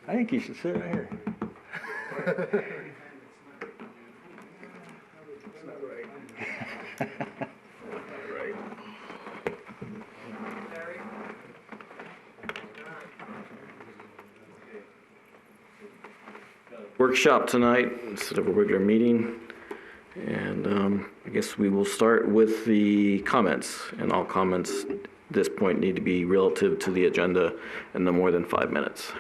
I think you should sit right here. Workshop tonight instead of a regular meeting. And I guess we will start with the comments, and all comments at this point need to be relative to the agenda and no more than 5 minutes.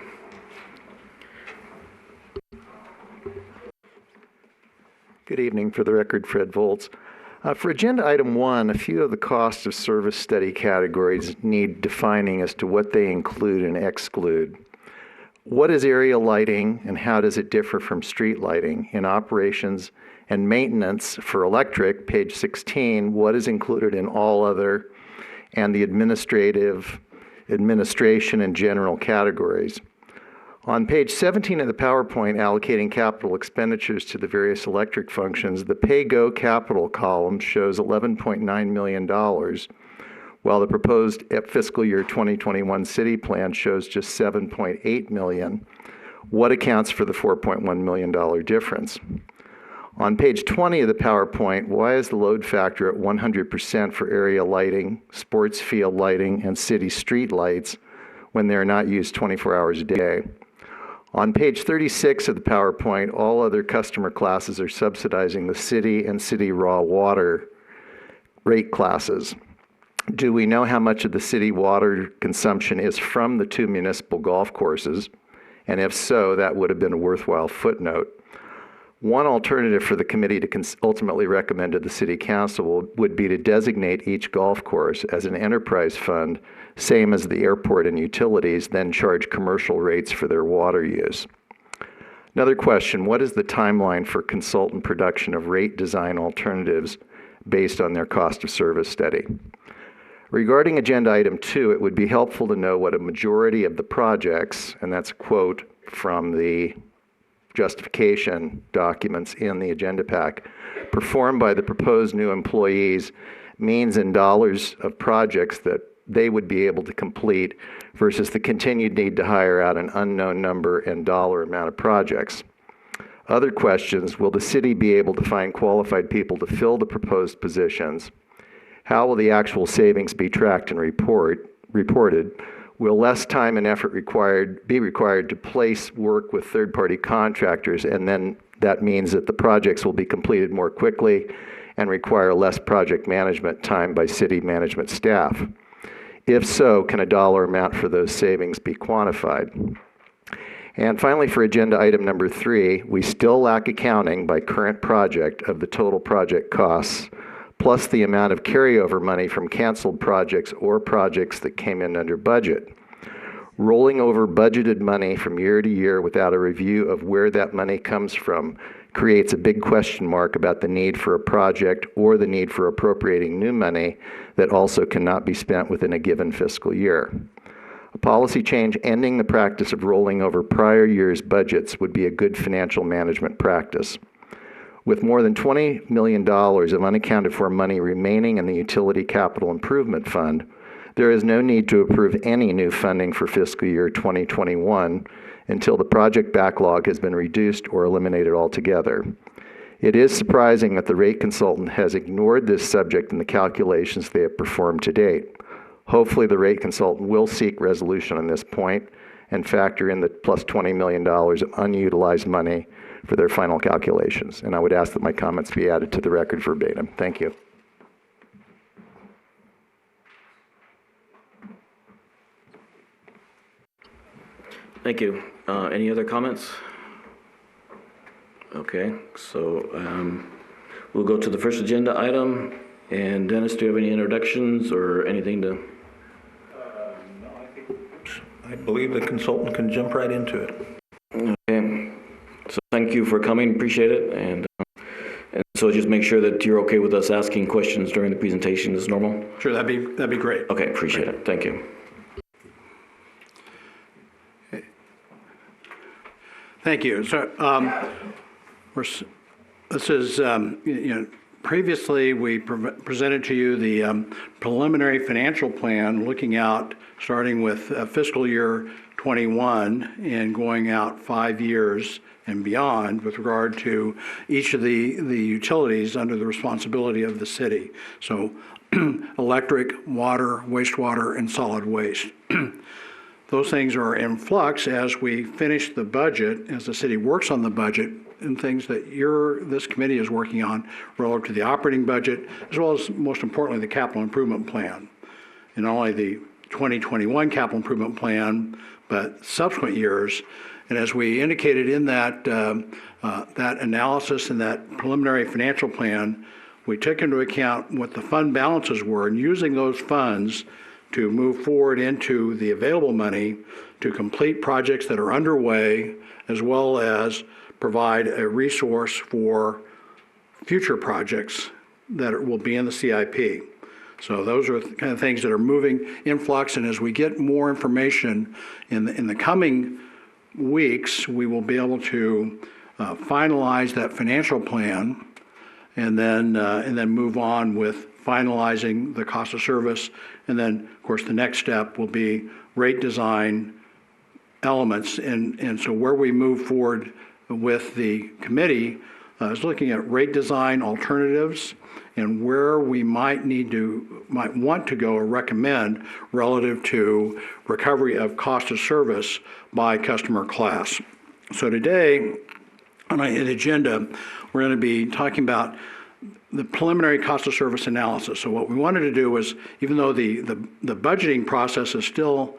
Good evening. For the record, Fred Volz. For agenda item 1, a few of the cost of service study categories need defining as to what they include and exclude. What is area lighting and how does it differ from street lighting? In operations and maintenance for electric, page 16, what is included in all other and the administration and general categories? On page 17 of the PowerPoint, allocating capital expenditures to the various electric functions, the pay-go capital column shows $11.9 million, while the proposed fiscal year 2021 city plan shows just $7.8 million. What accounts for the $4.1 million difference? On page 20 of the PowerPoint, why is the load factor at 100% for area lighting, sports field lighting, and city street lights when they are not used 24 hours a day? On page 36 of the PowerPoint, all other customer classes are subsidizing the city and city raw water rate classes. Do we know how much of the city water consumption is from the 2 municipal golf courses? And if so, that would have been a worthwhile footnote. One alternative for the committee to ultimately recommend to the City Council would be to designate each golf course as an enterprise fund, same as the airport and utilities, then charge commercial rates for their water use. Another question, what is the timeline for consultant production of rate design alternatives based on their cost of service study? Regarding agenda item 2, it would be helpful to know what a majority of the projects, and that's a quote from the justification documents in the agenda pack, performed by the proposed new employees means in dollars of projects that they would be able to complete versus the continued need to hire out an unknown number and dollar amount of projects. Other questions, will the city be able to find qualified people to fill the proposed positions? How will the actual savings be tracked and reported? Will less time and effort be required to place work with third-party contractors, and then that means that the projects will be completed more quickly and require less project management time by city management staff? If so, can a dollar amount for those savings be quantified? And finally, for agenda item number 3, we still lack accounting by current project of the total project costs, plus the amount of carryover money from canceled projects or projects that came in under budget. Rolling over budgeted money from year to year without a review of where that money comes from creates a big question mark about the need for a project or the need for appropriating new money that also cannot be spent within a given fiscal year. A policy change ending the practice of rolling over prior year's budgets would be a good financial management practice. With more than $20 million of unaccounted for money remaining in the Utility Capital Improvement Fund, there is no need to approve any new funding for fiscal year 2021 until the project backlog has been reduced or eliminated altogether. It is surprising that the rate consultant has ignored this subject in the calculations they have performed to date. Hopefully the rate consultant will seek resolution on this point and factor in the plus $20 million of unutilized money for their final calculations. And I would ask that my comments be added to the record verbatim. Thank you. Thank you. Any other comments? Okay, so we'll go to the first agenda item. And Dennis, do you have any introductions or anything to? No, I believe the consultant can jump right into it. Okay. So thank you for coming, appreciate it, and so just make sure that you're okay with us asking questions during the presentation as normal? Sure, that'd be great. Okay, appreciate it, thank you. Thank you. So this is, previously we presented to you the preliminary financial plan looking out starting with fiscal year 2021 and going out 5 years and beyond with regard to each of the utilities under the responsibility of the city. So electric, water, wastewater, and solid waste. Those things are in flux as we finish the budget, as the city works on the budget, and things that this committee is working on relative to the operating budget, as well as, most importantly, the capital improvement plan. And not only the 2021 capital improvement plan, but subsequent years. And as we indicated in that analysis and that preliminary financial plan, we took into account what the fund balances were, and using those funds to move forward into the available money to complete projects that are underway, as well as provide a resource for future projects that will be in the CIP. So those are the kind of things that are moving in flux, and as we get more information in the coming weeks, we will be able to finalize that financial plan and then move on with finalizing the cost of service. And then, of course, the next step will be rate design elements. And so where we move forward with the committee is looking at rate design alternatives and where we might want to go or recommend relative to recovery of cost of service by customer class. So today, on the agenda, we're going to be talking about the preliminary cost of service analysis. So what we wanted to do was, even though the budgeting process is still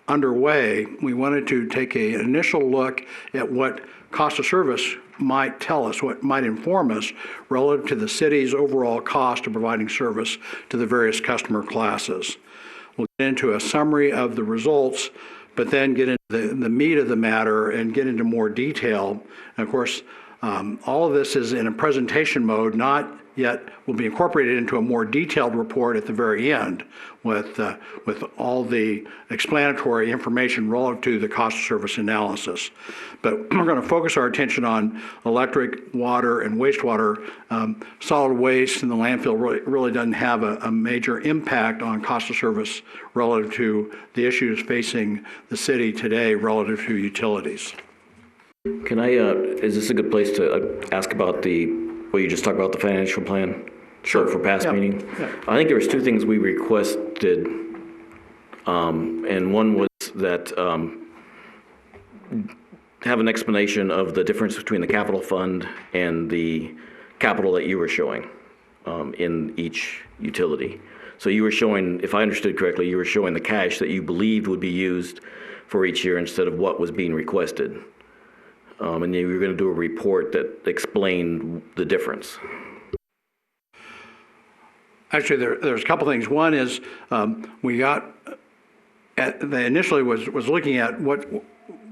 underway, we wanted to take an initial look at what cost of service might tell us, what might inform us relative to the city's overall cost of providing service to the various customer classes. We'll get into a summary of the results, but then get into the meat of the matter and get into more detail. And of course, all of this is in a presentation mode, not yet will be incorporated into a more detailed report at the very end with all the explanatory information relative to the cost of service analysis. But we're going to focus our attention on electric, water, and wastewater. Solid waste in the landfill really doesn't have a major impact on cost of service relative to the issues facing the city today relative to utilities. Can I, is this a good place to ask about what you just talked about, the financial plan? Sure. For past meeting? Yeah. I think there was two things we requested, and one was that have an explanation of the difference between the capital fund and the capital that you were showing in each utility. So you were showing, if I understood correctly, you were showing the cash that you believed would be used for each year instead of what was being requested. And then you were going to do a report that explained the difference. Actually, there's a couple things. One is we got, initially was looking at what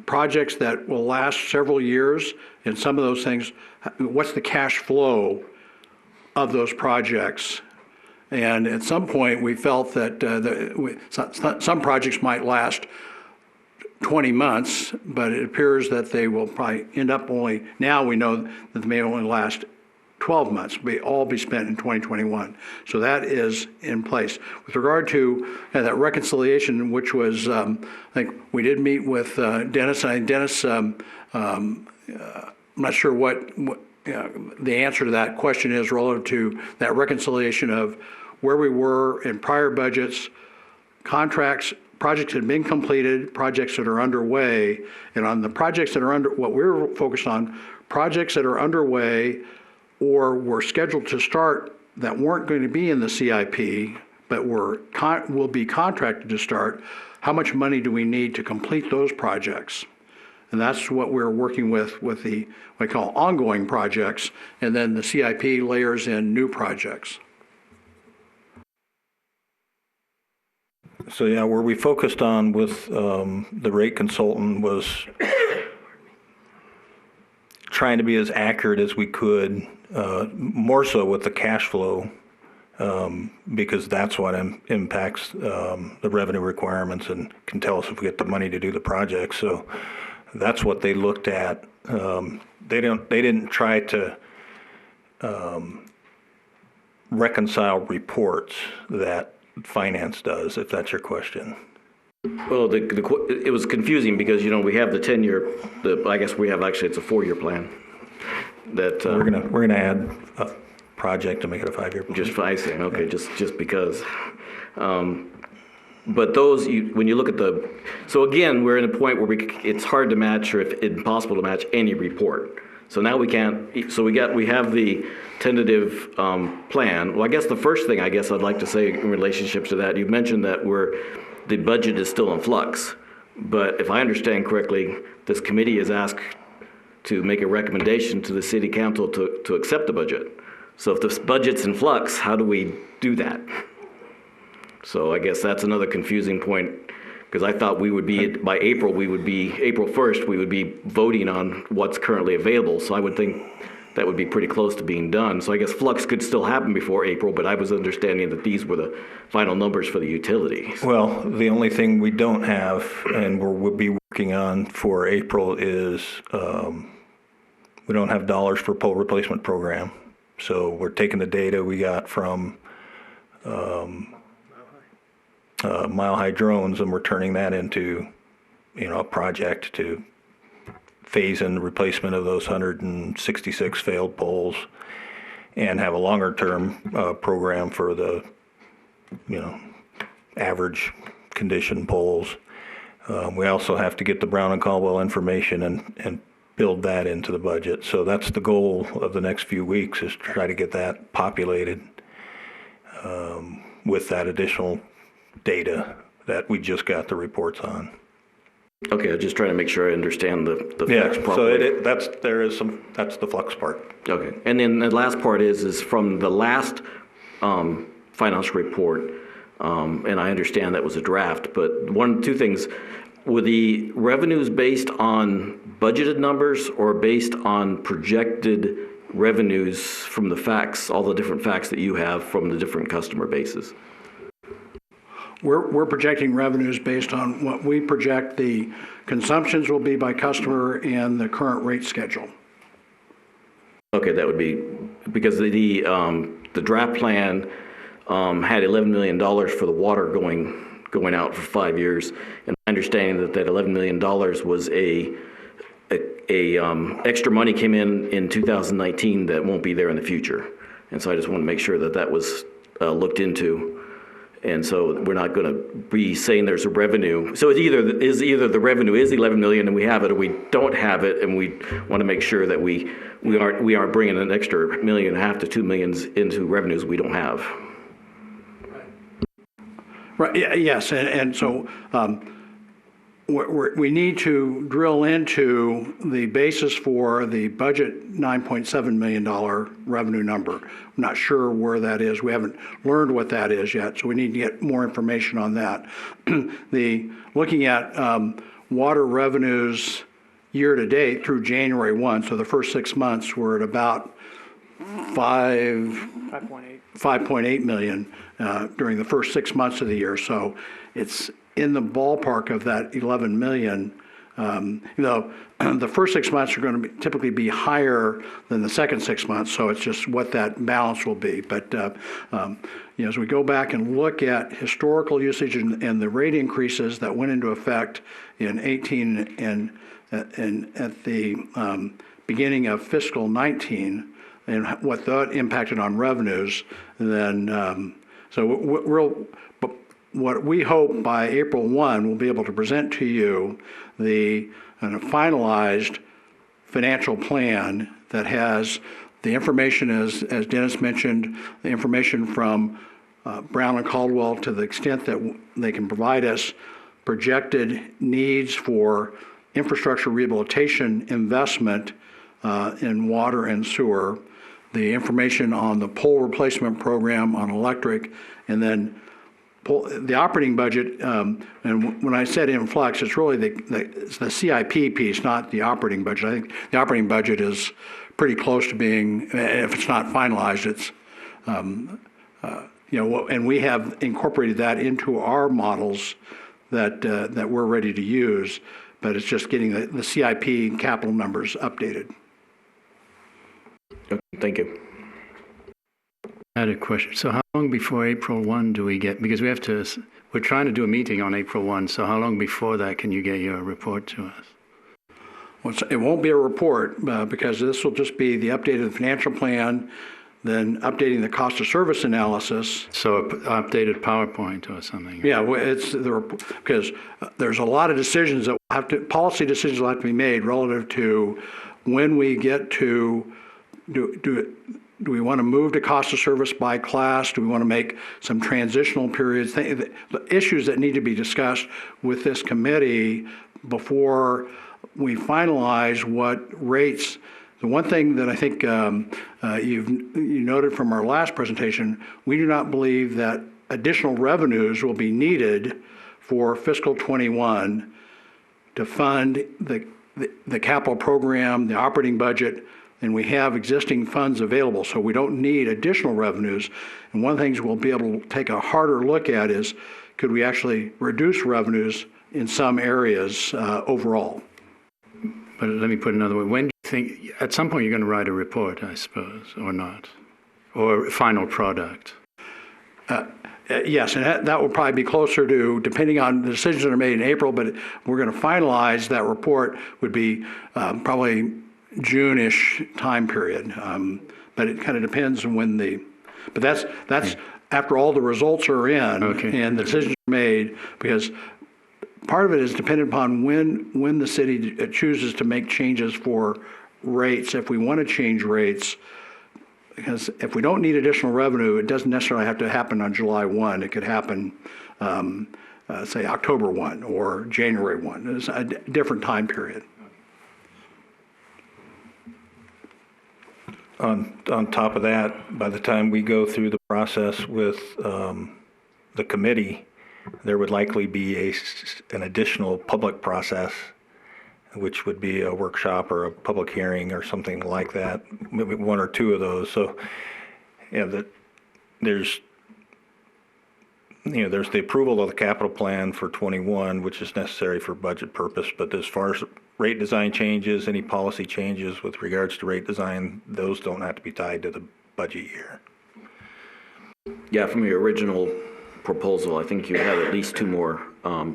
projects that will last several years, and some of those things, what's the cash flow of those projects. And at some point, we felt that some projects might last 20 months, but it appears that they will probably end up now we know that they may only last 12 months, all be spent in 2021. So that is in place. With regard to that reconciliation, which was, I think we did meet with Dennis. Dennis, I'm not sure what the answer to that question is relative to that reconciliation of where we were in prior budgets, contracts, projects that have been completed, projects that are underway, and on the projects that are what we're focused on, projects that are underway or were scheduled to start that weren't going to be in the CIP, but will be contracted to start. How much money do we need to complete those projects? And that's what we're working with the, what I call ongoing projects, and then the CIP layers in new projects. So yeah, where we focused on with the rate consultant was trying to be as accurate as we could, more so with the cash flow, because that's what impacts the revenue requirements and can tell us if we get the money to do the project. So that's what they looked at. They didn't try to reconcile reports that finance does, if that's your question. Well, it was confusing because, we have the 10-year, I guess we have, actually, it's a 4-year plan. That, We're gonna add a project to make it a 5-year plan. just icing, okay, just because. But those, when you look at so again, we're in a point where it's hard to match, or if impossible to match any report. So now we can't, so we have the tentative plan. Well, I guess the first thing I'd like to say in relationship to that, you mentioned that the budget is still in flux. But if I understand correctly, this committee is asked to make a recommendation to the city council to accept the budget. So if this budget's in flux, how do we do that? So I guess that's another confusing point, because I thought we would be, by April 1st, we would be voting on what's currently available. So I would think that would be pretty close to being done. So I guess flux could still happen before April, but I was understanding that these were the final numbers for the utilities. Well, the only thing we don't have, and we'll be working on for April, is we don't have dollars for pole replacement program. So we're taking the data we got from Mile High drones, and we're turning that into, a project to phase in the replacement of those 166 failed poles, and have a longer term program for the, average condition poles. We also have to get the Brown and Caldwell information and build that into the budget. So that's the goal of the next few weeks, is to try to get that populated with that additional data that we just got the reports on. Okay, I'm just trying to make sure I understand the Yeah, facts properly. so that's the flux part. Okay, and then the last part is from the last finance report, and I understand that was a draft, but two things. Were the revenues based on budgeted numbers or based on projected revenues from the facts, all the different facts that you have from the different customer bases? We're projecting revenues based on what we project the consumptions will be by customer and the current rate schedule. Okay, that would be, because the draft plan had $11 million for the water going out for 5 years, and understanding that $11 million was extra money came in 2019 that won't be there in the future. And so I just want to make sure that was looked into. And so we're not going to be saying there's a revenue. So it's either the revenue is 11 million and we have it, or we don't have it, and we want to make sure that we aren't bringing an extra $1.5 million to $2 million into revenues we don't have. Right. Yes, and so we need to drill into the basis for the budget $9.7 million revenue number. I'm not sure where that is. We haven't learned what that is yet, so we need to get more information on that. Looking at water revenues year to date through January 1, so the first 6 months we're at about 5.8 million during the first 6 months of the year. So it's in the ballpark of that 11 million. The first 6 months are going to typically be higher than the second 6 months, so it's just what that balance will be. But as we go back and look at historical usage and the rate increases that went into effect in 18 and at the beginning of fiscal 19, and what that impacted on revenues, then what we hope by April 1, we'll be able to present to you the finalized financial plan that has the information, as Dennis mentioned, the information from Brown and Caldwell to the extent that they can provide us projected needs for infrastructure rehabilitation investment in water and sewer, the information on the pole replacement program on electric, and then the operating budget, and when I said in flux, it's really the CIP piece, not the operating budget. I think the operating budget is pretty close to being, if it's not finalized, it's, and we have incorporated that into our models that we're ready to use, but it's just getting the CIP and capital numbers updated. Thank you. I had a question. So how long before April 1 do we get, because we have to We're trying to do a meeting on April 1, so how long before that can you get your report to us? Well, it won't be a report because this will just be the updated financial plan, then updating the cost of service analysis. So an updated PowerPoint or something? Yeah, well, because there's a lot of decisions that policy decisions will have to be made relative to when we get to, do we want to move to cost of service by class? Do we want to make some transitional periods? The issues that need to be discussed with this committee before we finalize what rates. The one thing that I think you noted from our last presentation, we do not believe that additional revenues will be needed for fiscal 21 to fund the capital program, the operating budget, and we have existing funds available, so we don't need additional revenues. And one of the things we'll be able to take a harder look at is, could we actually reduce revenues in some areas overall? But let me put it another way. When do you think, at some point you're going to write a report, I suppose, or not? Or a final product? Yes, and that will probably be closer to, depending on the decisions that are made in April, but we're going to finalize that report would be probably June-ish time period. But it kind of depends on when but that's after all the results are in and the decisions are made, because part of it is dependent upon when the city chooses to make changes for rates. If we want to change rates, because if we don't need additional revenue, it doesn't necessarily have to happen on July 1. It could happen, say, October 1 or January 1. It's a different time period. On top of that, by the time we go through the process with the committee, there would likely be an additional public process, which would be a workshop or a public hearing or something like that, maybe one or two of those. So, yeah, there's the approval of the capital plan for 21, which is necessary for budget purpose. But as far as rate design changes, any policy changes with regards to rate design, those don't have to be tied to the budget year. Yeah, from your original proposal, I think you had at least 2 more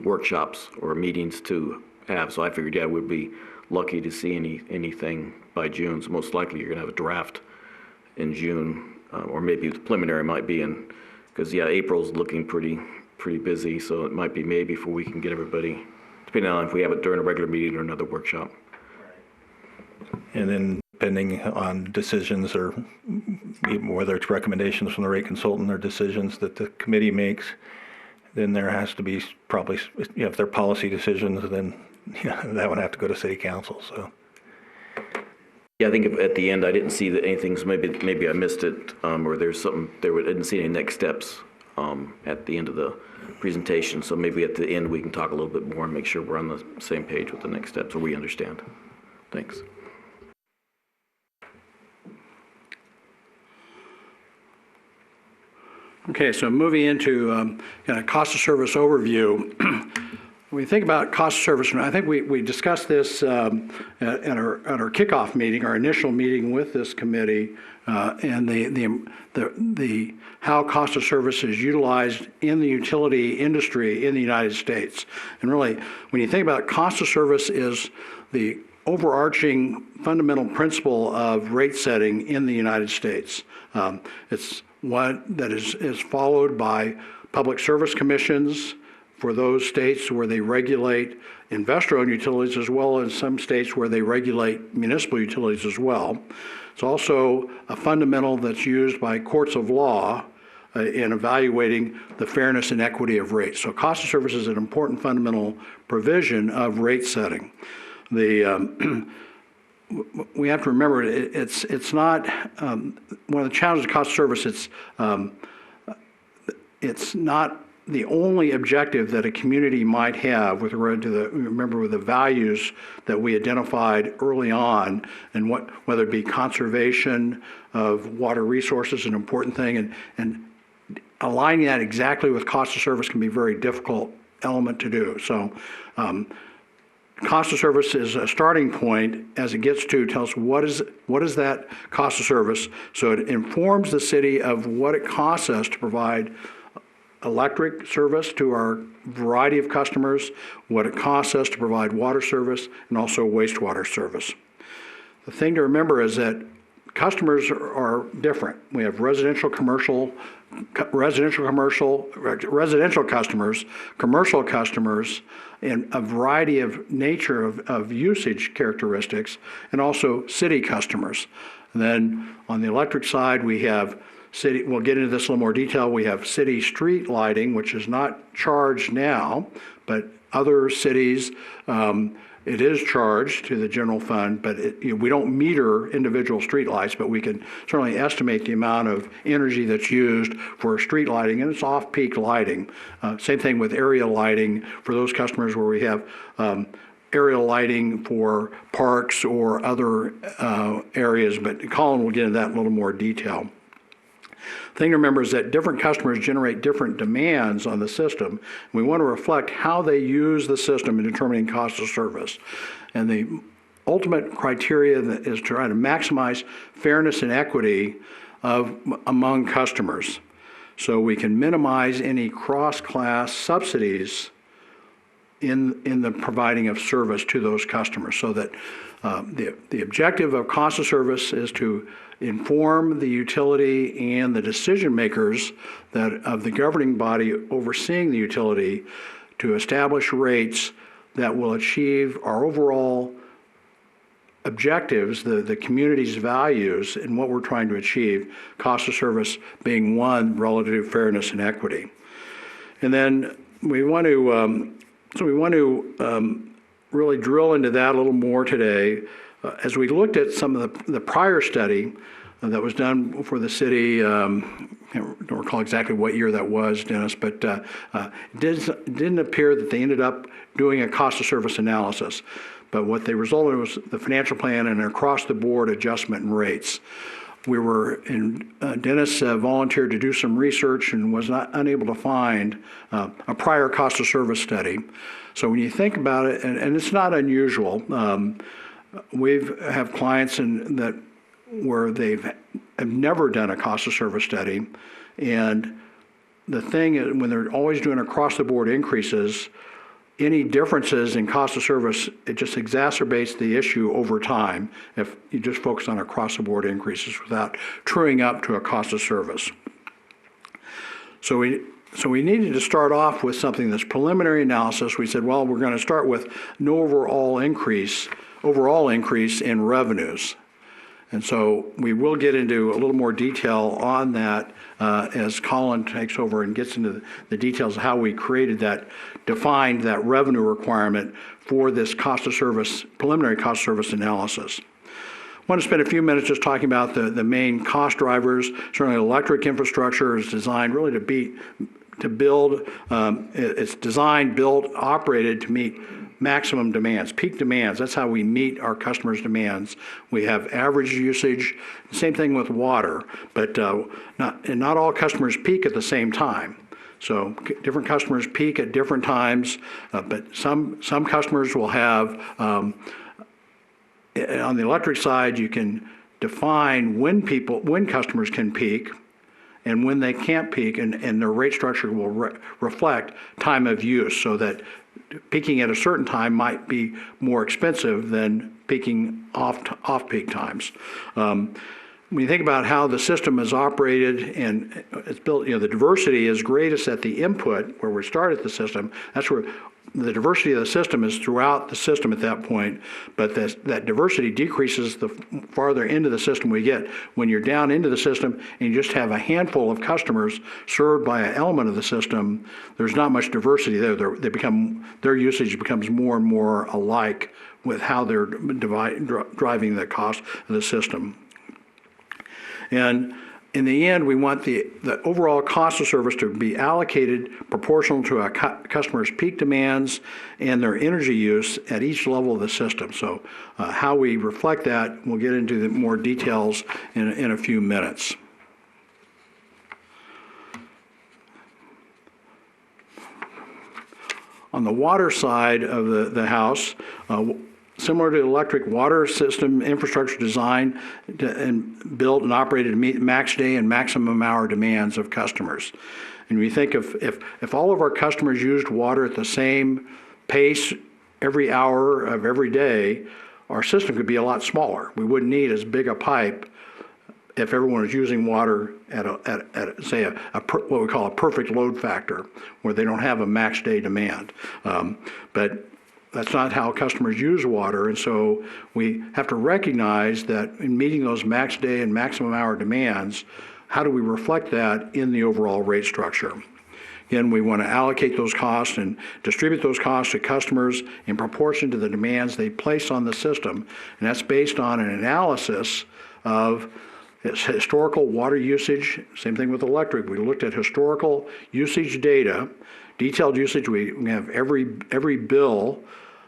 workshops or meetings to have. So I figured, yeah, we'd be lucky to see anything by June. So most likely you're going to have a draft in June, or maybe the preliminary might be in, because yeah, April's looking pretty busy. So it might be maybe before we can get everybody, depending on if we have it during a regular meeting or another workshop. And then depending on decisions, or whether it's recommendations from the rate consultant or decisions that the committee makes, then there has to be probably, if they're policy decisions, then that would have to go to city council. So. Yeah, I think at the end I didn't see that anything, so maybe I missed it, or there's something there. I didn't see any next steps at the end of the presentation. So maybe at the end we can talk a little bit more and make sure we're on the same page with the next steps, or we understand. Thanks. Okay, so moving into cost of service overview. When we think about cost of service, I think we discussed this at our kickoff meeting, our initial meeting with this committee, and the how cost of service is utilized in the utility industry in the United States. And really, when you think about cost of service, is the overarching fundamental principle of rate setting in the United States. It's one that is followed by public service commissions for those states where they regulate investor-owned utilities, as well as some states where they regulate municipal utilities as well. It's also a fundamental that's used by courts of law in evaluating the fairness and equity of rates. So cost of service is an important fundamental provision of rate setting. We have to remember it's not one of the challenges of cost of service. It's not the only objective that a community might have with regard to the values that we identified early on, and whether it be conservation of water resources, an important thing, and aligning that exactly with cost of service can be a very difficult element to do. So. Cost of service is a starting point as it gets to tell us what is that cost of service, so it informs the city of what it costs us to provide electric service to our variety of customers, what it costs us to provide water service, and also wastewater service. The thing to remember is that customers are different. We have residential customers, commercial customers, and a variety of nature of usage characteristics, and also city customers. And then on the electric side, we have city, we'll get into this in a little more detail, we have city street lighting, which is not charged now, but other cities, it is charged to the general fund, but we don't meter individual street lights, but we can certainly estimate the amount of energy that's used for street lighting, and it's off-peak lighting. Same thing with area lighting for those customers where we have aerial lighting for parks or other areas, but Colin will get into that in a little more detail. The thing to remember is that different customers generate different demands on the system. We want to reflect how they use the system in determining cost of service. And the ultimate criteria is to try to maximize fairness and equity among customers. So we can minimize any cross-class subsidies in the providing of service to those customers, so that the objective of cost of service is to inform the utility and the decision makers of the governing body overseeing the utility to establish rates that will achieve our overall objectives, the community's values, and what we're trying to achieve, cost of service being one, relative fairness and equity. And then we want to really drill into that a little more today. As we looked at some of the prior study that was done for the city, I don't recall exactly what year that was, Dennis, but it didn't appear that they ended up doing a cost of service analysis. But what they resulted in was the financial plan and an across-the-board adjustment in rates. Dennis volunteered to do some research and was unable to find a prior cost of service study. So when you think about it, and it's not unusual, we have clients where have never done a cost of service study, and the thing is, when they're always doing across-the-board increases, any differences in cost of service, it just exacerbates the issue over time if you just focus on across-the-board increases without truing up to a cost of service. So we needed to start off with something that's preliminary analysis. We said, well, we're going to start with no overall increase in revenues. And so we will get into a little more detail on that as Colin takes over and gets into the details of how we defined that revenue requirement for this cost of service, preliminary cost of service analysis. I want to spend a few minutes just talking about the main cost drivers. Certainly electric infrastructure is designed really to build, it's designed, built, operated to meet maximum demands, peak demands. That's how we meet our customers' demands. We have average usage, same thing with water, but not all customers peak at the same time. So different customers peak at different times, but some customers will have, on the electric side, you can define when customers can peak and when they can't peak, and their rate structure will reflect time of use, so that peaking at a certain time might be more expensive than peaking off-peak times. When you think about how the system is operated and it's built, the diversity is greatest at the input where we started the system. That's where the diversity of the system is throughout the system at that point, but that diversity decreases the farther into the system we get. When you're down into the system and you just have a handful of customers served by an element of the system, there's not much diversity there. Their usage becomes more and more alike with how they're driving the cost of the system. And in the end, we want the overall cost of service to be allocated proportional to a customer's peak demands and their energy use at each level of the system. So how we reflect that, we'll get into the more details in a few minutes. On the water side of the house, similar to electric water system infrastructure design and built and operated to meet max day and maximum hour demands of customers. And we think if all of our customers used water at the same pace every hour of every day, our system could be a lot smaller. We wouldn't need as big a pipe if everyone is using water at say what we call a perfect load factor, where they don't have a max day demand. But that's not how customers use water, and so we have to recognize that in meeting those max day and maximum hour demands, how do we reflect that in the overall rate structure? Again, we want to allocate those costs and distribute those costs to customers in proportion to the demands they place on the system, and that's based on an analysis of historical water usage. Same thing with electric. We looked at historical usage data, detailed usage. We have every bill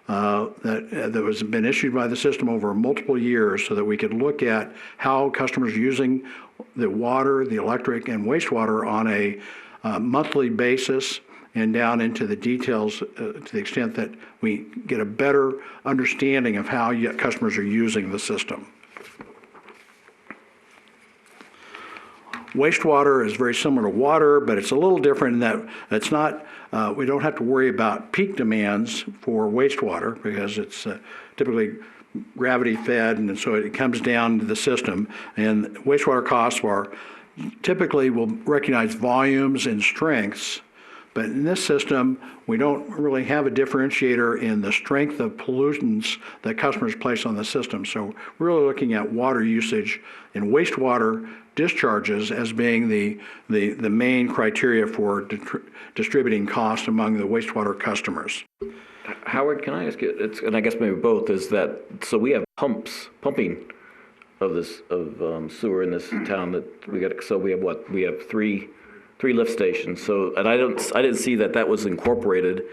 that was been issued by the system over multiple years, so that we could look at how customers are using the water, the electric, and wastewater on a monthly basis, and down into the details to the extent that we get a better understanding of how customers are using the system. Wastewater is very similar to water, but it's a little different in that it's not, we don't have to worry about peak demands for wastewater, because it's typically gravity fed, and so it comes down to the system. And wastewater costs are typically will recognize volumes and strengths, but in this system, we don't really have a differentiator in the strength of pollutants that customers place on the system. So we're really looking at water usage and wastewater discharges as being the main criteria for distributing cost among the wastewater customers. Howard, can I ask you, and I guess maybe both, is that, so we have pumping of sewer in this town that we got, so we have what? We have three lift stations. So, and I didn't see that was incorporated.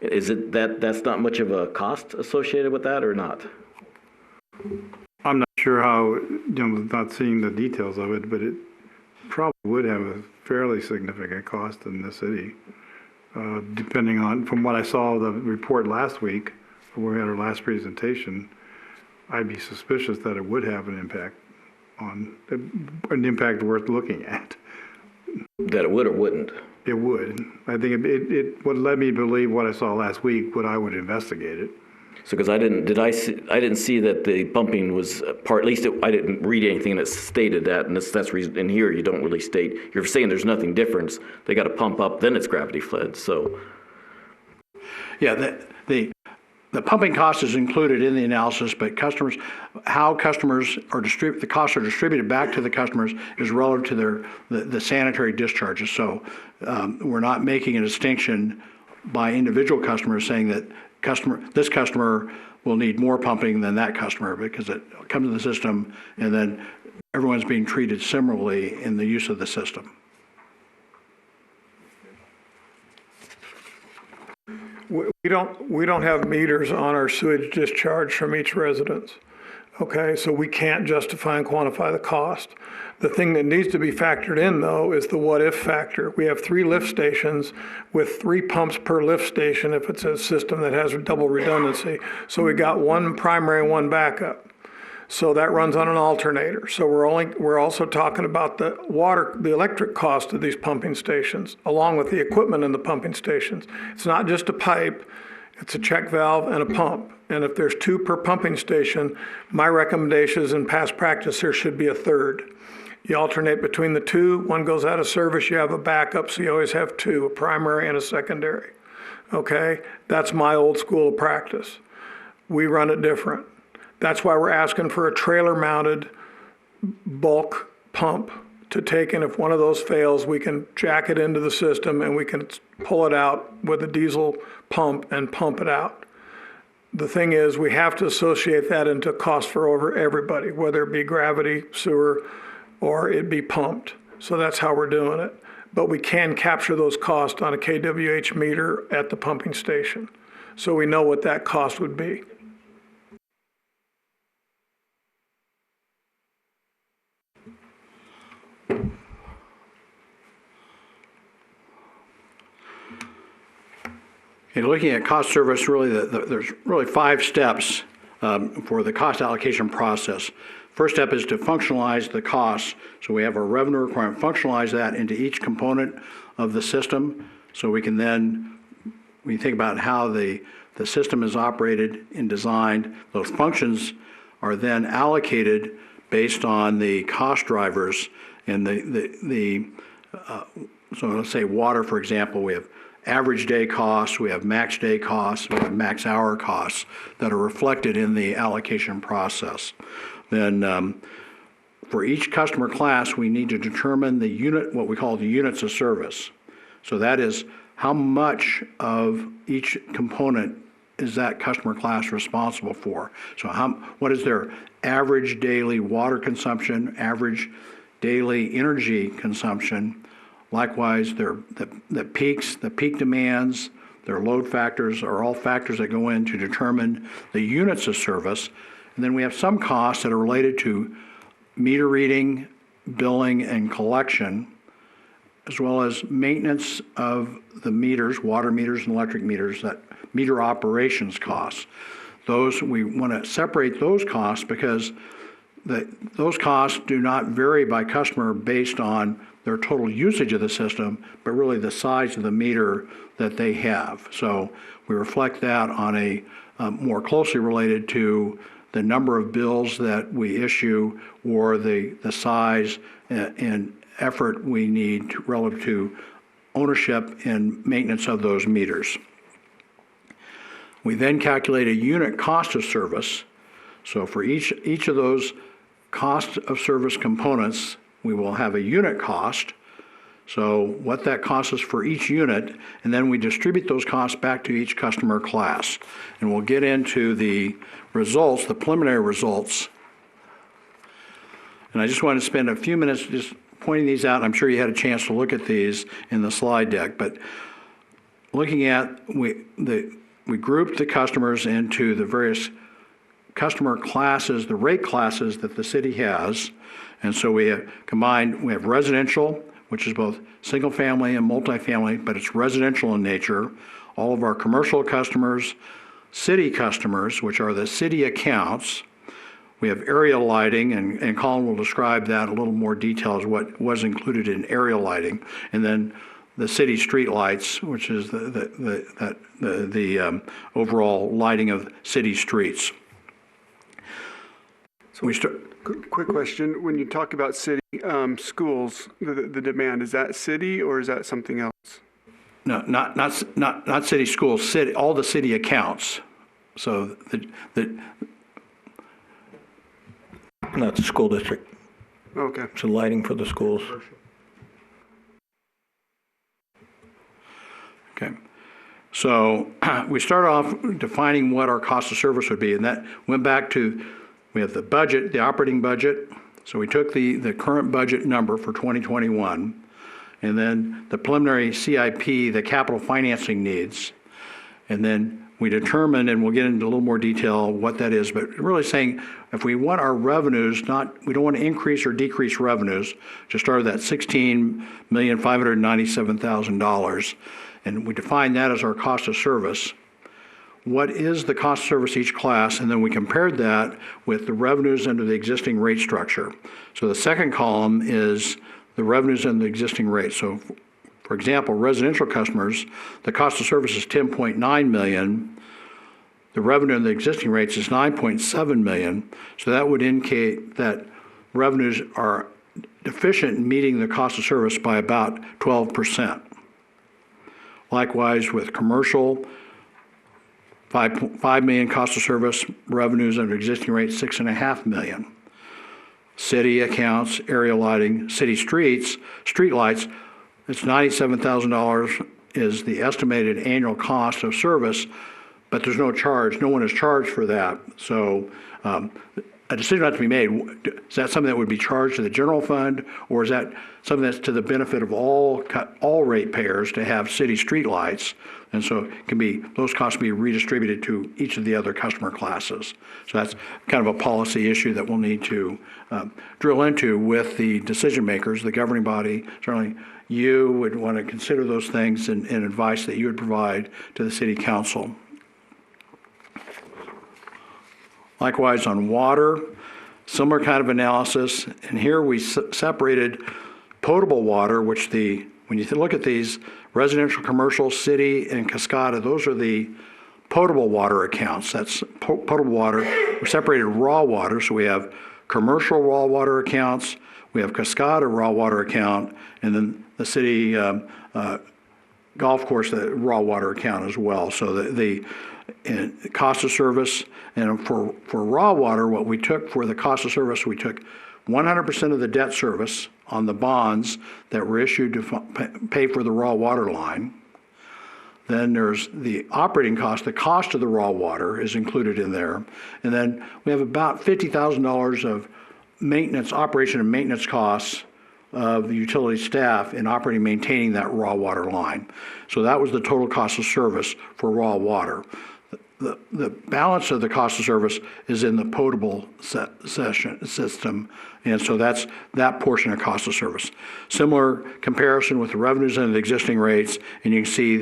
Is it that's not much of a cost associated with that, or not? I'm not sure how, not seeing the details of it, but it probably would have a fairly significant cost in the city, depending on, from what I saw the report last week, when we had our last presentation, I'd be suspicious that it would have an impact worth looking at. That it would or wouldn't? It would. I think it would let me believe what I saw last week, but I would investigate it. So, because I didn't see that the pumping was part. At least I didn't read anything that stated that, and that's reason. In here, you don't really state. You're saying there's nothing different. They got to pump up, then it's gravity fed. So, yeah, the pumping cost is included in the analysis, but how customers are the costs are distributed back to the customers is relative to the sanitary discharges. So we're not making a distinction by individual customers, saying that this customer will need more pumping than that customer, because it comes in the system, and then everyone's being treated similarly in the use of the system. We don't have meters on our sewage discharge from each residence. Okay, so we can't justify and quantify the cost. The thing that needs to be factored in, though, is the what-if factor. We have 3 lift stations with 3 pumps per lift station if it's a system that has double redundancy. So we got 1 primary and 1 backup. So that runs on an alternator. So we're also talking about the electric cost of these pumping stations, along with the equipment in the pumping stations. It's not just a pipe, it's a check valve and a pump. And if there's 2 per pumping station, my recommendations in past practice here should be a third. You alternate between the 2, 1 goes out of service, you have a backup, so you always have 2, a primary and a secondary. Okay, that's my old school of practice. We run it different. That's why we're asking for a trailer-mounted bulk pump to take in. If one of those fails, we can jack it into the system and we can pull it out with a diesel pump and pump it out. The thing is, we have to associate that into cost for everybody, whether it be gravity, sewer, or it be pumped. So that's how we're doing it. But we can capture those costs on a kWh meter at the pumping station. So we know what that cost would be. And looking at cost service, really, there's really 5 steps for the cost allocation process. First step is to functionalize the costs. So we have our revenue requirement, functionalize that into each component of the system. So we can then, when you think about how the system is operated and designed, those functions are then allocated based on the cost drivers and so let's say water, for example, we have average day costs, we have max day costs, we have max hour costs that are reflected in the allocation process. Then for each customer class, we need to determine the unit, what we call the units of service. So that is how much of each component is that customer class responsible for. So what is their average daily water consumption, average daily energy consumption, likewise the peak demands, their load factors are all factors that go in to determine the units of service. And then we have some costs that are related to meter reading, billing, and collection, as well as maintenance of the meters, water meters and electric meters, that meter operations costs. Those, we want to separate those costs because those costs do not vary by customer based on their total usage of the system, but really the size of the meter that they have. So we reflect that on a more closely related to the number of bills that we issue or the size and effort we need relative to ownership and maintenance of those meters. We then calculate a unit cost of service. So for each of those cost of service components, we will have a unit cost. So what that costs us for each unit, and then we distribute those costs back to each customer class. And we'll get into the results, the preliminary results. And I just want to spend a few minutes just pointing these out. I'm sure you had a chance to look at these in the slide deck, but looking at, we grouped the customers into the various customer classes, the rate classes that the city has. And so we have combined, we have residential, which is both single family and multifamily, but it's residential in nature. All of our commercial customers, city customers, which are the city accounts. We have area lighting, and Colin will describe that a little more detail as what was included in area lighting. And then the city street lights, which is the overall lighting of city streets. So we start. Quick question. When you talk about city schools, the demand, is that city or is that something else? No, not city schools, city, all the city accounts. So No, it's a school district. Okay. It's lighting for the schools. Okay. So we start off defining what our cost of service would be, and that went back to, we have the budget, the operating budget. So we took the current budget number for 2021, and then the preliminary CIP, the capital financing needs. And then we determined, and we'll get into a little more detail what that is, but really saying if we want our revenues, we don't want to increase or decrease revenues, just start at that $16,597,000. And we define that as our cost of service. What is the cost of service each class? And then we compared that with the revenues under the existing rate structure. So the second column is the revenues under the existing rate. So for example, residential customers, the cost of service is $10.9 million. The revenue in the existing rates is $9.7 million. So that would indicate that revenues are deficient in meeting the cost of service by about 12%. Likewise with commercial, $5 million cost of service, revenues under existing rates, $6.5 million. City accounts, area lighting, city streets, street lights, it's $97,000 is the estimated annual cost of service, but there's no charge. No one is charged for that. So a decision has to be made. Is that something that would be charged to the general fund, or is that something that's to the benefit of all ratepayers to have city street lights? And so it can be, those costs can be redistributed to each of the other customer classes. So that's kind of a policy issue that we'll need to drill into with the decision makers, the governing body. Certainly you would want to consider those things and advice that you would provide to the city council. Likewise on water, similar kind of analysis. And here we separated potable water, which when you look at these, residential, commercial, city, and Cascada, those are the potable water accounts. That's potable water. We separated raw water, so we have commercial raw water accounts, we have Cascada raw water account, and then the city golf course, the raw water account as well. So the cost of service, and for raw water, what we took for the cost of service, we took 100% of the debt service on the bonds that were issued to pay for the raw water line. Then there's the operating cost, the cost of the raw water is included in there. And then we have about $50,000 of maintenance, operation and maintenance costs of the utility staff in operating and maintaining that raw water line. So that was the total cost of service for raw water. The balance of the cost of service is in the potable system, and so that's that portion of cost of service. Similar comparison with the revenues and the existing rates, and you can see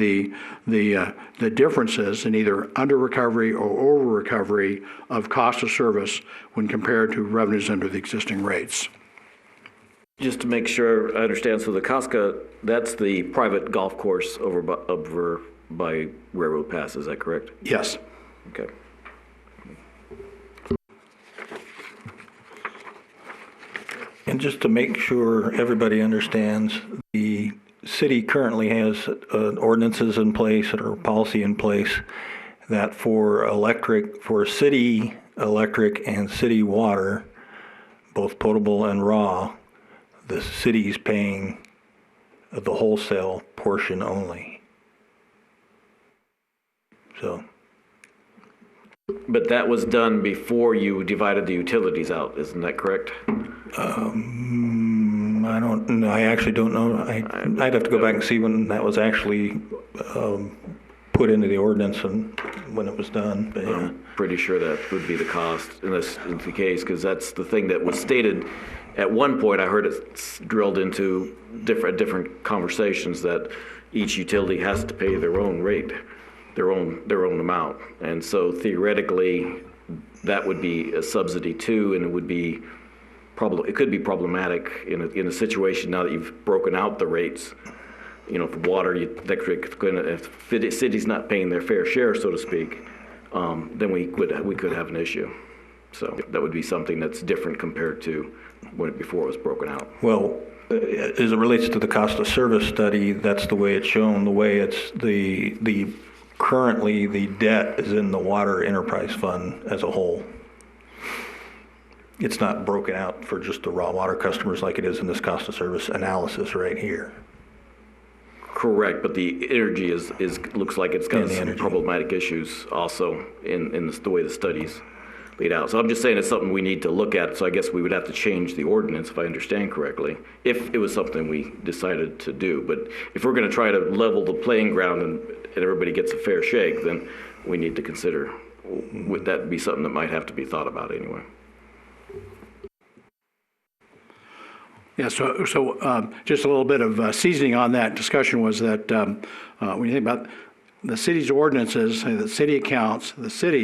the differences in either under recovery or over recovery of cost of service when compared to revenues under the existing rates. Just to make sure I understand, so the Casca, that's the private golf course over by Railroad Pass, is that correct? Yes. Okay. And just to make sure everybody understands, the city currently has ordinances in place or policy in place that for city electric and city water, both potable and raw, the city's paying the wholesale portion only. So. But that was done before you divided the utilities out, isn't that correct? I don't know. I actually don't know. I'd have to go back and see when that was actually put into the ordinance and when it was done. But, yeah. I'm pretty sure that would be the cost in this the case, because that's the thing that was stated at one point. I heard it drilled into different conversations that each utility has to pay their own rate, their own amount, and so theoretically that would be a subsidy too, and it could be problematic in a situation now that you've broken out the rates. You know, for water, electric, if the city's not paying their fair share, so to speak, then we could have an issue. So that would be something that's different compared to before it was broken out. Well, as it relates to the cost of service study, that's the way it's shown. The way it's currently the debt is in the water enterprise fund as a whole. It's not broken out for just the raw water customers like it is in this cost of service analysis right here. Correct, but the energy looks like it's got some problematic issues also in the way the studies laid out. So I'm just saying it's something we need to look at. So I guess we would have to change the ordinance, if I understand correctly, if it was something we decided to do. But if we're going to try to level the playing ground and everybody gets a fair shake, then we need to consider, would that be something that might have to be thought about anyway? Yeah, so just a little bit of seasoning on that discussion was that when you think about the city's ordinances, the city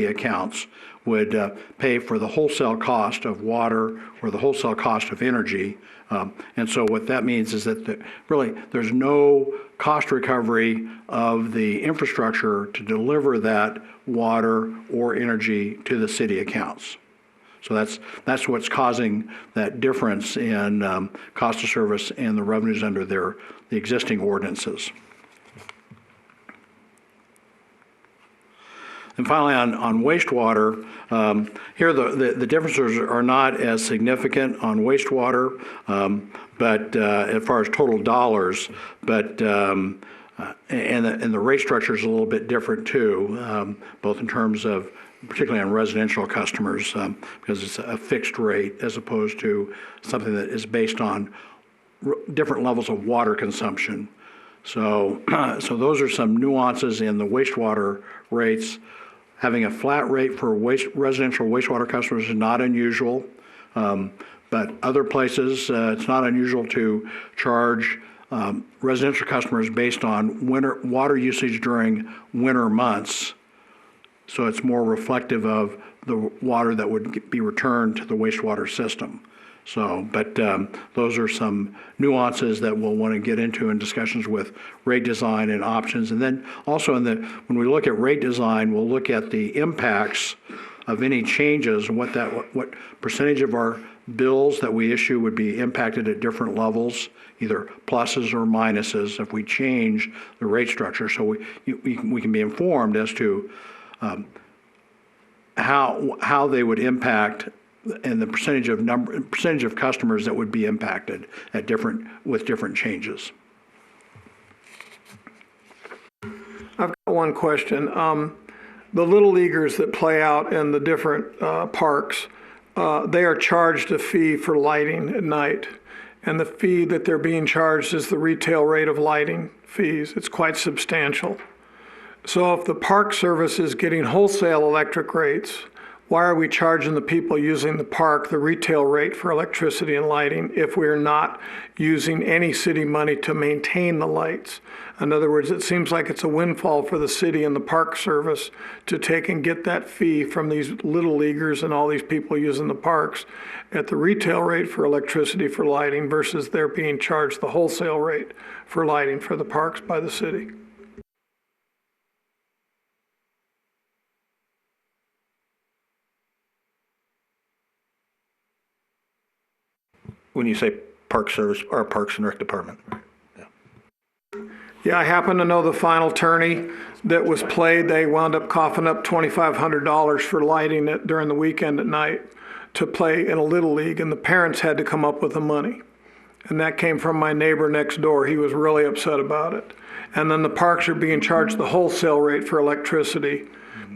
accounts would pay for the wholesale cost of water or the wholesale cost of energy. And so what that means is that really there's no cost recovery of the infrastructure to deliver that water or energy to the city accounts. So that's what's causing that difference in cost of service and the revenues under the existing ordinances. And finally, on wastewater, here the differences are not as significant on wastewater, but as far as total dollars, but and the rate structure is a little bit different too, both in terms of particularly on residential customers, because it's a fixed rate as opposed to something that is based on different levels of water consumption. So those are some nuances in the wastewater rates. Having a flat rate for residential wastewater customers is not unusual, but other places it's not unusual to charge residential customers based on water usage during winter months. So it's more reflective of the water that would be returned to the wastewater system. So, but those are some nuances that we'll want to get into in discussions with rate design and options. And then also when we look at rate design, we'll look at the impacts of any changes and what percentage of our bills that we issue would be impacted at different levels, either pluses or minuses, if we change the rate structure. So we can be informed as to how they would impact and the percentage of customers that would be impacted with different changes. I've got one question. The little leaguers that play out in the different parks, they are charged a fee for lighting at night. And the fee that they're being charged is the retail rate of lighting fees. It's quite substantial. So if the Park Service is getting wholesale electric rates, why are we charging the people using the park the retail rate for electricity and lighting if we're not using any city money to maintain the lights? In other words, it seems like it's a windfall for the city and the Park Service to take and get that fee from these little leaguers and all these people using the parks at the retail rate for electricity for lighting versus they're being charged the wholesale rate for lighting for the parks by the city. When you say Park Service, our Parks and Rec Department. Yeah, I happen to know the final tourney that was played. They wound up coughing up $2,500 for lighting it during the weekend at night to play in a little league, and the parents had to come up with the money. And that came from my neighbor next door. He was really upset about it. And then the parks are being charged the wholesale rate for electricity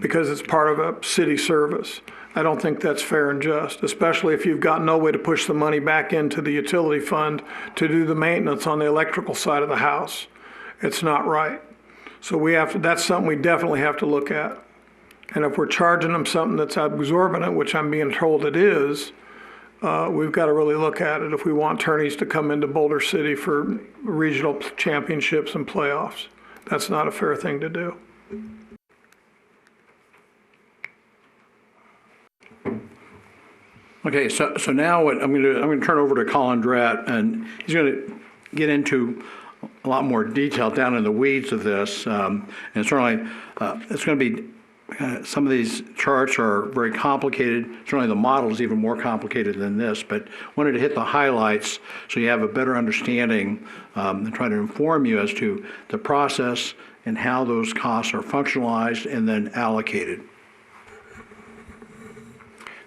because it's part of a city service. I don't think that's fair and just, especially if you've got no way to push the money back into the utility fund to do the maintenance on the electrical side of the house. It's not right. So that's something we definitely have to look at. And if we're charging them something that's exorbitant, which I'm being told it is, we've got to really look at it if we want tourneys to come into Boulder City for regional championships and playoffs. That's not a fair thing to do. Okay, so now I'm going to turn over to Colin Drett, and he's going to get into a lot more detail down in the weeds of this. And certainly, it's going to be some of these charts are very complicated. Certainly, the model is even more complicated than this. But wanted to hit the highlights so you have a better understanding and try to inform you as to the process and how those costs are functionalized and then allocated.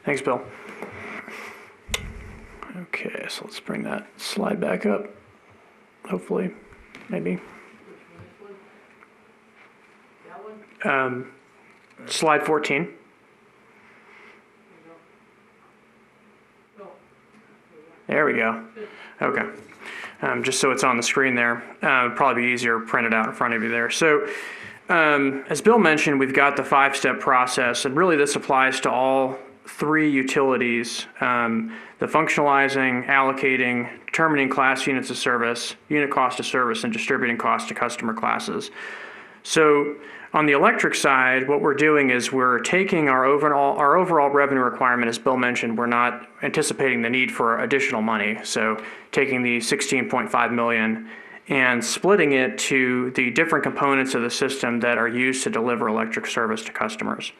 Thanks, Bill. Okay, so let's bring that slide back up. Hopefully, maybe. Slide 14. There we go. Okay. Just so it's on the screen there. Probably be easier printed out in front of you there. So, as Bill mentioned, we've got the 5-step process, and really this applies to all 3 utilities, the functionalizing, allocating, determining class units of service, unit cost of service, and distributing cost to customer classes. So on the electric side, what we're doing is we're taking our overall revenue requirement, as Bill mentioned, we're not anticipating the need for additional money. So taking the $16.5 million and splitting it to the different components of the system that are used to deliver electric service to customers.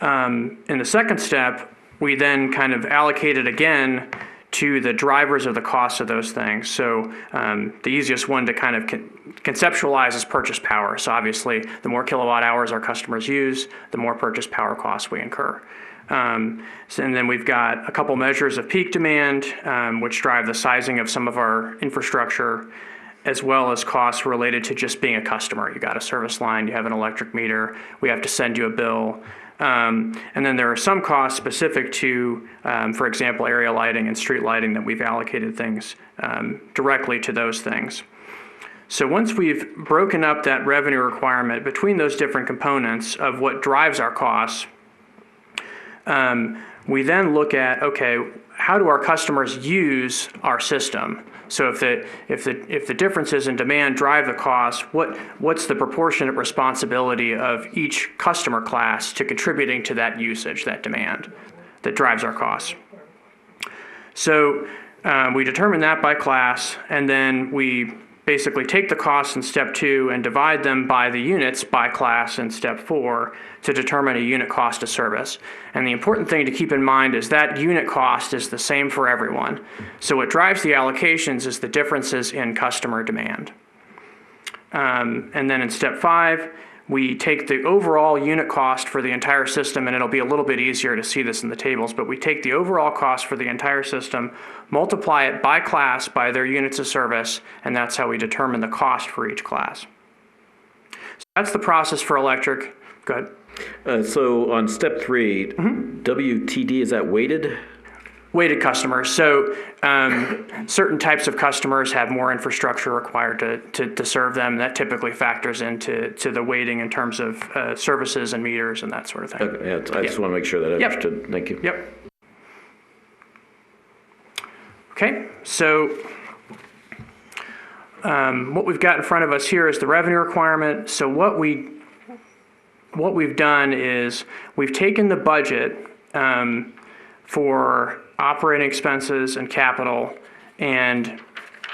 In the second step, we then kind of allocate it again to the drivers of the cost of those things. So the easiest one to kind of conceptualize is purchase power. So obviously, the more kilowatt hours our customers use, the more purchase power costs we incur. And then we've got a couple measures of peak demand, which drive the sizing of some of our infrastructure, as well as costs related to just being a customer. You got a service line, you have an electric meter, we have to send you a bill. And then there are some costs specific to, for example, area lighting and street lighting that we've allocated things directly to those things. So once we've broken up that revenue requirement between those different components of what drives our costs, we then look at, okay, how do our customers use our system? So if the differences in demand drive the cost, what's the proportionate responsibility of each customer class to contributing to that usage, that demand that drives our costs? So we determine that by class, and then we basically take the costs in step 2 and divide them by the units by class in step 4 to determine a unit cost of service. And the important thing to keep in mind is that unit cost is the same for everyone. So what drives the allocations is the differences in customer demand. And then in step 5, we take the overall unit cost for the entire system, and it'll be a little bit easier to see this in the tables, but we take the overall cost for the entire system, multiply it by class by their units of service, and that's how we determine the cost for each class. So that's the process for electric. Go ahead. So on step 3, WTD, is that weighted? Weighted customers. So certain types of customers have more infrastructure required to serve them. That typically factors into the weighting in terms of services and meters and that sort of thing. Okay, yeah, I just want to make sure that I understood. Thank you. Yep. Okay, so what we've got in front of us here is the revenue requirement. So what we've done is we've taken the budget for operating expenses and capital and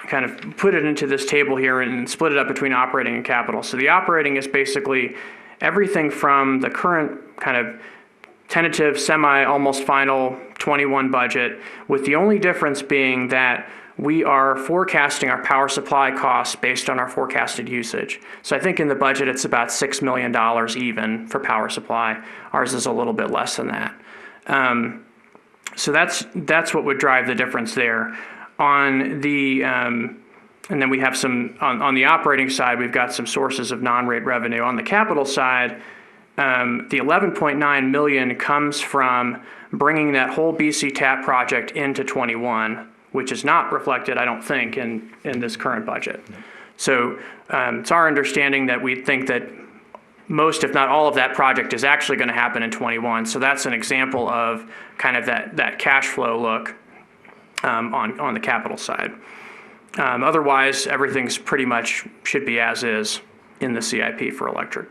kind of put it into this table here and split it up between operating and capital. So the operating is basically everything from the current kind of tentative, semi, almost final 21 budget, with the only difference being that we are forecasting our power supply costs based on our forecasted usage. So I think in the budget it's about $6 million even for power supply. Ours is a little bit less than that. So that's what would drive the difference there. On the and then we have some on the operating side, we've got some sources of non-rate revenue. On the capital side, the $11.9 million comes from bringing that whole BC TAP project into 21, which is not reflected, I don't think, in this current budget. So it's our understanding that we think that most, if not all, of that project is actually going to happen in 21. So that's an example of kind of that cash flow look on the capital side. Otherwise, everything's pretty much should be as is in the CIP for electric.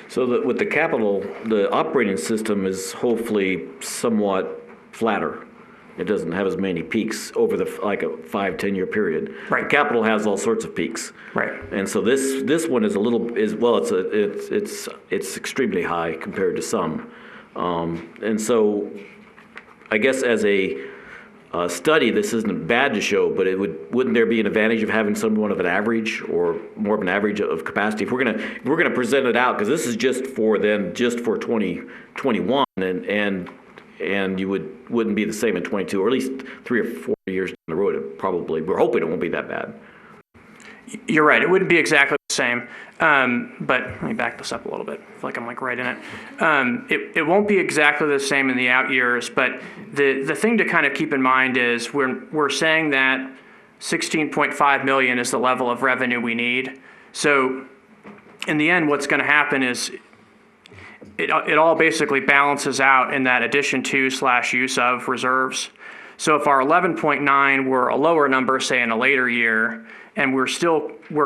So with the capital, the operating system is hopefully somewhat flatter. It doesn't have as many peaks over like a 5-10 year period. Right. The capital has all sorts of peaks. Right. And so this one is it's extremely high compared to some. And so I guess as a study, this isn't bad to show, but wouldn't there be an advantage of having somewhat of an average or more of an average of capacity? If we're gonna present it out, because this is just for 2021 and you wouldn't be the same in 22, or at least 3 or 4 years down the road. We're hoping it won't be that bad. You're right. It wouldn't be exactly the same. But let me back this up a little bit. I feel like I'm like right in it. It won't be exactly the same in the out years, but the thing to kind of keep in mind is we're saying that $16.5 million is the level of revenue we need. So in the end, what's going to happen is it all basically balances out in that addition to / use of reserves. So if our 11.9 were a lower number, say in a later year, and we're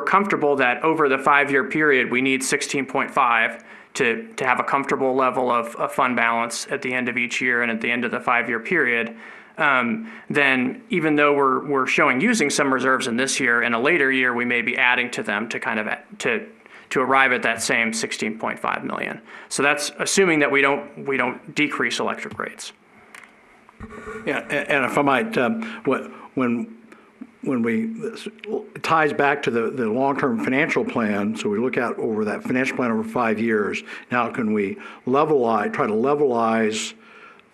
comfortable that over the 5-year period we need 16.5 to have a comfortable level of fund balance at the end of each year and at the end of the 5-year period, then even though we're showing using some reserves in this year, in a later year we may be adding to them to kind of to arrive at that same 16.5 million. So that's assuming that we don't decrease electric rates. Yeah, and if I might, when it ties back to the long-term financial plan, so we look at over that financial plan over 5 years, now can we try to levelize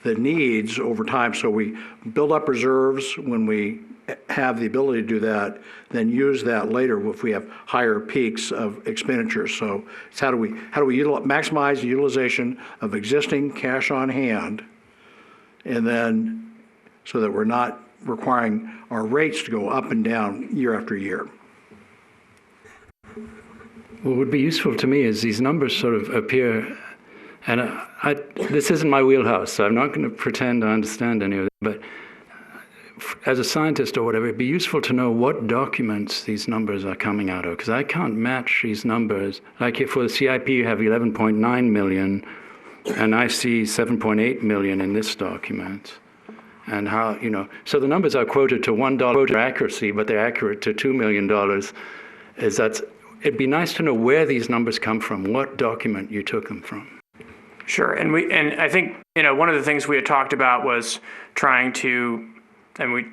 the needs over time, so we build up reserves when we have the ability to do that, then use that later if we have higher peaks of expenditures. So it's how do we maximize the utilization of existing cash on hand, and then so that we're not requiring our rates to go up and down year after year. What would be useful to me is these numbers sort of appear, and this isn't my wheelhouse, so I'm not going to pretend I understand any of it, but as a scientist or whatever, it'd be useful to know what documents these numbers are coming out of, because I can't match these numbers. Like if for the CIP you have 11.9 million, and I see 7.8 million in this document. And how, so the numbers are quoted to $1 for accuracy, but they're accurate to $2 million. It'd be nice to know where these numbers come from, what document you took them from. Sure, and I think one of the things we had talked about was we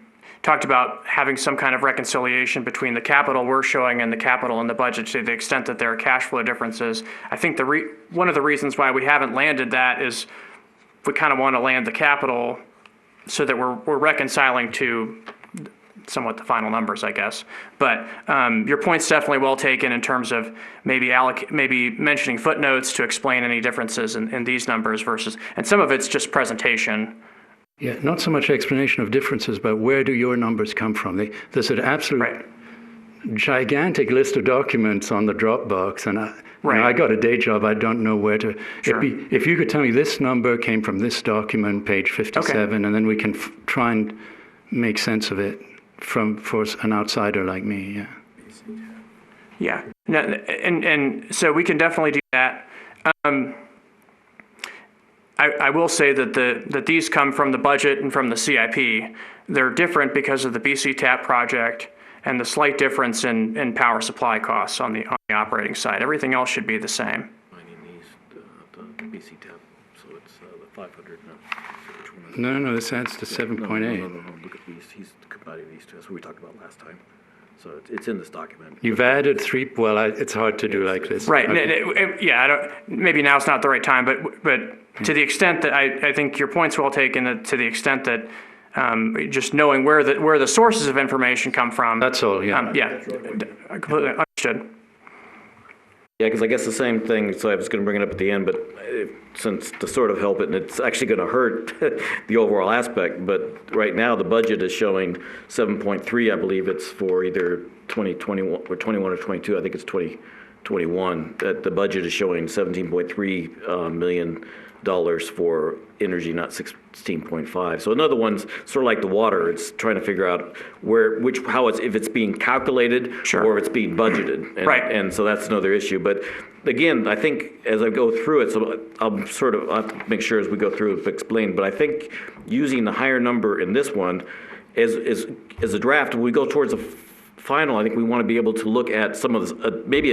talked about having some kind of reconciliation between the capital we're showing and the capital in the budget to the extent that there are cash flow differences. I think one of the reasons why we haven't landed that is we kind of want to land the capital so that we're reconciling to somewhat the final numbers, I guess. But your point's definitely well taken in terms of maybe mentioning footnotes to explain any differences in these numbers versus, and some of it's just presentation. Yeah, not so much explanation of differences, but where do your numbers come from? There's an absolute gigantic list of documents on the Dropbox, and I got a day job. I don't know where to. Sure. If you could tell me this number came from this document, page 57, and then we can try and make sense of it for an outsider like me. Yeah. Yeah. No, and so we can definitely do that. I will say that these come from the budget and from the CIP. They're different because of the BC TAP project and the slight difference in power supply costs on the operating side. Everything else should be the same. Finding these, the BC tab, so it's the 500 No, this adds to 7.8. No, look at these. He's combining these two. That's what we talked about last time. So it's in this document. You've added three. Well, it's hard to do like this. Right. Okay. Yeah. Maybe now's not the right time, but to the extent that I think your point's well taken. That to the extent that just knowing where the sources of information come from. That's all. Yeah. Completely understood. Yeah, because I guess the same thing, so I was going to bring it up at the end, but since to sort of help it, and it's actually going to hurt the overall aspect, but right now the budget is showing 7.3, I believe it's for either 2021 or 21 or 22, I think it's 2021, that the budget is showing $17.3 million for energy, not 16.5. So another one's sort of like the water. It's trying to figure out if it's being calculated or if it's being budgeted. And so that's another issue. But again, I think as I go through it, so I'll have to make sure as we go through it explain, but I think using the higher number in this one as a draft, when we go towards the final, I think we want to be able to look at some of this, maybe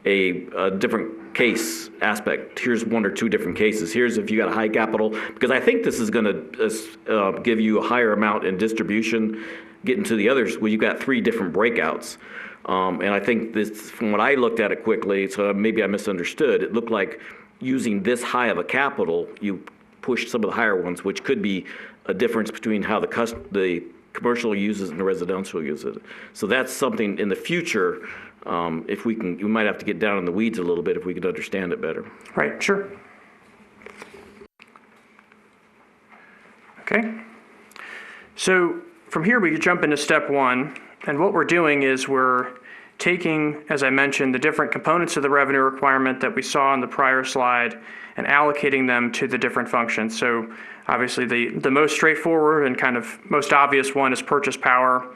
a different case aspect. Here's one or two different cases. Here's if you got a high capital, because I think this is going to give you a higher amount in distribution. Getting to the others, well, you've got three different breakouts. And I think this, from what I looked at it quickly, so maybe I misunderstood, it looked like using this high of a capital, you push some of the higher ones, which could be a difference between how the commercial uses and the residential uses it. So that's something in the future. If we might have to get down in the weeds a little bit if we could understand it better. Right, sure. Okay. So from here we could jump into step one, and what we're doing is we're taking, as I mentioned, the different components of the revenue requirement that we saw on the prior slide and allocating them to the different functions. So obviously the most straightforward and kind of most obvious one is purchase power.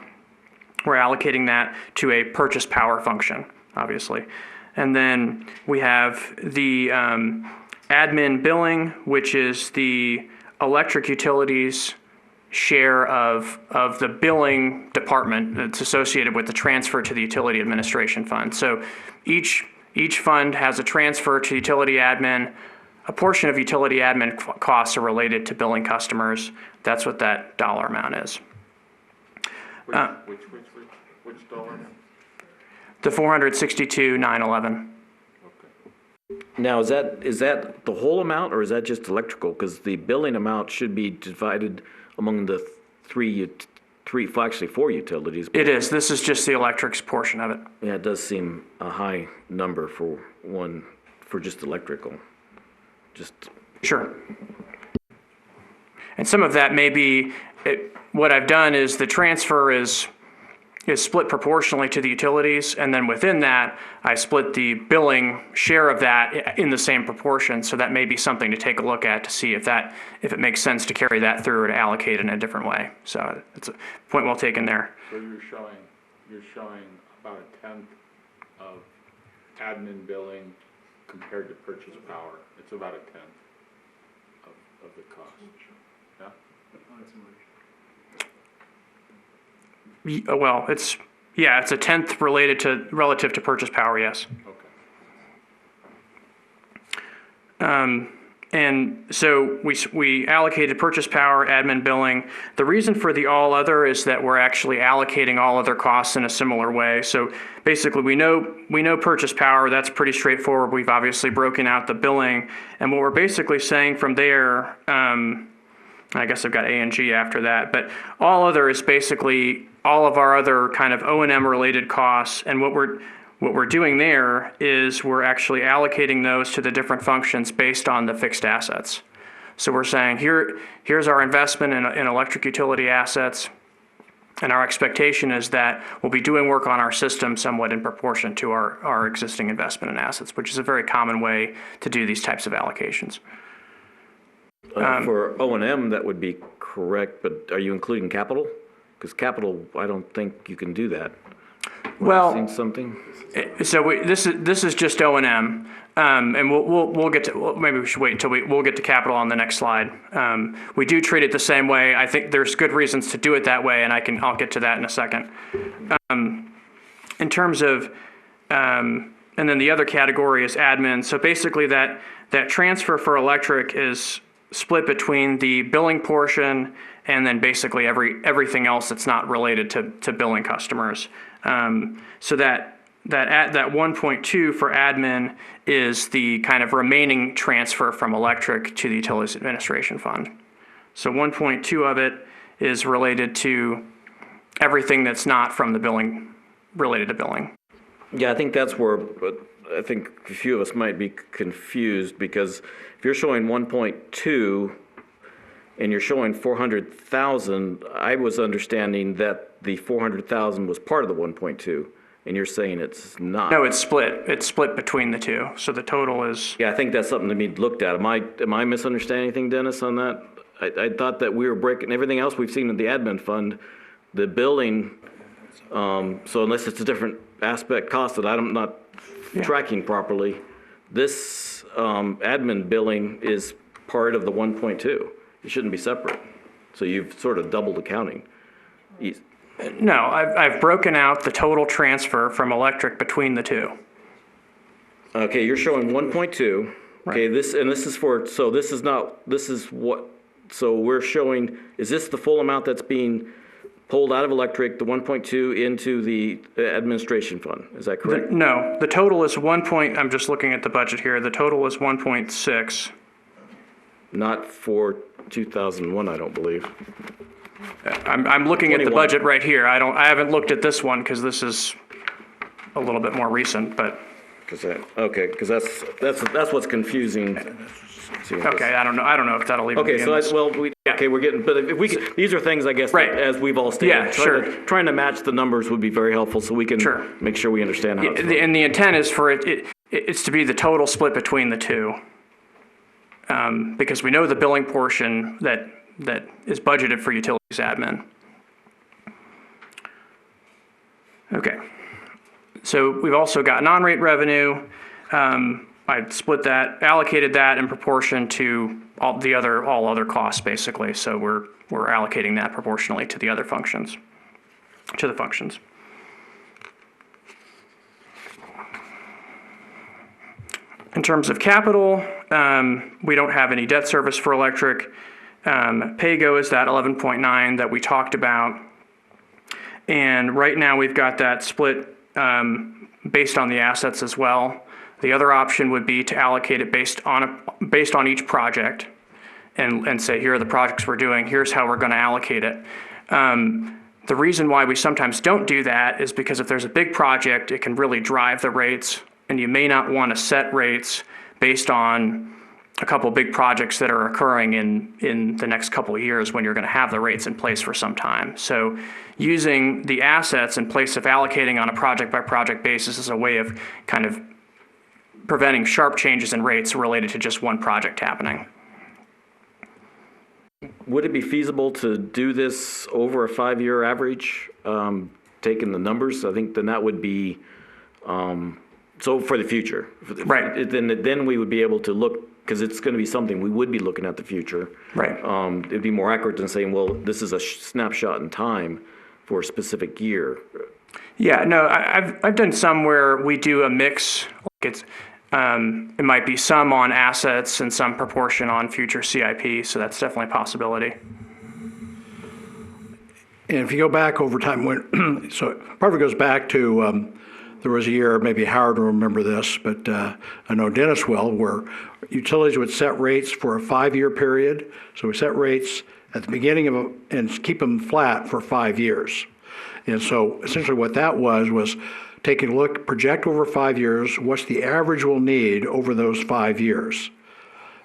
We're allocating that to a purchase power function, obviously. And then we have the admin billing, which is the electric utilities share of the billing department that's associated with the transfer to the utility administration fund. So each fund has a transfer to utility admin. A portion of utility admin costs are related to billing customers. That's what that dollar amount is. Which dollar amount? The 462,911. Now, is that the whole amount, or is that just electrical? Because the billing amount should be divided among the four utilities. It is. This is just the electrics portion of it. Yeah, it does seem a high number for just electrical. Sure. And some of that may be, what I've done is the transfer is, is split proportionally to the utilities, and then within that, I split the billing share of that in the same proportion. So that may be something to take a look at to see if it makes sense to carry that through or to allocate in a different way. So it's a point well taken there. So you're showing about a tenth of admin billing compared to purchase power. It's about a tenth of the cost. Yeah? Well, it's a tenth relative to purchase power, yes. Okay. And so we allocated purchase power, admin billing. The reason for the all other is that we're actually allocating all other costs in a similar way. So basically, we know purchase power. That's pretty straightforward. We've obviously broken out the billing, and what we're basically saying from there. I guess I've got A and G after that, but all other is basically all of our other kind of O&M related costs, and what we're doing there is we're actually allocating those to the different functions based on the fixed assets. So we're saying here's our investment in electric utility assets, and our expectation is that we'll be doing work on our system somewhat in proportion to our existing investment in assets, which is a very common way to do these types of allocations. For O&M, that would be correct, but are you including capital? Because capital, I don't think you can do that. Well, Seen something? so this is just O&M, and we'll get to, maybe we should wait until we'll get to capital on the next slide. We do treat it the same way. I think there's good reasons to do it that way, and I'll get to that in a second. In terms of, and then the other category is admin. So basically that transfer for electric is split between the billing portion and then basically everything else that's not related to billing customers. So that 1.2 for admin is the kind of remaining transfer from electric to the Utilities Administration Fund. So 1.2 of it is related to everything that's not from the billing, related to billing. Yeah, I think that's where, I think a few of us might be confused, because if you're showing 1.2 and you're showing 400,000, I was understanding that the 400,000 was part of the 1.2, and you're saying it's not. No, it's split. It's split between the two. So the total is. Yeah, I think that's something to be looked at. Am I misunderstanding anything, Dennis, on that? I thought that we were breaking everything else we've seen in the admin fund, the billing. So unless it's a different aspect cost that I'm not tracking properly, this admin billing is part of the 1.2. It shouldn't be separate. So you've sort of doubled accounting. No, I've broken out the total transfer from electric between the two. Okay, you're showing 1.2. Right. Okay, this is for, so this is what, so we're showing, is this the full amount that's being pulled out of electric, the 1.2 into the administration fund? Is that correct? No, the total is I'm just looking at the budget here. The total is 1.6. Not for 2001, I don't believe. I'm looking at the 21. budget right here. I haven't looked at this one because this is a little bit more recent, but. Because that's what's confusing. Okay, I don't know if that'll even be Okay, in so this. we're getting, but if we could, these are things, I guess, Right. as we've all stated. Yeah, sure. Trying to match the numbers would be very helpful, so we can Sure. make sure we understand how it's. And the intent is for it's to be the total split between the two. Because we know the billing portion that is budgeted for utilities admin. Okay. So we've also got non-rate revenue. I split that, allocated that in proportion to all other costs, basically. So we're allocating that proportionally to the other functions, to the functions. In terms of capital, we don't have any debt service for electric. PAYGO is that 11.9 that we talked about. And right now we've got that split based on the assets as well. The other option would be to allocate it based on each project and say, here are the projects we're doing, here's how we're going to allocate it. The reason why we sometimes don't do that is because if there's a big project, it can really drive the rates, and you may not want to set rates based on a couple big projects that are occurring in the next couple of years when you're going to have the rates in place for some time. So using the assets in place of allocating on a project by project basis is a way of kind of preventing sharp changes in rates related to just one project happening. Would it be feasible to do this over a 5-year average, taking the numbers? I think then that would be, so for the future. Right. Then we would be able to look, because it's going to be something we would be looking at the future. Right. It'd be more accurate than saying, well, this is a snapshot in time for a specific year. Yeah, no, I've done some where we do a mix. Like it might be some on assets and some proportion on future CIP, so that's definitely a possibility. And if you go back over time, when so part of it goes back to there was a year, maybe Howard will remember this, but I know Dennis will, where utilities would set rates for a 5-year period. So we set rates at the beginning of and keep them flat for 5 years. And so essentially what that was taking a look, project over 5 years, what's the average we'll need over those 5 years.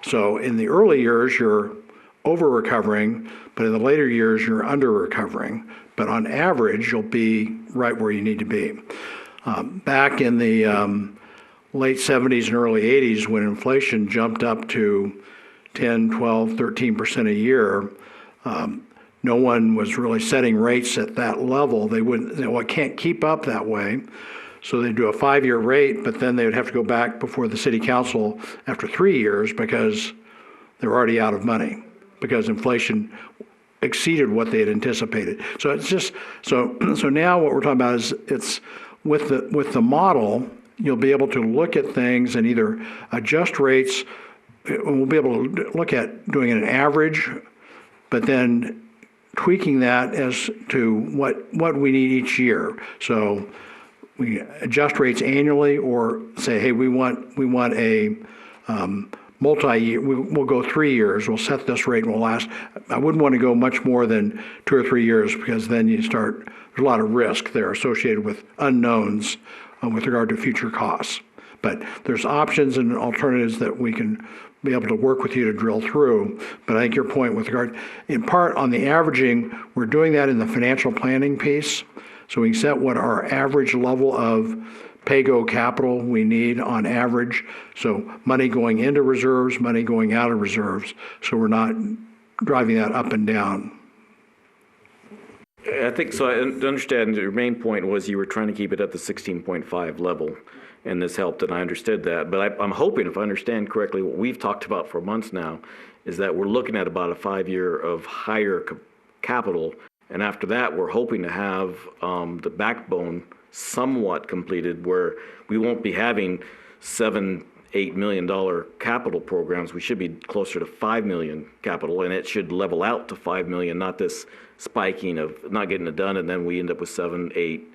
So in the early years, you're over recovering, but in the later years, you're under recovering. But on average, you'll be right where you need to be. Back in the late 70s and early 80s, when inflation jumped up to 10, 12, 13% a year, no one was really setting rates at that level. They wouldn't, well, it can't keep up that way. So they'd do a 5-year rate, but then they would have to go back before the city council after 3 years because they were already out of money, because inflation exceeded what they had anticipated. So it's just, so now what we're talking about is it's with the model, you'll be able to look at things and either adjust rates. We'll be able to look at doing an average, but then tweaking that as to what we need each year. So we adjust rates annually, or say, hey, we want a multi-year. We'll go 3 years. We'll set this rate and we'll last. I wouldn't want to go much more than 2 or 3 years, because then you start. There's a lot of risk there associated with unknowns with regard to future costs. But there's options and alternatives that we can be able to work with you to drill through. But I think your point with regard, in part on the averaging, we're doing that in the financial planning piece. So we can set what our average level of pay-go capital we need on average. So money going into reserves, money going out of reserves. So we're not driving that up and down. I think so. I understand your main point was you were trying to keep it at the 16.5 level, and this helped, and I understood that. But I'm hoping, if I understand correctly, what we've talked about for months now is that we're looking at about a 5-year of higher capital, and after that, we're hoping to have the backbone somewhat completed, where we won't be having $7-8 million capital programs. We should be closer to $5 million capital, and it should level out to $5 million, not this spiking of not getting it done, and then we end up with 7, 8,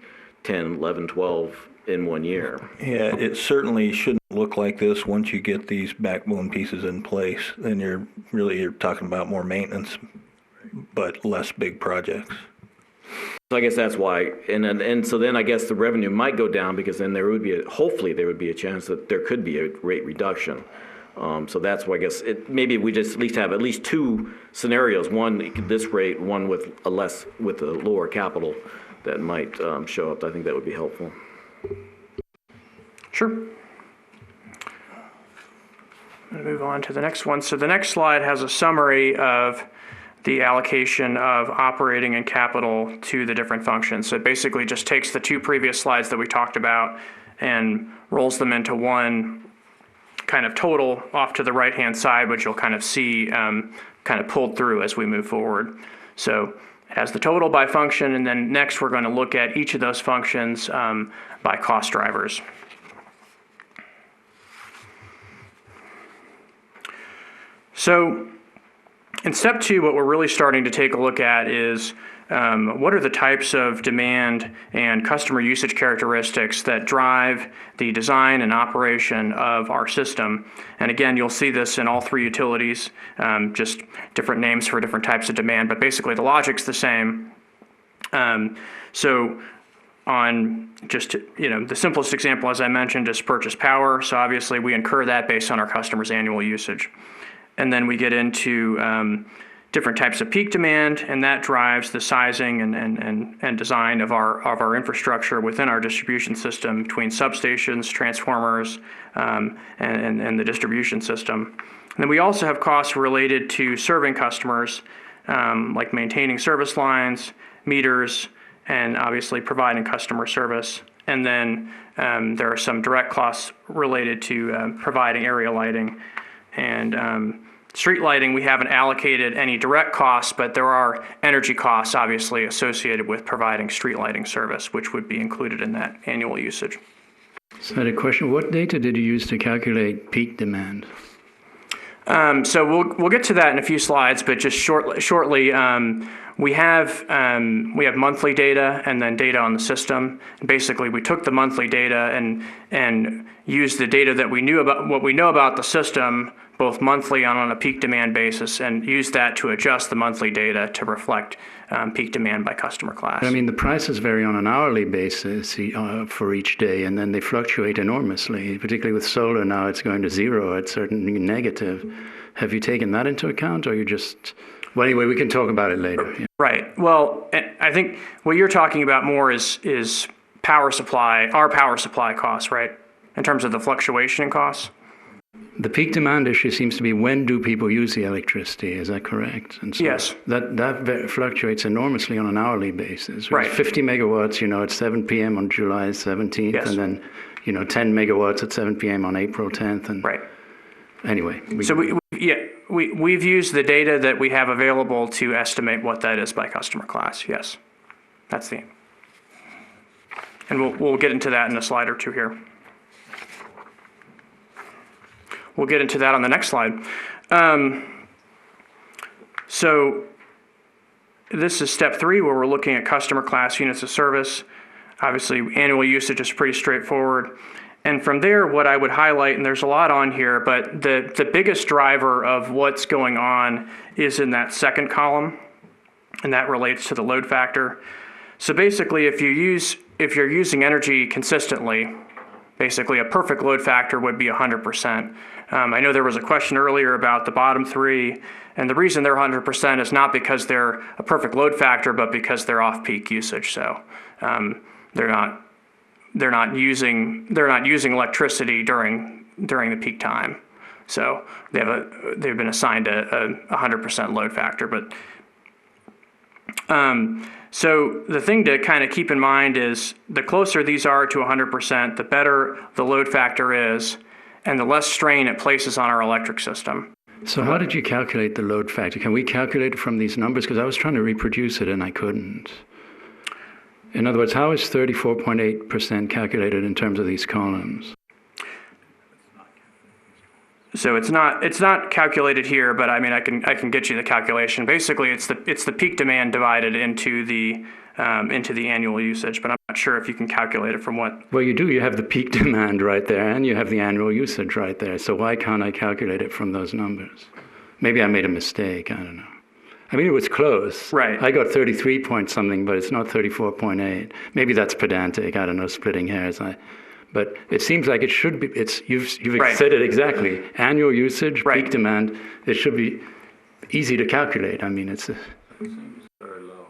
10, 11, 12 in 1 year. Yeah, it certainly shouldn't look like this once you get these backbone pieces in place. Then you're talking about more maintenance, but less big projects. So I guess that's why, and so then I guess the revenue might go down, because then hopefully there would be a chance that there could be a rate reduction. So that's why I guess maybe we just at least have at least 2 scenarios. One, this rate, one with a lower capital that might show up. I think that would be helpful. Sure. I'm going to move on to the next one. So the next slide has a summary of the allocation of operating and capital to the different functions. So it basically just takes the 2 previous slides that we talked about and rolls them into one kind of total off to the right-hand side, which you'll kind of see kind of pulled through as we move forward. So it has the total by function, and then next we're going to look at each of those functions by cost drivers. So in step 2, what we're really starting to take a look at is what are the types of demand and customer usage characteristics that drive the design and operation of our system. And again, you'll see this in all 3 utilities, just different names for different types of demand, but basically the logic's the same. So on just, the simplest example, as I mentioned, is purchase power. So obviously we incur that based on our customers' annual usage. And then we get into different types of peak demand, and that drives the sizing and design of our infrastructure within our distribution system between substations, transformers, and the distribution system. And then we also have costs related to serving customers, like maintaining service lines, meters, and obviously providing customer service. And then there are some direct costs related to providing area lighting. And street lighting, we haven't allocated any direct costs, but there are energy costs obviously associated with providing street lighting service, which would be included in that annual usage. So I had a question. What data did you use to calculate peak demand? So we'll get to that in a few slides, but just shortly, we have monthly data and then data on the system. And basically, we took the monthly data and used the data that we knew about what we know about the system, both monthly and on a peak demand basis, and used that to adjust the monthly data to reflect peak demand by customer class. I mean, the prices vary on an hourly basis for each day, and then they fluctuate enormously. Particularly with solar now, it's going to zero at certain negative. Have you taken that into account, or you just? Well, anyway, we can talk about it later. Yeah. Right. Well, I think what you're talking about more is power supply, our power supply costs, right? In terms of the fluctuation in costs. The peak demand issue seems to be when do people use the electricity? Is that correct? And so yes. That fluctuates enormously on an hourly basis. Right. 50 megawatts, at 7 p.m. on July 17th, yes. And then 10 megawatts at 7 p.m. on April 10th. And right. Anyway. We've used the data that we have available to estimate what that is by customer class. Yes, that's the aim. And we'll get into that in a slide or two here. We'll get into that on the next slide. So this is step 3, where we're looking at customer class units of service. Obviously, annual usage is pretty straightforward. And from there, what I would highlight, and there's a lot on here, but the biggest driver of what's going on is in that second column, and that relates to the load factor. So basically, if you're using energy consistently, basically a perfect load factor would be 100%. I know there was a question earlier about the bottom 3, and the reason they're 100% is not because they're a perfect load factor, but because they're off-peak usage. So they're not using electricity during the peak time. So they've been assigned a 100% load factor. But so the thing to kind of keep in mind is the closer these are to 100%, the better the load factor is, and the less strain it places on our electric system. So how did you calculate the load factor? Can we calculate it from these numbers? Because I was trying to reproduce it and I couldn't. In other words, how is 34.8% calculated in terms of these columns? So it's not calculated here, but I mean I can get you the calculation. Basically, it's the peak demand divided into the annual usage, but I'm not sure if you can calculate it from what. Well, you do. You have the peak demand right there, and you have the annual usage right there. So why can't I calculate it from those numbers? Maybe I made a mistake. I don't know. I mean, it was close. Right. I got 33 point something, but it's not 34.8. Maybe that's pedantic. I don't know, splitting hairs. But it seems like it should be. You've said it exactly. Annual usage, peak demand. It should be easy to calculate. I mean, it's. Very low.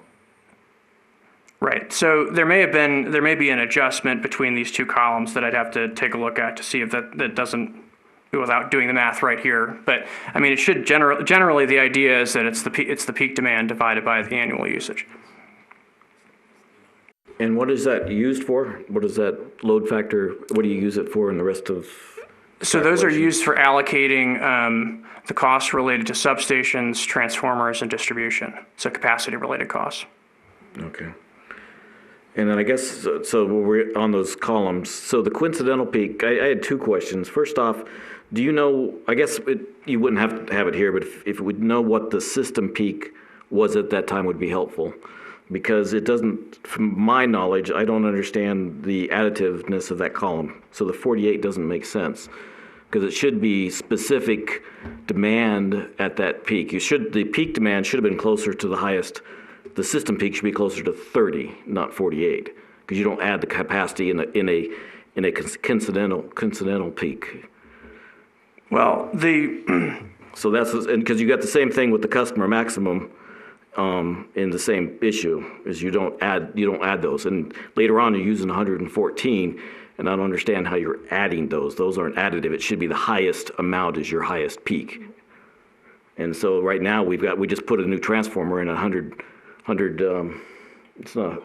Right. So there may be an adjustment between these two columns that I'd have to take a look at to see if that doesn't, without doing the math right here. But I mean, it should generally the idea is that it's the peak demand divided by the annual usage. And what is that used for? What is that load factor? What do you use it for in the rest of? So those are used for allocating the costs related to substations, transformers, and distribution. So capacity-related costs. Okay. And then I guess, so we're on those columns. So the coincidental peak, I had 2 questions. First off, do you know, I guess you wouldn't have to have it here, but if we'd know what the system peak was at that time would be helpful. Because it doesn't, from my knowledge, I don't understand the additiveness of that column. So the 48 doesn't make sense. Because it should be specific demand at that peak. The peak demand should have been closer to the highest. The system peak should be closer to 30, not 48. because you don't add the capacity in a coincidental peak. Well, So that's, and because you got the same thing with the customer maximum in the same issue, is you don't add those. And later on, you're using 114, and I don't understand how you're adding those. Those aren't additive. It should be the highest amount is your highest peak. And so right now, we just put a new transformer in 100, it's not,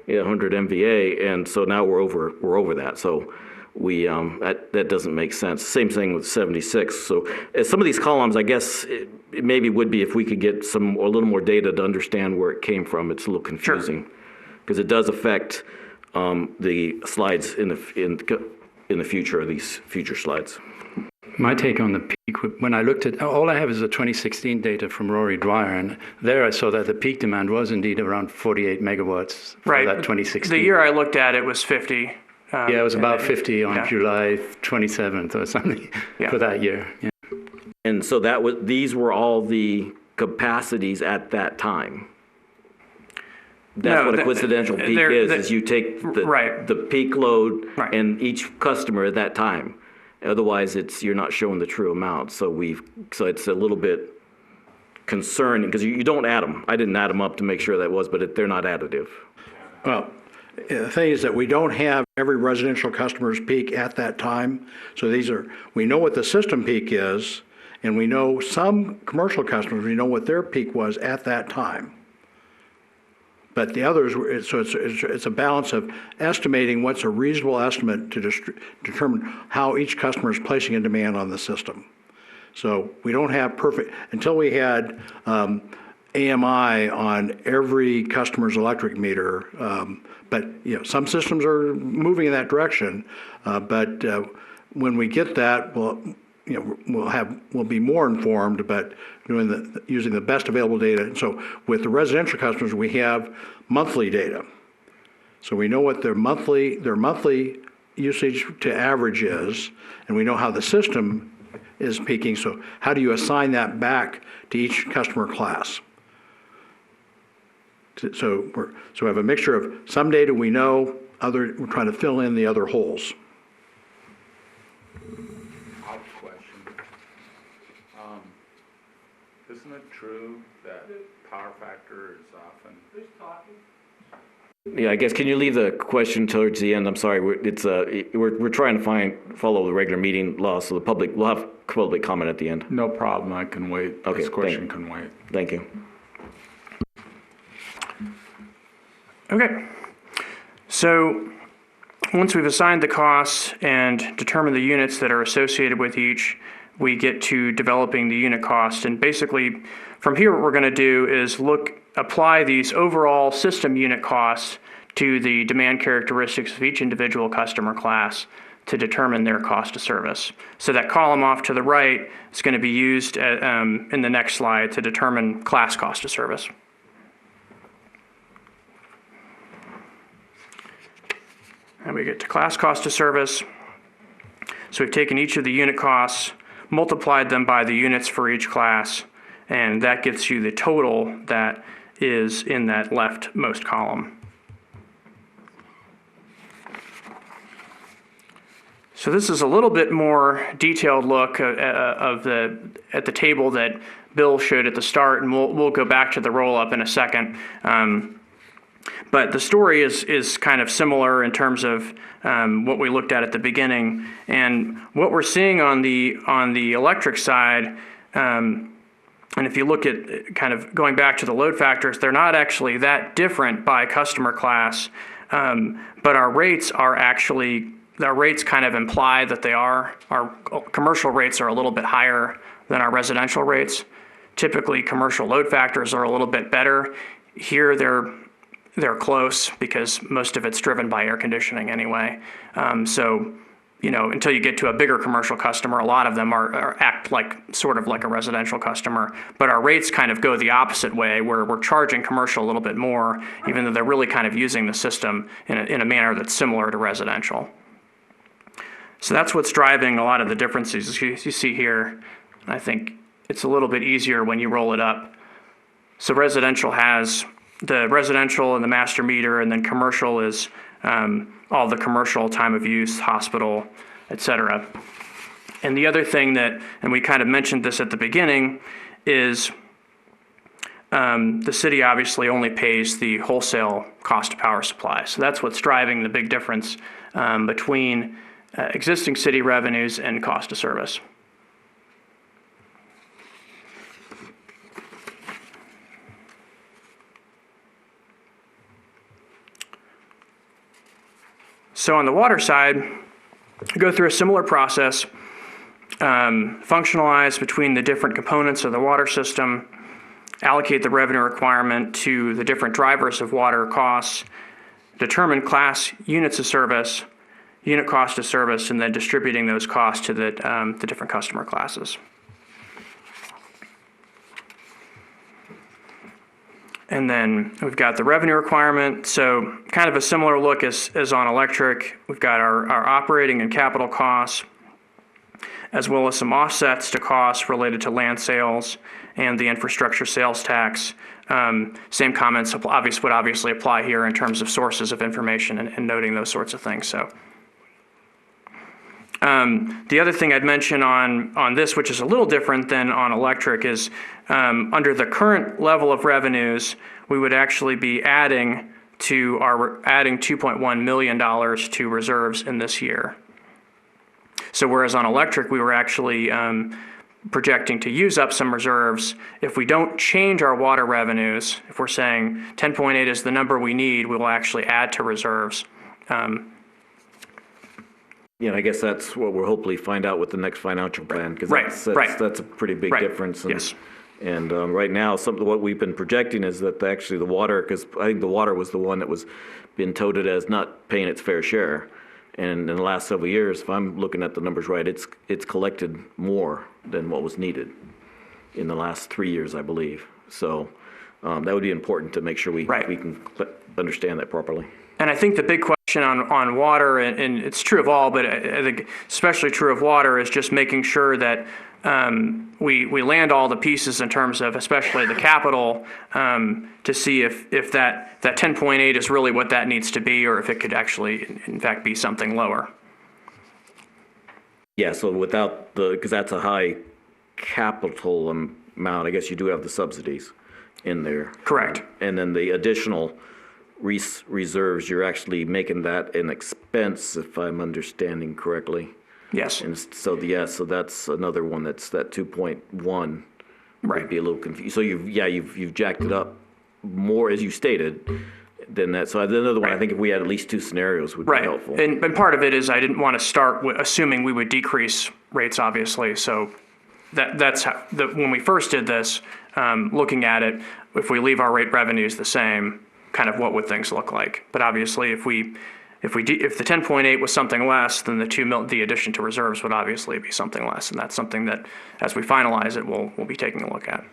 100 MVA, and so now we're over that. So that doesn't make sense. Same thing with 76. So some of these columns, I guess, it maybe would be if we could get a little more data to understand where it came from. It's a little confusing because it does affect the slides in the future, these future slides. My take on the peak, when I looked at, all I have is the 2016 data from Rory Dwyer, and there I saw that the peak demand was indeed around 48 megawatts for that 2016. The year I looked at it was 50. Yeah, it was about 50 on July 27th or something for that year. Yeah. And so these were all the capacities at that time. That's what a coincidental peak is you take the peak load and each customer at that time. Otherwise, you're not showing the true amount. So it's a little bit concerning because you don't add them. I didn't add them up to make sure that was, but they're not additive. Well, the thing is that we don't have every residential customer's peak at that time. So we know what the system peak is, and we know some commercial customers, we know what their peak was at that time. But the others, so it's a balance of estimating what's a reasonable estimate to determine how each customer is placing a demand on the system. So we don't have perfect, until we had AMI on every customer's electric meter, but some systems are moving in that direction. But when we get that, we'll be more informed, but using the best available data. And so with the residential customers, we have monthly data. So we know what their monthly usage to average is, and we know how the system is peaking. So how do you assign that back to each customer class? So we have a mixture of some data we know, we're trying to fill in the other holes. Isn't it true that power factor is often? Yeah, I guess, can you leave the question towards the end? I'm sorry, we're trying to follow the regular meeting law, so we'll have public comment at the end. No problem, I can wait. Okay, this question can wait. Thank you. Okay. So once we've assigned the costs and determined the units that are associated with each, we get to developing the unit cost. And basically, from here, what we're going to do is apply these overall system unit costs to the demand characteristics of each individual customer class to determine their cost of service. So that column off to the right is going to be used in the next slide to determine class cost of service. And we get to class cost of service. So we've taken each of the unit costs, multiplied them by the units for each class, and that gets you the total that is in that leftmost column. So this is a little bit more detailed look at the table that Bill showed at the start, and we'll go back to the roll-up in a second. But the story is kind of similar in terms of what we looked at the beginning, and what we're seeing on the electric side. And if you look at kind of going back to the load factors, they're not actually that different by customer class, but our rates kind of imply that they are. Our commercial rates are a little bit higher than our residential rates. Typically, commercial load factors are a little bit better. Here, they're close because most of it's driven by air conditioning anyway. So, until you get to a bigger commercial customer, a lot of them act sort of like a residential customer. But our rates kind of go the opposite way, where we're charging commercial a little bit more, even though they're really kind of using the system in a manner that's similar to residential. So that's what's driving a lot of the differences you see here. I think it's a little bit easier when you roll it up. So residential has the residential and the master meter, and then commercial is all the commercial time of use, hospital, et cetera. And the other thing that, and we kind of mentioned this at the beginning, is the city obviously only pays the wholesale cost of power supply. So that's what's driving the big difference between existing city revenues and cost of service. So on the water side, we go through a similar process, functionalize between the different components of the water system, allocate the revenue requirement to the different drivers of water costs, determine class units of service, unit cost of service, and then distributing those costs to the different customer classes. And then we've got the revenue requirement. So kind of a similar look as on electric. We've got our operating and capital costs, as well as some offsets to costs related to land sales and the infrastructure sales tax. Same comments would obviously apply here in terms of sources of information and noting those sorts of things. So the other thing I'd mention on this, which is a little different than on electric, is under the current level of revenues, we would actually be adding $2.1 million to reserves in this year. So whereas on electric, we were actually projecting to use up some reserves. If we don't change our water revenues, if we're saying 10.8 is the number we need, we will actually add to reserves. Yeah, I guess that's what we'll hopefully find out with the next financial plan, because that's a pretty big difference. And, yes. And right now, what we've been projecting is that actually the water, because I think the water was the one that was being touted as not paying its fair share. And in the last several years, if I'm looking at the numbers right, it's collected more than what was needed in the last 3 years, I believe. So that would be important to make sure we can understand that properly. And I think the big question on water, and it's true of all, but I think especially true of water, is just making sure that we land all the pieces in terms of especially the capital to see if that 10.8 is really what that needs to be, or if it could actually, in fact, be something lower. Yeah, so without because that's a high capital amount, I guess you do have the subsidies in there. Correct. And then the additional reserves, you're actually making that an expense, if I'm understanding correctly. Yes. And so so that's another one that's that 2.1. Might be a little confused. So you've jacked it up more, as you stated, than that. So another one, I think if we had at least two scenarios would be helpful. And part of it is I didn't want to start with assuming we would decrease rates, obviously. So that's how, when we first did this, looking at it, if we leave our rate revenues the same, kind of what would things look like? But obviously, if the 10.8 was something less, then the addition to reserves would obviously be something less, and that's something that, as we finalize it, we'll be taking a look at.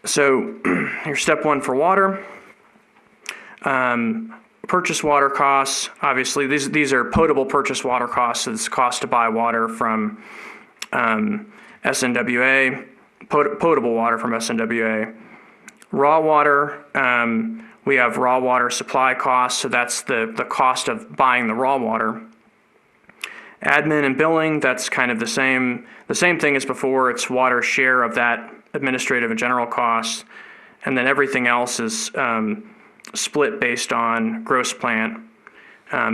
So, here's step one for water. Purchase water costs. Obviously, these are potable purchase water costs. So it's cost to buy water from SNWA, potable water from SNWA. Raw water, we have raw water supply costs, so that's the cost of buying the raw water. Admin and billing, that's kind of the same thing as before. It's water share of that administrative and general costs. And then everything else is split based on gross plant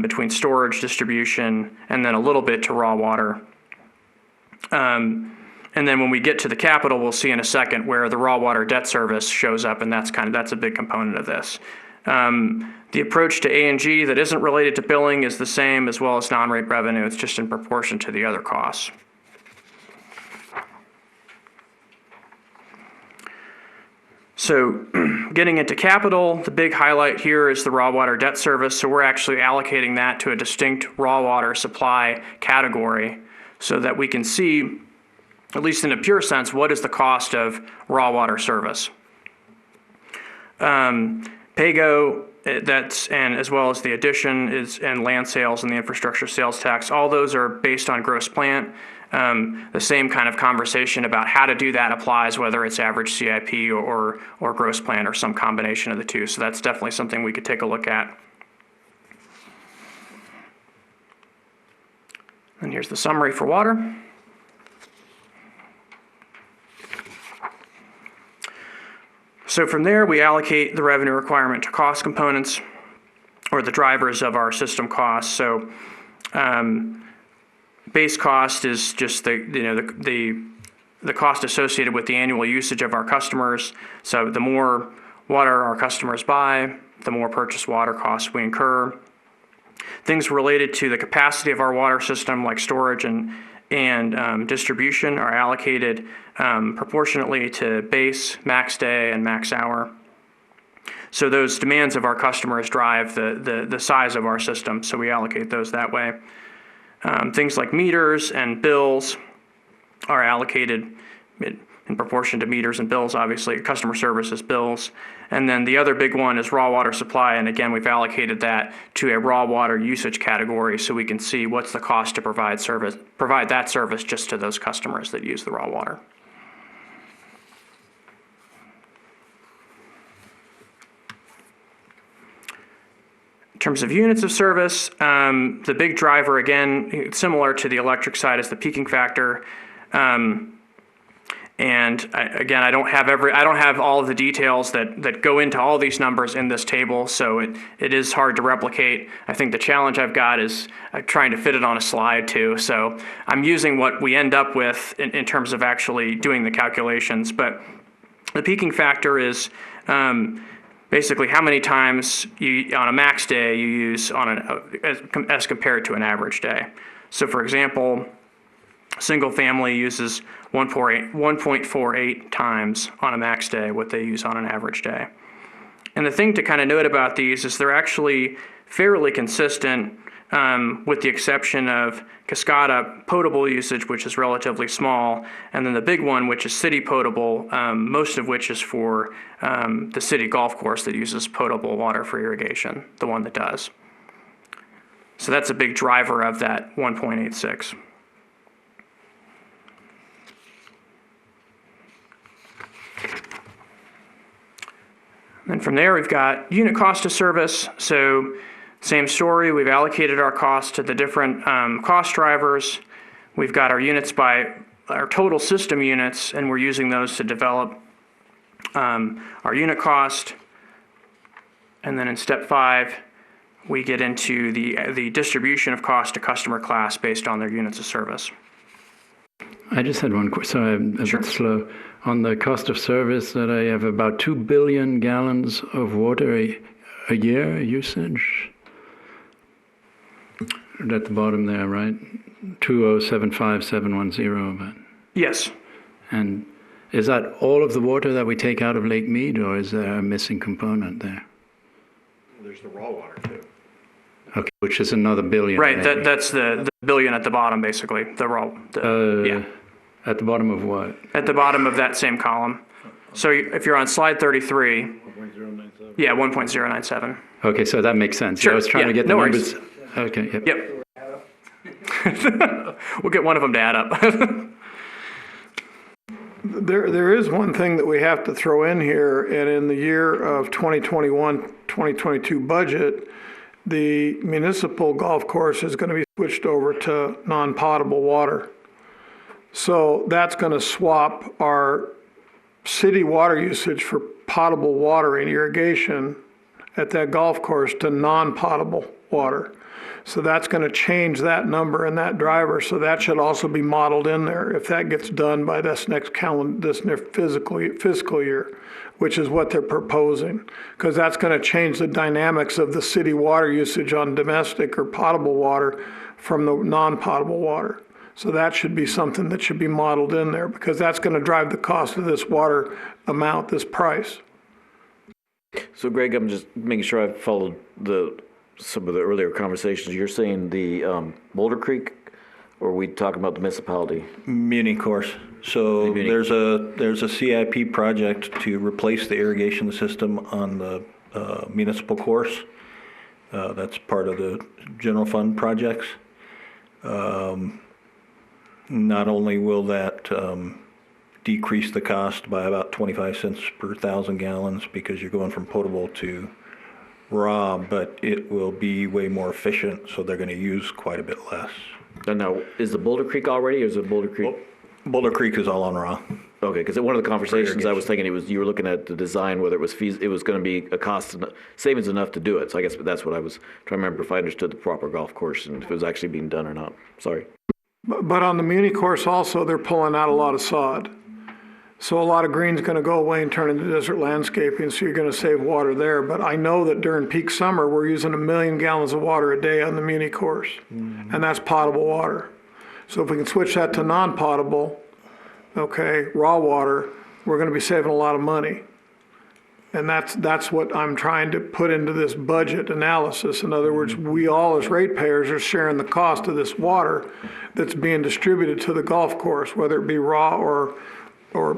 between storage, distribution, and then a little bit to raw water. And then when we get to the capital, we'll see in a second where the raw water debt service shows up, and that's a big component of this. The approach to A&G that isn't related to billing is the same, as well as non-rate revenue. It's just in proportion to the other costs. So getting into capital, the big highlight here is the raw water debt service. So we're actually allocating that to a distinct raw water supply category so that we can see, at least in a pure sense, what is the cost of raw water service. PAYGO, and as well as the addition and land sales and the infrastructure sales tax, all those are based on gross plant. the same kind of conversation about how to do that applies, whether it's average CIP or gross plan or some combination of the two. So that's definitely something we could take a look at. And here's the summary for water. So from there, we allocate the revenue requirement to cost components, or the drivers of our system costs. So base cost is just the cost associated with the annual usage of our customers. So the more water our customers buy, the more purchase water costs we incur. Things related to the capacity of our water system, like storage and distribution, are allocated proportionately to base, max day, and max hour. So those demands of our customers drive the size of our system, so we allocate those that way. Things like meters and bills are allocated in proportion to meters and bills, obviously, customer services bills. And then the other big one is raw water supply, and again, we've allocated that to a raw water usage category so we can see what's the cost to provide that service just to those customers that use the raw water. In terms of units of service, the big driver, again, similar to the electric side, is the peaking factor. Again, I don't have all of the details that go into all these numbers in this table, so it is hard to replicate. I think the challenge I've got is trying to fit it on a slide too. So I'm using what we end up with in terms of actually doing the calculations. But the peaking factor is basically how many times on a max day you use as compared to an average day. So for example, single family uses 1.48 times on a max day what they use on an average day. And the thing to kind of note about these is they're actually fairly consistent, with the exception of Cascada potable usage, which is relatively small, and then the big one, which is city potable, most of which is for the city golf course that uses potable water for irrigation, the one that does. So that's a big driver of that 1.86. And from there, we've got unit cost of service. So same story, we've allocated our costs to the different cost drivers. We've got our units by our total system units, and we're using those to develop our unit cost. And then in step 5, we get into the distribution of cost to customer class based on their units of service. I just had one question. Sorry, I'm a bit slow. On the cost of service, that I have about 2 billion gallons of water a year usage. At the bottom there, right? 2075710. But. Yes. And is that all of the water that we take out of Lake Mead, or is there a missing component there? There's the raw water too. Okay, which is another billion. Right, that's the billion at the bottom, basically, the raw. Yeah. At the bottom of what? At the bottom of that same column. So if you're on slide 33. 1.097. Yeah, 1.097. Okay, so that makes sense. Sure. I was trying to get the numbers. Worries. Okay. Yep. We'll get one of them to add up. There is one thing that we have to throw in here, and in the year of 2021-2022 budget, the municipal golf course is going to be switched over to non-potable water. So that's going to swap our city water usage for potable water and irrigation at that golf course to non-potable water. So that's going to change that number and that driver. So that should also be modeled in there if that gets done by this next fiscal year, which is what they're proposing. Because that's going to change the dynamics of the city water usage on domestic or potable water from the non-potable water. So that should be something that should be modeled in there, because that's going to drive the cost of this water amount, this price. So Greg, I'm just making sure I followed some of the earlier conversations. You're saying the Boulder Creek, or are we talking about the municipality? Muni course. So there's a CIP project to replace the irrigation system on the municipal course. That's part of the general fund projects. Not only will that decrease the cost by about 25 cents per 1,000 gallons because you're going from potable to raw, but it will be way more efficient, so they're going to use quite a bit less. And now, is the Boulder Creek already, or is it Boulder Creek? Boulder Creek is all on raw. Okay, because one of the conversations I was thinking, you were looking at the design, whether it was it was going to be a cost savings enough to do it. So I guess that's what I was trying to remember, if I understood the proper golf course and if it was actually being done or not. Sorry. But on the muni course also, they're pulling out a lot of sod. So a lot of green's going to go away and turn into desert landscaping, so you're going to save water there. But I know that during peak summer, we're using 1 million gallons of water a day on the muni course, and that's potable water. So if we can switch that to non-potable, okay, raw water, we're going to be saving a lot of money. And that's what I'm trying to put into this budget analysis. In other words, we all as ratepayers are sharing the cost of this water that's being distributed to the golf course, whether it be raw or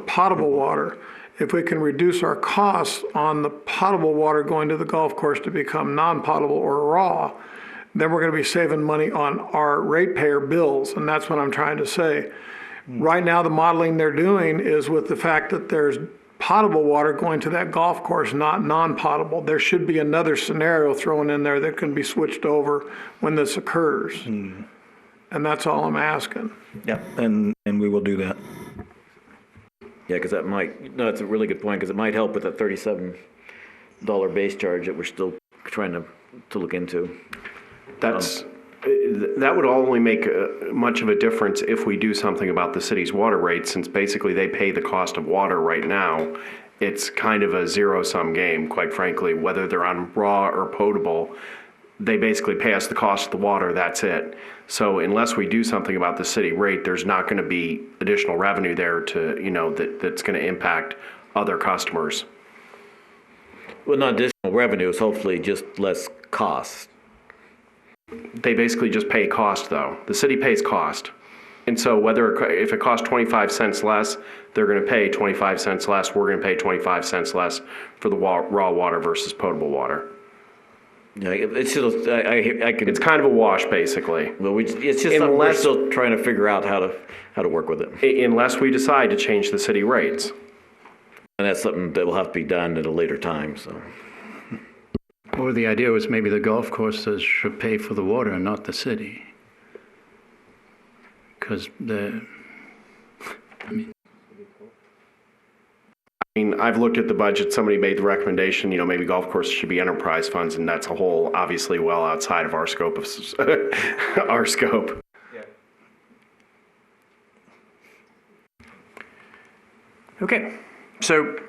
potable water. If we can reduce our costs on the potable water going to the golf course to become non-potable or raw, then we're going to be saving money on our ratepayer bills, and that's what I'm trying to say. Right now, the modeling they're doing is with the fact that there's potable water going to that golf course, not non-potable. There should be another scenario thrown in there that can be switched over when this occurs. And that's all I'm asking. Yeah, and we will do that. Yeah, because that might, no, that's a really good point, because it might help with that $37 base charge that we're still trying to look into. That would only make much of a difference if we do something about the city's water rates, since basically they pay the cost of water right now. It's kind of a zero-sum game, quite frankly, whether they're on raw or potable. They basically pay us the cost of the water, that's it. So unless we do something about the city rate, there's not going to be additional revenue there to, that's going to impact other customers. Well, not additional revenue, it's hopefully just less cost. They basically just pay cost, though. The city pays cost. And so if it costs 25 cents less, they're going to pay 25 cents less. We're going to pay 25 cents less for the raw water versus potable water. Yeah, it's just, I can. It's kind of a wash, basically. Well, it's just something we're still trying to figure out how to work with it. Unless we decide to change the city rates. And that's something that will have to be done at a later time, so. Or the idea was maybe the golf courses should pay for the water and not the city. Because I've looked at the budget. Somebody made the recommendation, maybe golf courses should be enterprise funds, and that's a whole, obviously, well outside of our scope our scope. Yeah. Okay, so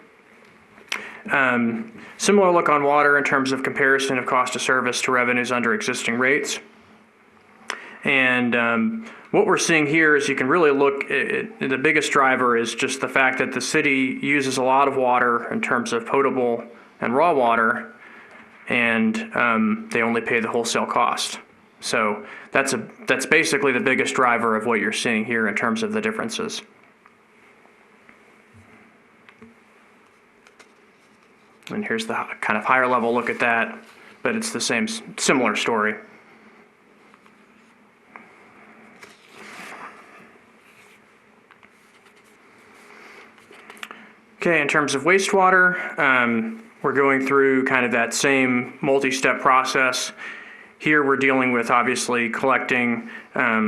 similar look on water in terms of comparison of cost of service to revenues under existing rates. And what we're seeing here is you can really look at the biggest driver is just the fact that the city uses a lot of water in terms of potable and raw water, and they only pay the wholesale cost. So that's basically the biggest driver of what you're seeing here in terms of the differences. And here's the kind of higher level look at that, but it's the similar story. Okay, in terms of wastewater, we're going through kind of that same multi-step process. Here we're dealing with obviously collecting customer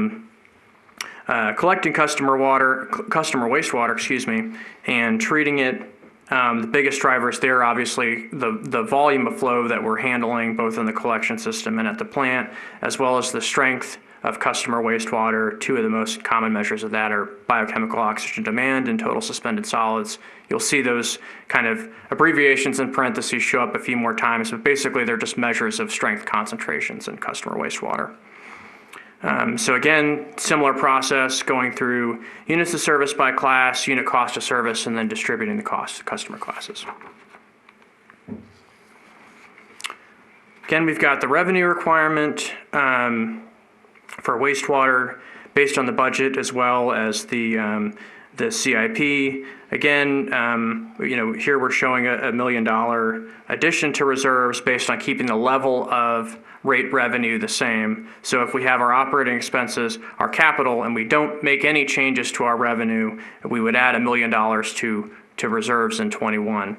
wastewater, and treating it. The biggest drivers there, obviously, the volume of flow that we're handling both in the collection system and at the plant, as well as the strength of customer wastewater. Two of the most common measures of that are biochemical oxygen demand and total suspended solids. You'll see those kind of abbreviations in parentheses show up a few more times, but basically they're just measures of strength concentrations in customer wastewater. So again, similar process, going through units of service by class, unit cost of service, and then distributing the cost to customer classes. Again, we've got the revenue requirement for wastewater based on the budget as well as the CIP. Again, here we're showing a $1 million addition to reserves based on keeping the level of rate revenue the same. So if we have our operating expenses, our capital, and we don't make any changes to our revenue, we would add $1 million to reserves in 21,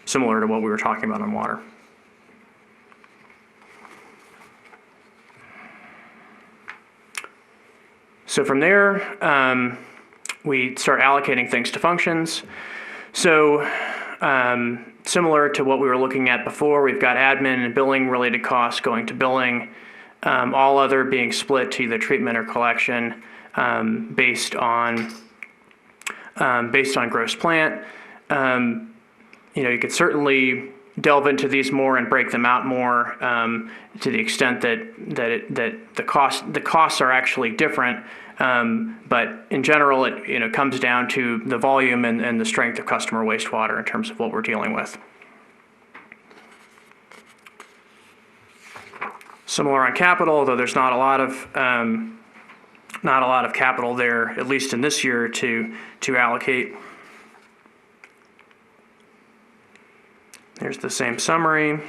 similar to what we were talking about on water. So from there, we start allocating things to functions. So similar to what we were looking at before, we've got admin and billing related costs going to billing, all other being split to either treatment or collection based on gross plant. You could certainly delve into these more and break them out more to the extent that the costs are actually different. But in general, it comes down to the volume and the strength of customer wastewater in terms of what we're dealing with. Similar on capital, although there's not a lot of capital there, at least in this year, to allocate. Here's the same summary.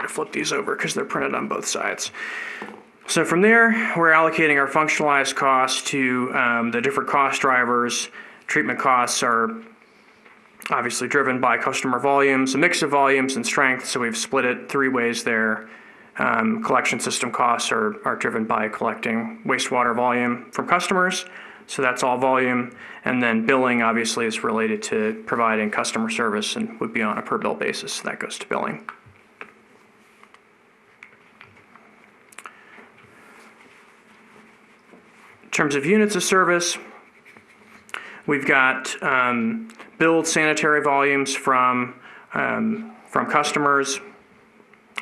Flip these over because they're printed on both sides. So from there, we're allocating our functionalized costs to the different cost drivers. Treatment costs are obviously driven by customer volumes, a mix of volumes and strength, so we've split it 3 ways there. Collection system costs are driven by collecting wastewater volume from customers, so that's all volume. And then billing obviously is related to providing customer service and would be on a per bill basis, so that goes to billing. In terms of units of service, we've got billed sanitary volumes from customers,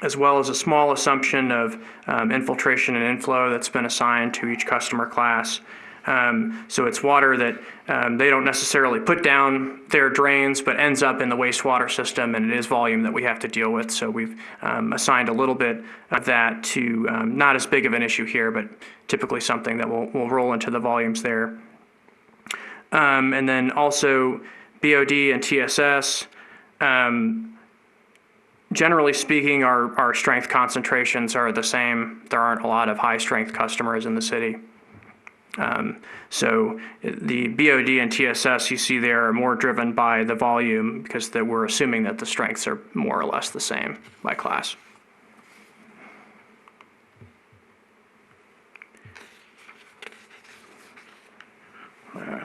as well as a small assumption of infiltration and inflow that's been assigned to each customer class. So it's water that they don't necessarily put down their drains, but ends up in the wastewater system, and it is volume that we have to deal with. So we've assigned a little bit of that to not as big of an issue here, but typically something that will roll into the volumes there. And then also BOD and TSS. Generally speaking, our strength concentrations are the same. There aren't a lot of high strength customers in the city. So the BOD and TSS you see there are more driven by the volume because we're assuming that the strengths are more or less the same by class.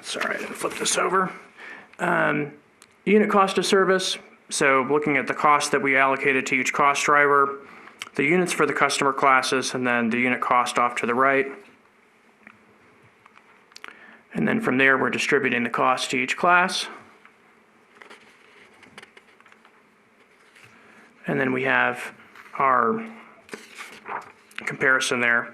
Sorry, I didn't flip this over. Unit cost of service. So looking at the cost that we allocated to each cost driver, the units for the customer classes, and then the unit cost off to the right. And then from there, we're distributing the cost to each class. And then we have our comparison there.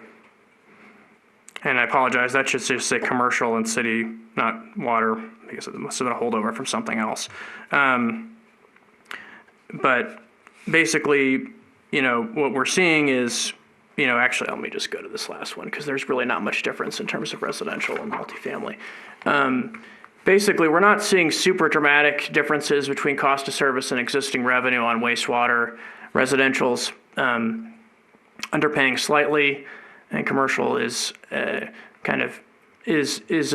And I apologize, that should just say commercial and city, not water, because it must have been a holdover from something else. But basically, what we're seeing is, actually, let me just go to this last one because there's really not much difference in terms of residential and multifamily. Basically, we're not seeing super dramatic differences between cost of service and existing revenue on wastewater. Residential's underpaying slightly, and commercial is is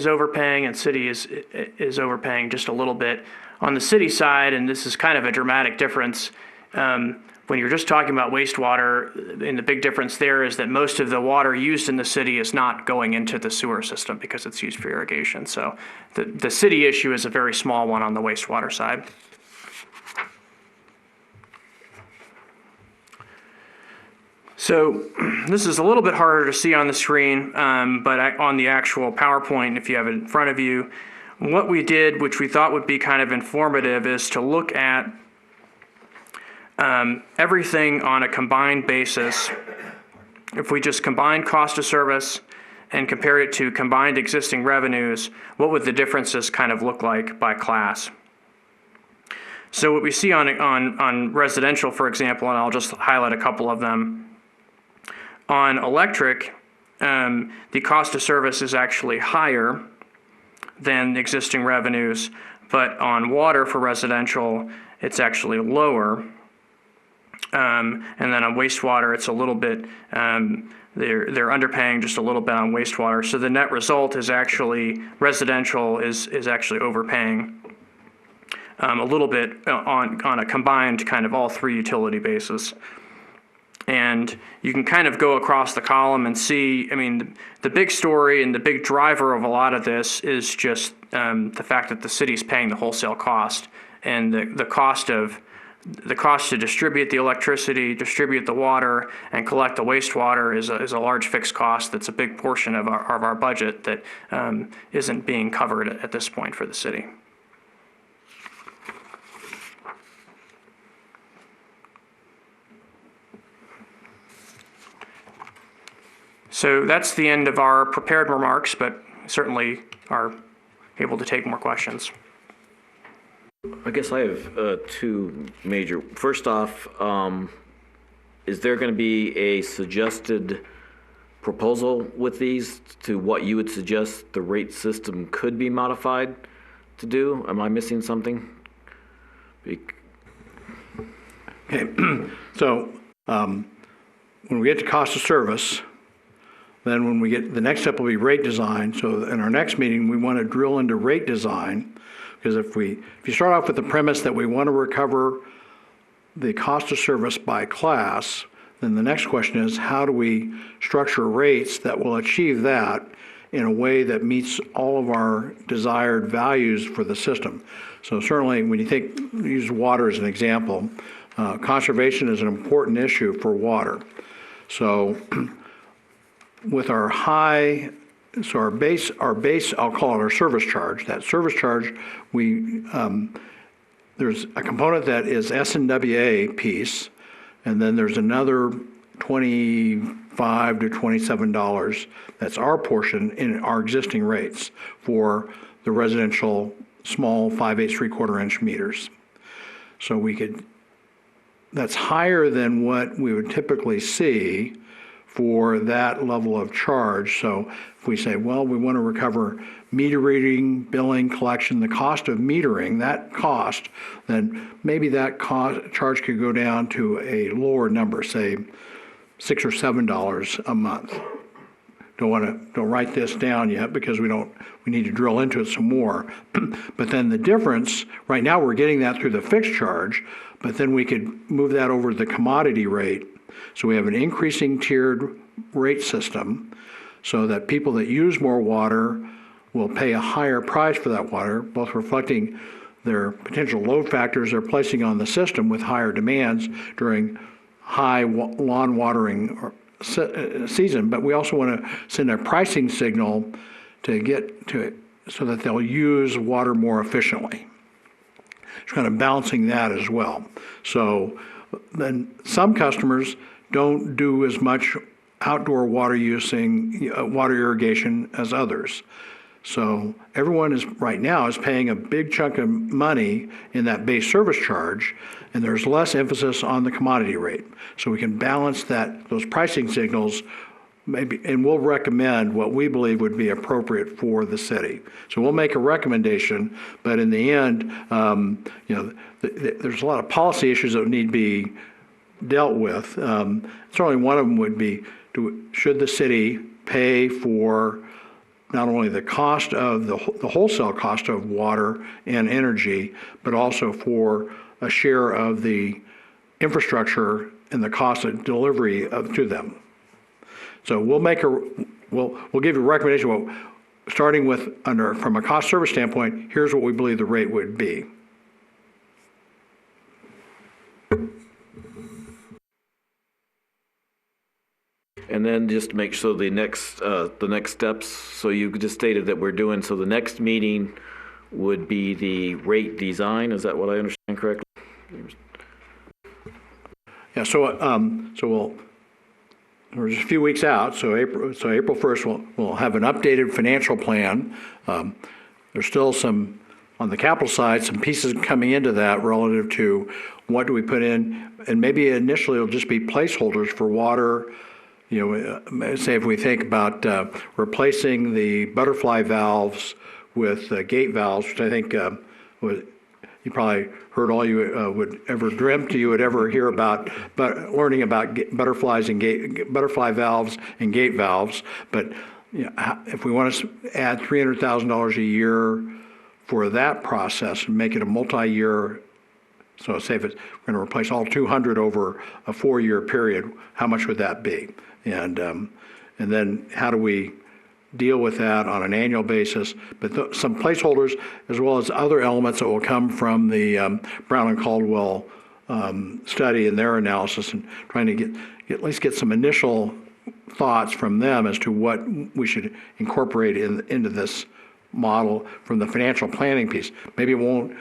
overpaying, and city is overpaying just a little bit. On the city side, and this is kind of a dramatic difference, when you're just talking about wastewater, and the big difference there is that most of the water used in the city is not going into the sewer system because it's used for irrigation. So the city issue is a very small one on the wastewater side. So this is a little bit harder to see on the screen, but on the actual PowerPoint, if you have it in front of you, what we did, which we thought would be kind of informative, is to look at everything on a combined basis. If we just combine cost of service and compare it to combined existing revenues, what would the differences kind of look like by class? So what we see on residential, for example, and I'll just highlight a couple of them. On electric, the cost of service is actually higher than the existing revenues, but on water for residential, it's actually lower. And then on wastewater, it's a little bit, they're underpaying just a little bit on wastewater. So the net result is actually residential is actually overpaying a little bit on a combined kind of all three utility basis. And you can kind of go across the column and see, I mean, the big story and the big driver of a lot of this is just the fact that the city's paying the wholesale cost, and the cost to distribute the electricity, distribute the water, and collect the wastewater is a large fixed cost that's a big portion of our budget that isn't being covered at this point for the city. So that's the end of our prepared remarks, but certainly are able to take more questions. I guess I have two major. First off, is there going to be a suggested proposal with these to what you would suggest the rate system could be modified to do? Am I missing something? Okay, so when we get to cost of service, then when we get, the next step will be rate design. So in our next meeting, we want to drill into rate design, because if you start off with the premise that we want to recover the cost of service by class, then the next question is, how do we structure rates that will achieve that in a way that meets all of our desired values for the system? So certainly when you use water as an example, conservation is an important issue for water. So with our base, I'll call it our service charge. That service charge, there's a component that is S&WA piece, and then there's another $25 to $27. That's our portion in our existing rates for the residential small 5/8 3/4 inch meters. So that's higher than what we would typically see for that level of charge. So if we say, well, we want to recover meter reading, billing, collection, the cost of metering, that cost, then maybe that charge could go down to a lower number, say $6 or $7 a month. Don't write this down yet because we need to drill into it some more. But then the difference, right now we're getting that through the fixed charge, but then we could move that over to the commodity rate. So we have an increasing tiered rate system so that people that use more water will pay a higher price for that water, both reflecting their potential load factors they're placing on the system with higher demands during high lawn watering season. But we also want to send a pricing signal to get to it so that they'll use water more efficiently. It's kind of balancing that as well. So then some customers don't do as much outdoor water water irrigation as others. So everyone right now is paying a big chunk of money in that base service charge, and there's less emphasis on the commodity rate. So we can balance those pricing signals maybe, and we'll recommend what we believe would be appropriate for the city. So we'll make a recommendation, but in the end, there's a lot of policy issues that need to be dealt with. Certainly one of them would be, should the city pay for not only the cost of the wholesale cost of water and energy, but also for a share of the infrastructure and the cost of delivery to them. So we'll give you a recommendation. Well, starting with from a cost service standpoint, here's what we believe the rate would be. And then just to make sure the next steps, so you just stated that we're doing, so the next meeting would be the rate design, is that what I understand correctly? Yeah, we're just a few weeks out, so April 1st we'll have an updated financial plan. There's still some, on the capital side, some pieces coming into that relative to what do we put in, and maybe initially it'll just be placeholders for water. Say if we think about replacing the butterfly valves with gate valves, which I think you probably heard all you would ever dreamt you would ever hear about, but learning about butterfly valves and gate valves. But you know, if we want to add $300,000 a year for that process and make it a multi-year, so say if we're going to replace all 200 over a 4-year period, how much would that be? And then how do we deal with that on an annual basis? But some placeholders, as well as other elements that will come from the Brown and Caldwell study and their analysis, and trying to at least get some initial thoughts from them as to what we should incorporate into this model from the financial planning piece. Maybe it won't.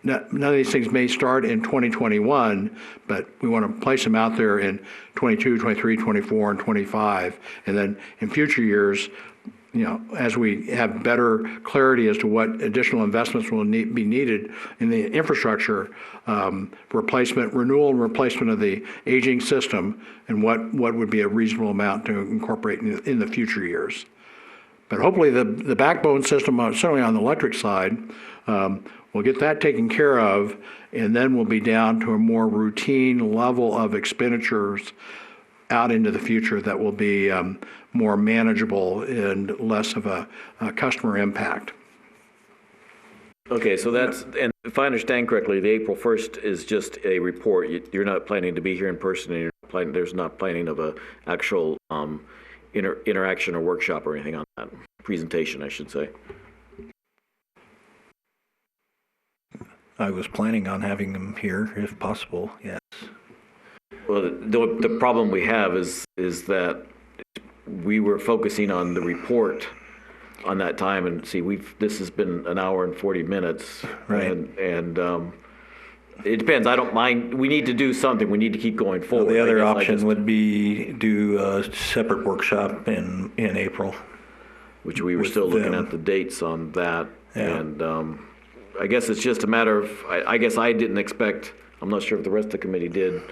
None of these things may start in 2021, but we want to place them out there in 22, 23, 24, and 25. And then in future years, you know, as we have better clarity as to what additional investments will be needed in the infrastructure, renewal and replacement of the aging system, and what would be a reasonable amount to incorporate in the future years. But hopefully the backbone system, certainly on the electric side, we'll get that taken care of, and then we'll be down to a more routine level of expenditures out into the future that will be more manageable and less of a customer impact. Okay, so that's, and if I understand correctly, the April 1st is just a report. You're not planning to be here in person, and there's not planning of a actual interaction or workshop or anything on that. Presentation, I should say. I was planning on having them here if possible, yes. Well, the problem we have is that we were focusing on the report on that time, and see, this has been an hour and 40 minutes. Right. And it depends. I don't mind. We need to do something. We need to keep going forward. Well, the other option would be do a separate workshop in April. Which we were still looking at the dates on that. Yeah. And I guess it's just a matter of, I guess I didn't expect, I'm not sure if the rest of the committee did,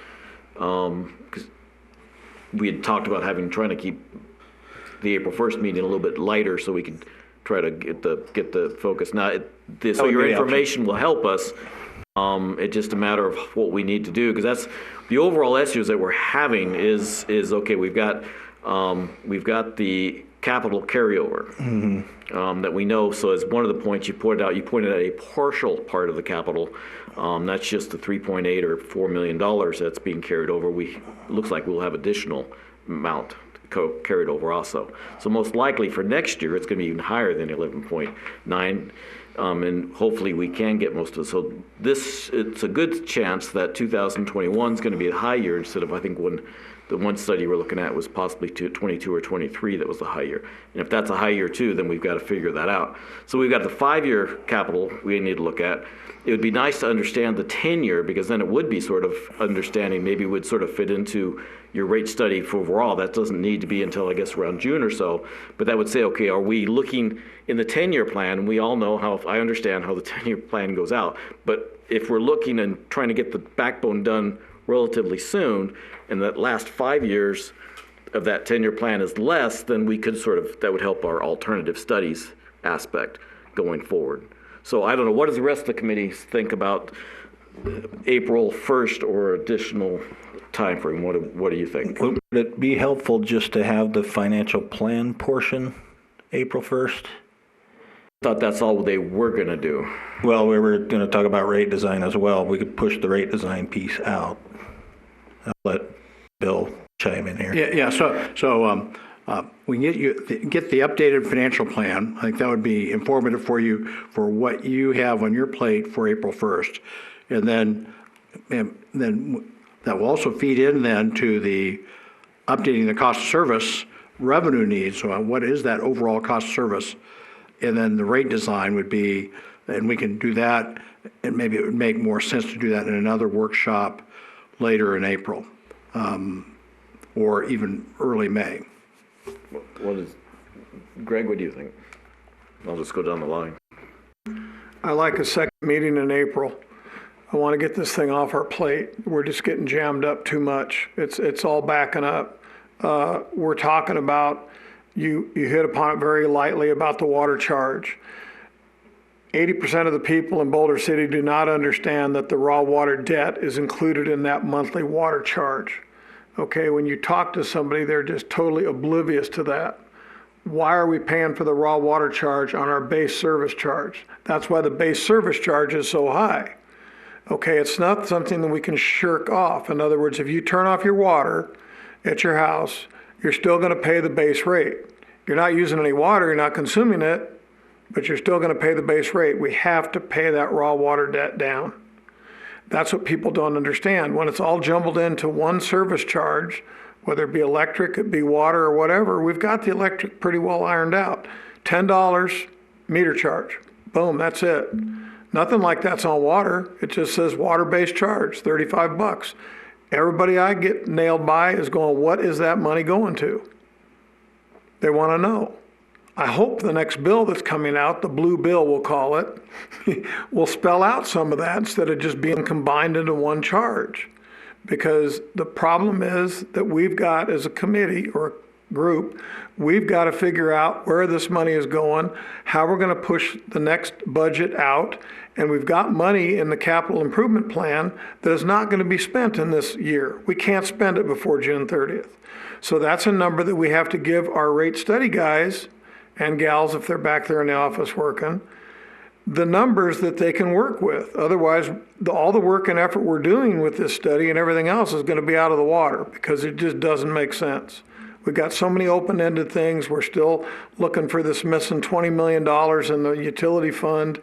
because we had talked about trying to keep the April 1st meeting a little bit lighter so we could try to get the focus. Now, so your information will help us. It's just a matter of what we need to do, because that's the overall issues that we're having is okay. We've got the capital carryover that we know. So as one of the points you pointed out a partial part of the capital. That's just the 3.8 or $4 million that's being carried over. Looks like we'll have additional amount carried over also. So most likely for next year, it's going to be even higher than 11.9. And hopefully we can get most of it. So it's a good chance that 2021 is going to be a high year instead of, I think, when the one study we're looking at was possibly 22 or 23 that was the high year. And if that's a high year too, then we've got to figure that out. So we've got the 5-year capital we need to look at. It would be nice to understand the 10-year, because then it would be sort of understanding, maybe it would sort of fit into your rate study for overall. That doesn't need to be until, I guess, around June or so. But that would say, okay, are we looking in the 10-year plan? And we all know I understand how the 10-year plan goes out. But if we're looking and trying to get the backbone done relatively soon, and that last 5 years of that 10-year plan is less, then we could that would help our alternative studies aspect going forward. So I don't know, what does the rest of the committee think about April 1st or additional time frame? What do you think? Would it be helpful just to have the financial plan portion April 1st? I thought that's all they were going to do. Well, we were going to talk about rate design as well. We could push the rate design piece out. I'll let Bill chime in here. Yeah. So we can get the updated financial plan. I think that would be informative for you for what you have on your plate for April 1st, and then that will also feed in then to the updating the cost of service revenue needs. So what is that overall cost of service? And then the rate design would be, and we can do that, and maybe it would make more sense to do that in another workshop later in April, or even early May. Greg, what do you think? I'll just go down the line. I like a second meeting in April. I want to get this thing off our plate. We're just getting jammed up too much. It's all backing up. We're talking about, you hit upon it very lightly about the water charge. 80% of the people in Boulder City do not understand that the raw water debt is included in that monthly water charge. Okay, when you talk to somebody, they're just totally oblivious to that. Why are we paying for the raw water charge on our base service charge? That's why the base service charge is so high. Okay, it's not something that we can shirk off. In other words, if you turn off your water at your house, you're still going to pay the base rate. You're not using any water, you're not consuming it, but you're still going to pay the base rate. We have to pay that raw water debt down. That's what people don't understand. When it's all jumbled into one service charge, whether it be electric, it be water or whatever, we've got the electric pretty well ironed out. $10 meter charge. Boom, that's it. Nothing like that's on water. It just says water-based charge, $35. Everybody I get nailed by is going, what is that money going to? They want to know. I hope the next bill that's coming out, the blue bill we'll call it, will spell out some of that instead of just being combined into one charge. Because the problem is that we've got, as a committee or a group, we've got to figure out where this money is going, how we're going to push the next budget out, and we've got money in the capital improvement plan that is not going to be spent in this year. We can't spend it before June 30th. So that's a number that we have to give our rate study guys and gals, if they're back there in the office working, the numbers that they can work with. Otherwise, all the work and effort we're doing with this study and everything else is going to be out of the water because it just doesn't make sense. We've got so many open-ended things. We're still looking for this missing $20 million in the utility fund.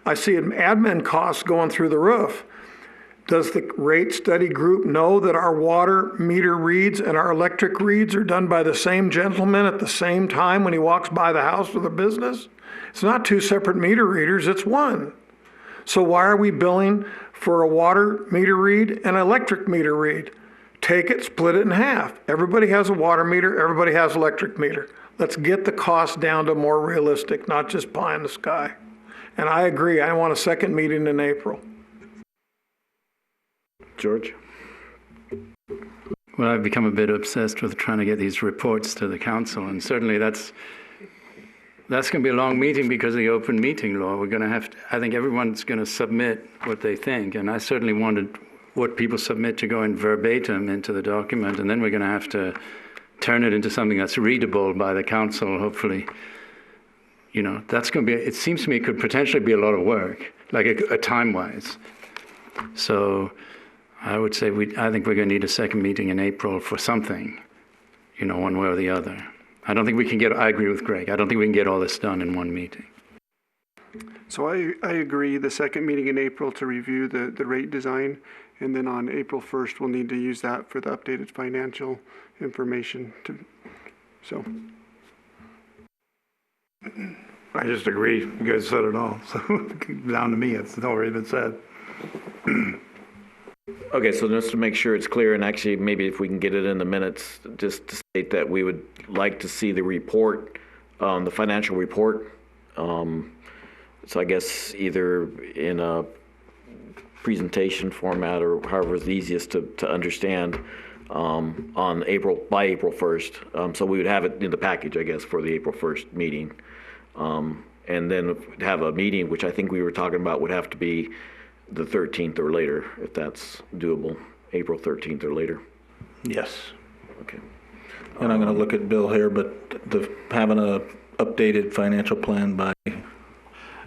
I see admin costs going through the roof. Does the rate study group know that our water meter reads and our electric reads are done by the same gentleman at the same time when he walks by the house or the business? It's not two separate meter readers, it's one. So why are we billing for a water meter read and an electric meter read? Take it, split it in half. Everybody has a water meter, everybody has electric meter. Let's get the cost down to more realistic, not just pie in the sky. And I agree, I want a second meeting in April. George? Well, I've become a bit obsessed with trying to get these reports to the council, and certainly that's going to be a long meeting because of the open meeting law. We're going to have to, I think everyone's going to submit what they think, and I certainly wanted what people submit to go in verbatim into the document, and then we're going to have to turn it into something that's readable by the council, hopefully. You know, that's going to be, it seems to me it could potentially be a lot of work, like a time-wise. So I would say I think we're going to need a second meeting in April for something, you know, one way or the other. I don't think we can get, I agree with Greg, I don't think we can get all this done in one meeting. So I agree, the second meeting in April to review the rate design, and then on April 1st, we'll need to use that for the updated financial information. So. I just agree. You guys said it all. So down to me, it's already been said. Okay, so just to make sure it's clear, and actually maybe if we can get it in the minutes, just to state that we would like to see the report, the financial report. So I guess either in a presentation format or however is easiest to understand by April 1st. So we would have it in the package, I guess, for the April 1st meeting. And then have a meeting, which I think we were talking about would have to be the 13th or later, if that's doable, April 13th or later. Yes. Okay. And I'm going to look at Bill here, but having a updated financial plan by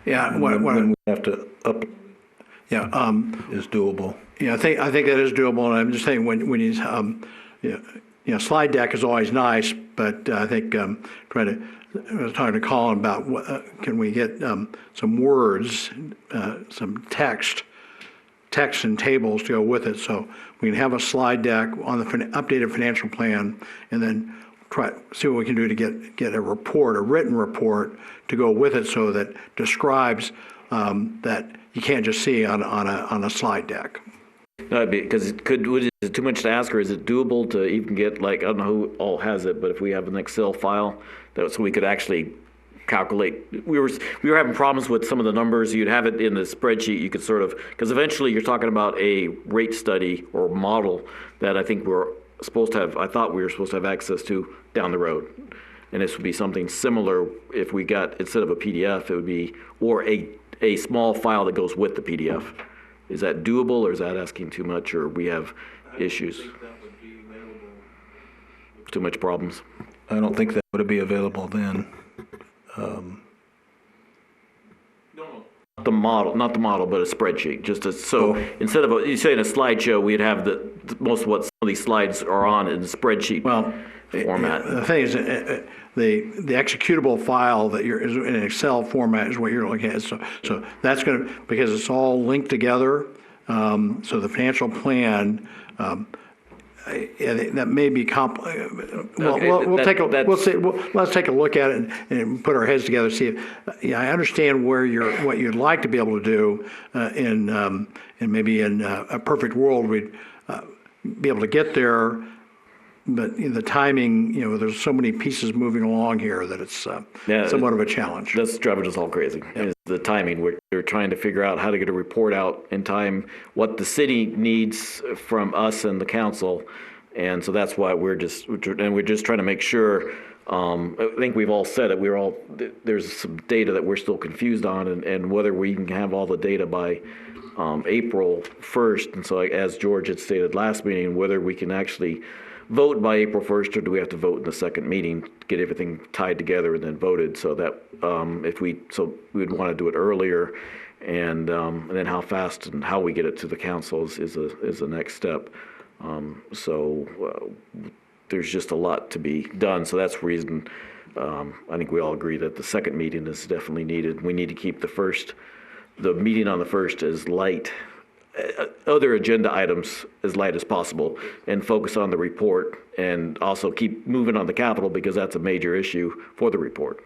Yeah, when we have to up yeah, is doable. yeah, I think that is doable, and I'm just saying when you slide deck is always nice, but I think I was talking to Colin about can we get some words, some text and tables to go with it, so we can have a slide deck on the updated financial plan, and then see what we can do to get a report, a written report to go with it, so that describes that you can't just see on a slide deck. No, because is it too much to ask, or is it doable to even get, like, I don't know who all has it, but if we have an Excel file so we could actually calculate. We were having problems with some of the numbers. You'd have it in the spreadsheet. You could sort of, because eventually you're talking about a rate study or model that I think I thought we were supposed to have access to down the road. And this would be something similar if we got, instead of a PDF, it would be, or a a small file that goes with the PDF. Is that doable, or is that asking too much, or we have issues? Too much problems? I don't think that would be available then. The model, not the model, but a spreadsheet, just as, so instead of, you say in a slideshow, we'd have most of what some of these slides are on in spreadsheet format. The thing is, the executable file that is in Excel format is what you're looking at. So that's going to, because it's all linked together, so the financial plan, that may be let's take a look at it and put our heads together, see if, I understand what you'd like to be able to do, and maybe in a perfect world, we'd be able to get there. But the timing, there's so many pieces moving along here that it's somewhat of a challenge. That's driving us all crazy. Is the timing. We're trying to figure out how to get a report out in time, what the city needs from us and the council, and so that's why we're just trying to make sure. I think we've all said it. There's some data that we're still confused on, and whether we can have all the data by April 1st. And so, as George had stated last meeting, whether we can actually vote by April 1st, or do we have to vote in the second meeting to get everything tied together and then voted? So that we would want to do it earlier, and then how fast and how we get it to the council is the next step. There's just a lot to be done. So that's the reason I think we all agree that the second meeting is definitely needed. We need to keep the meeting on the 1st as light, other agenda items as light as possible, and focus on the report, and also keep moving on the capital, because that's a major issue for the report.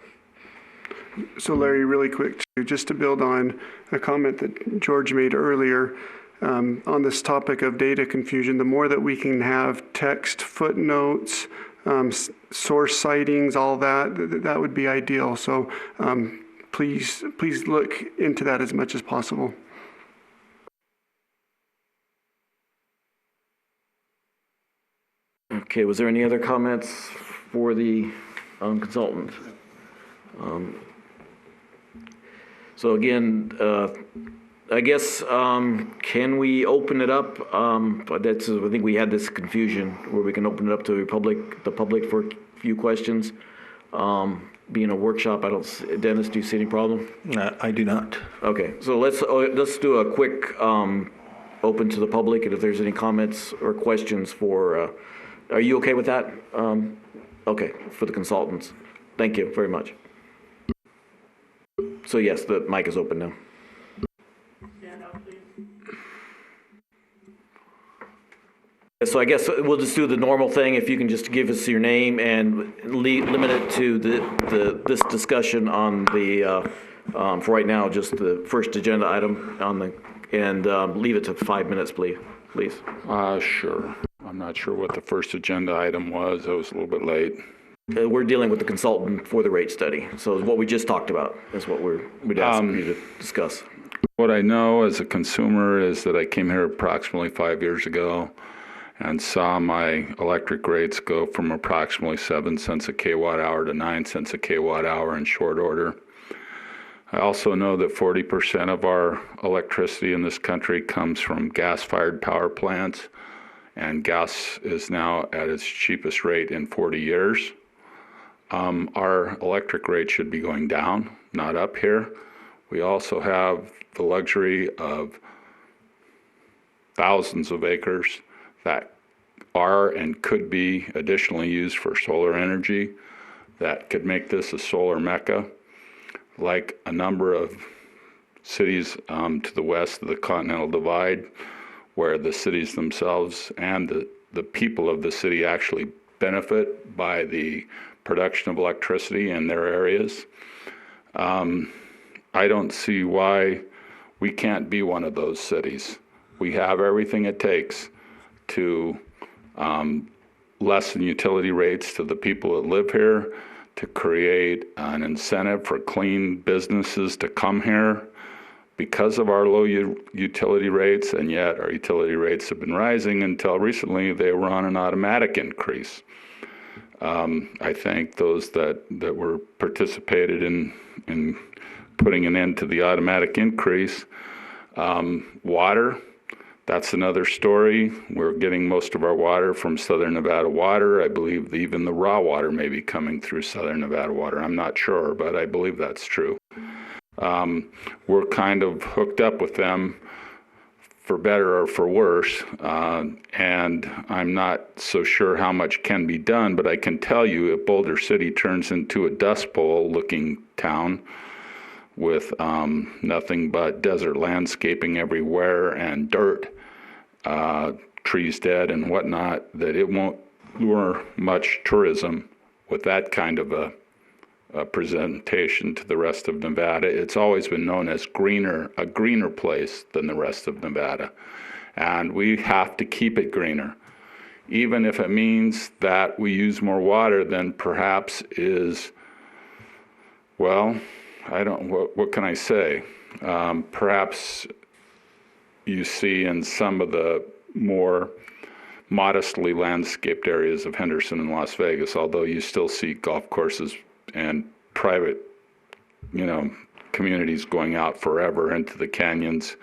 So Larry, really quick, just to build on a comment that George made earlier, on this topic of data confusion, the more that we can have text, footnotes, source citings, all that would be ideal. So please look into that as much as possible. Okay, was there any other comments for the consultant? So again, I guess, can we open it up? I think we had this confusion where we can open it up to the public for a few questions. Being a workshop, Dennis, do you see any problem? I do not. Okay, so let's do a quick open to the public, and if there's any comments or questions are you okay with that? Okay, for the consultants. Thank you very much. So yes, the mic is open now. Stand up, please. So I guess we'll just do the normal thing. If you can just give us your name and limit it to this discussion on the for right now, just the first agenda item and leave it to 5 minutes, please. Sure. I'm not sure what the first agenda item was. I was a little bit late. We're dealing with the consultant for the rate study. So what we just talked about is what we'd ask you to discuss. What I know as a consumer is that I came here approximately 5 years ago and saw my electric rates go from approximately 7 cents a kilowatt hour to 9 cents a kilowatt hour in short order. I also know that 40% of our electricity in this country comes from gas-fired power plants, and gas is now at its cheapest rate in 40 years. Our electric rate should be going down, not up here. We also have the luxury of thousands of acres that are and could be additionally used for solar energy that could make this a solar mecca. Like a number of cities to the west of the Continental Divide, where the cities themselves and the people of the city actually benefit by the production of electricity in their areas. I don't see why we can't be one of those cities. We have everything it takes to lessen utility rates to the people that live here, to create an incentive for clean businesses to come here because of our low utility rates, and yet our utility rates have been rising until recently. They were on an automatic increase. I think those that were participated in putting an end to the automatic increase. Water, that's another story. We're getting most of our water from Southern Nevada Water. I believe even the raw water may be coming through Southern Nevada Water. I'm not sure, but I believe that's true. We're kind of hooked up with them for better or for worse, and I'm not so sure how much can be done, but I can tell you if Boulder City turns into a Dust Bowl looking town with nothing but desert landscaping everywhere and dirt, trees dead and whatnot, that it won't lure much tourism with that kind of a presentation to the rest of Nevada. It's always been known as a greener place than the rest of Nevada. And we have to keep it greener. Even if it means that we use more water than perhaps is, well, what can I say? Perhaps you see in some of the more modestly landscaped areas of Henderson and Las Vegas, although you still see golf courses and private, communities going out forever into the canyons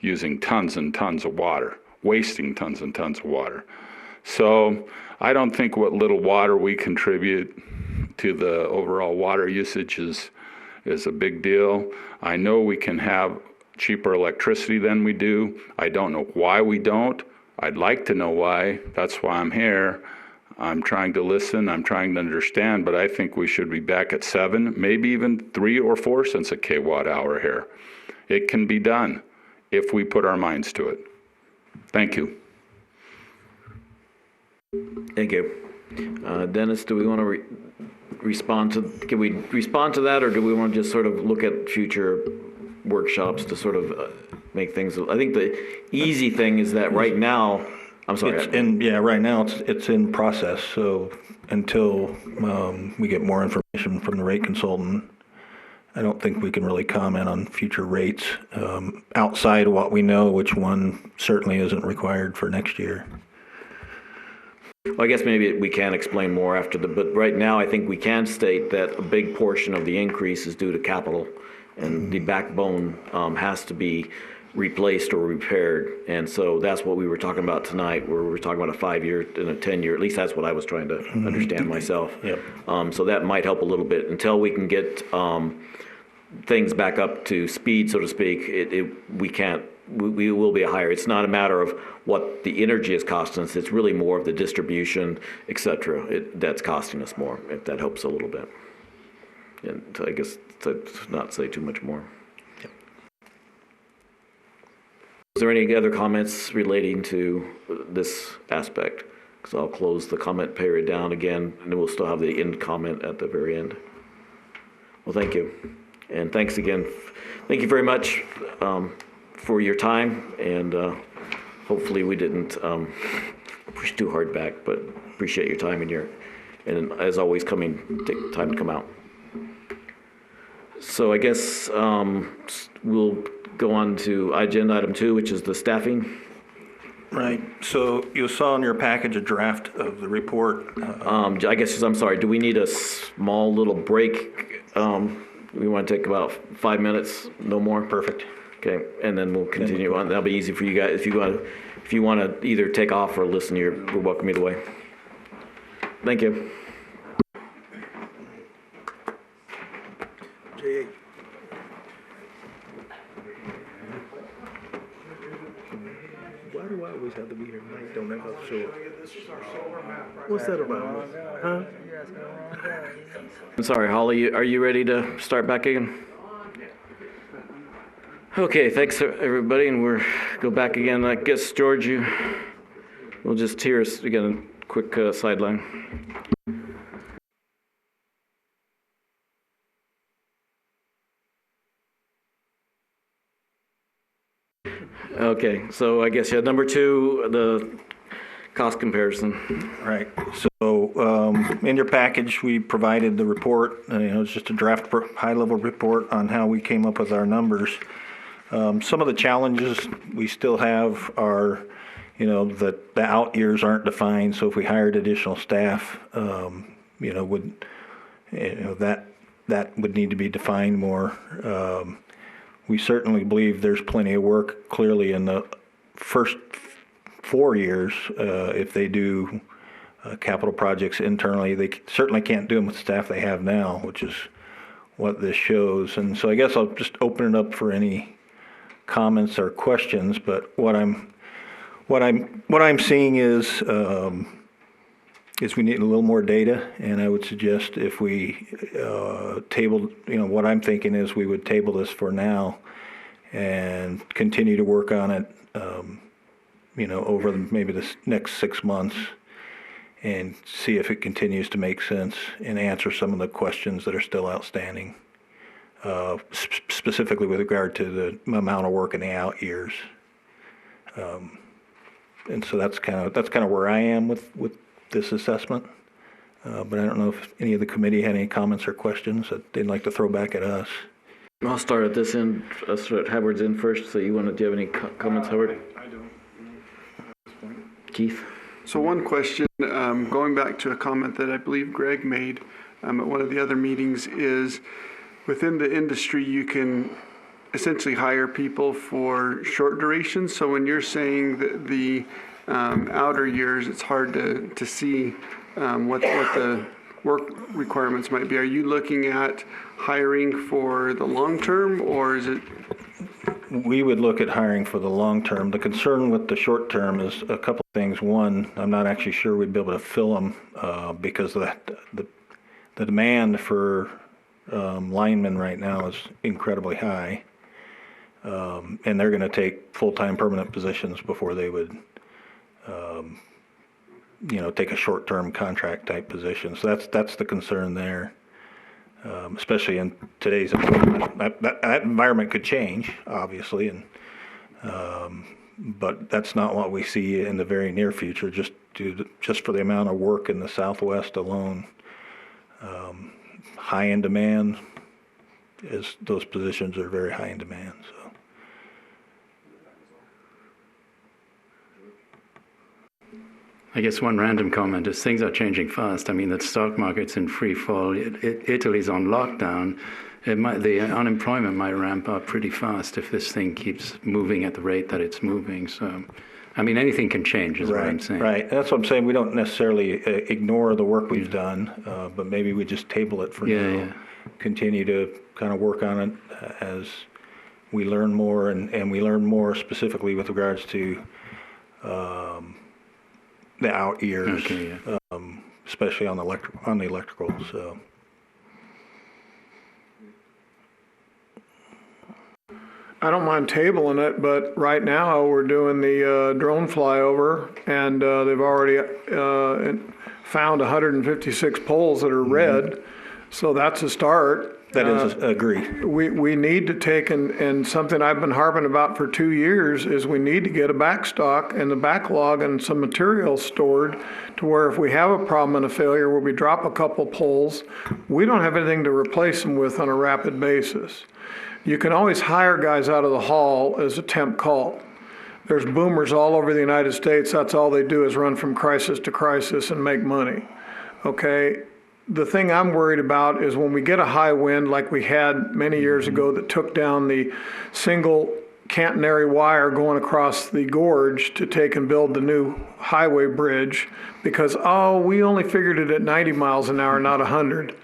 using tons and tons of water, wasting tons and tons of water. So I don't think what little water we contribute to the overall water usage is a big deal. I know we can have cheaper electricity than we do. I don't know why we don't. I'd like to know why. That's why I'm here. I'm trying to listen, I'm trying to understand, but I think we should be back at 7, maybe even 3 or 4 cents a kilowatt hour here. It can be done if we put our minds to it. Thank you. Thank you. Dennis, do we want to can we respond to that, or do we want to just sort of look at future workshops to sort of make things, I think the easy thing is that right now, I'm sorry. Right now it's in process. So until we get more information from the rate consultant, I don't think we can really comment on future rates outside of what we know, which one certainly isn't required for next year. Well, I guess maybe we can explain more after but right now I think we can state that a big portion of the increase is due to capital, and the backbone has to be replaced or repaired. And so that's what we were talking about tonight, where we were talking about a 5-year and a 10-year, at least that's what I was trying to understand myself. Yep. So that might help a little bit until we can get things back up to speed, so to speak. We will be higher. It's not a matter of what the energy is costing us. It's really more of the distribution, et cetera, that's costing us more, if that helps a little bit. And so I guess to not say too much more. Is there any other comments relating to this aspect? Because I'll close the comment period down again, and then we'll still have the end comment at the very end. Well, thank you. And thanks again. Thank you very much for your time, and hopefully we didn't push too hard back, but appreciate your time and as always, take time to come out. So I guess we'll go on to agenda item 2, which is the staffing. Right. So you saw in your package a draft of the report. I guess, I'm sorry, do we need a small little break? We want to take about 5 minutes, no more? Perfect. Okay, and then we'll continue on. That'll be easy for you guys. If you want to either take off or listen, you're welcome either way. Thank you. Why do I always have to be here? Mike don't ever show up. What's that about? Huh? I'm sorry, Holly, are you ready to start back again? Okay, thanks everybody, and we'll go back again. I guess, George, we'll just hear us again, a quick sideline. Okay, so I guess, number 2, the cost comparison. Right. So in your package, we provided the report. It's just a draft high-level report on how we came up with our numbers. Some of the challenges we still have are, that the out years aren't defined. So if we hired additional staff, that that would need to be defined more. We certainly believe there's plenty of work clearly in the first 4 years. If they do capital projects internally, they certainly can't do them with the staff they have now, which is what this shows. And so I guess I'll just open it up for any comments or questions. But what I'm seeing is we need a little more data, and I would suggest if we table, what I'm thinking is we would table this for now and continue to work on it, over maybe the next 6 months, and see if it continues to make sense and answer some of the questions that are still outstanding, specifically with regard to the amount of work in the out years. And so that's kind of where I am with this assessment. But I don't know if any of the committee had any comments or questions that they'd like to throw back at us. I'll start at this end. I'll start Howard's in first. So do you have any comments, Howard? I don't. At this point. Keith? So one question, going back to a comment that I believe Greg made at one of the other meetings, is within the industry you can essentially hire people for short durations. So when you're saying that the outer years, it's hard to see what the work requirements might be. Are you looking at hiring for the long term, or is it? We would look at hiring for the long term. The concern with the short term is a couple of things. One, I'm not actually sure we'd be able to fill them because of the demand for linemen right now is incredibly high. And they're going to take full-time permanent positions before they would, take a short-term contract type position. So that's the concern there, especially in today's environment. That environment could change, obviously, but that's not what we see in the very near future. Just for the amount of work in the Southwest alone, high in demand. Those positions are very high in demand. So. I guess one random comment is things are changing fast. I mean, the stock market's in free fall. Italy's on lockdown. The unemployment might ramp up pretty fast if this thing keeps moving at the rate that it's moving. So, I mean, anything can change is what I'm saying. Right. That's what I'm saying. We don't necessarily ignore the work we've done, but maybe we just table it for now. Yeah. Continue to kind of work on it as we learn more, and we learn more specifically with regards to the out years, especially on the electrical. So. I don't mind tabling it, but right now we're doing the drone flyover, and they've already found 156 poles that are red, so that's a start. That is, agree. We need to take, and something I've been harping about for 2 years, is we need to get a backstock and the backlog and some material stored to where if we have a problem and a failure where we drop a couple poles, we don't have anything to replace them with on a rapid basis. You can always hire guys out of the hall as a temp call. There's boomers all over the United States. That's all they do is run from crisis to crisis and make money. Okay? The thing I'm worried about is when we get a high wind like we had many years ago that took down the single catenary wire going across the gorge to take and build the new highway bridge because, we only figured it at 90 miles an hour, not 100.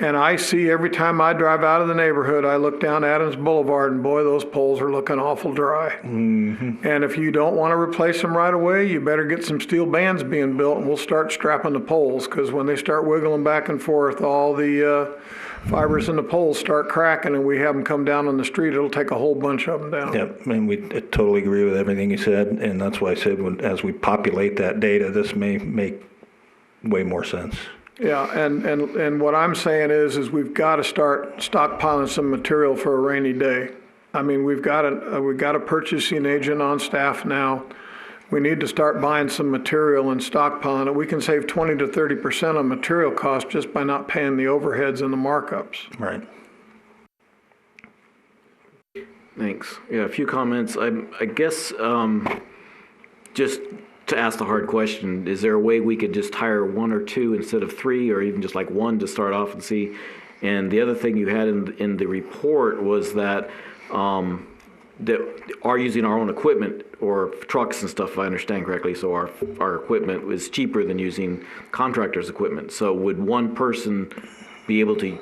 And I see every time I drive out of the neighborhood, I look down Adams Boulevard, and boy, those poles are looking awful dry. Mm-hmm. And if you don't want to replace them right away, you better get some steel bands being built, and we'll start strapping the poles, because when they start wiggling back and forth, all the fibers in the poles start cracking, and we have them come down on the street. It'll take a whole bunch of them down. Yep, and we totally agree with everything you said, and that's why I said as we populate that data, this may make way more sense. Yeah, and what I'm saying is we've got to start stockpiling some material for a rainy day. I mean, we've got a purchasing agent on staff now. We need to start buying some material and stockpiling it. We can save 20 to 30% on material costs just by not paying the overheads and the markups. Right. Thanks. Yeah, a few comments. I guess just to ask the hard question, is there a way we could just hire one or two instead of three, or even just like one to start off and see And the other thing you had in the report was that that are using our own equipment or trucks and stuff, if I understand correctly. So our equipment is cheaper than using contractors' equipment. So would one person be able to,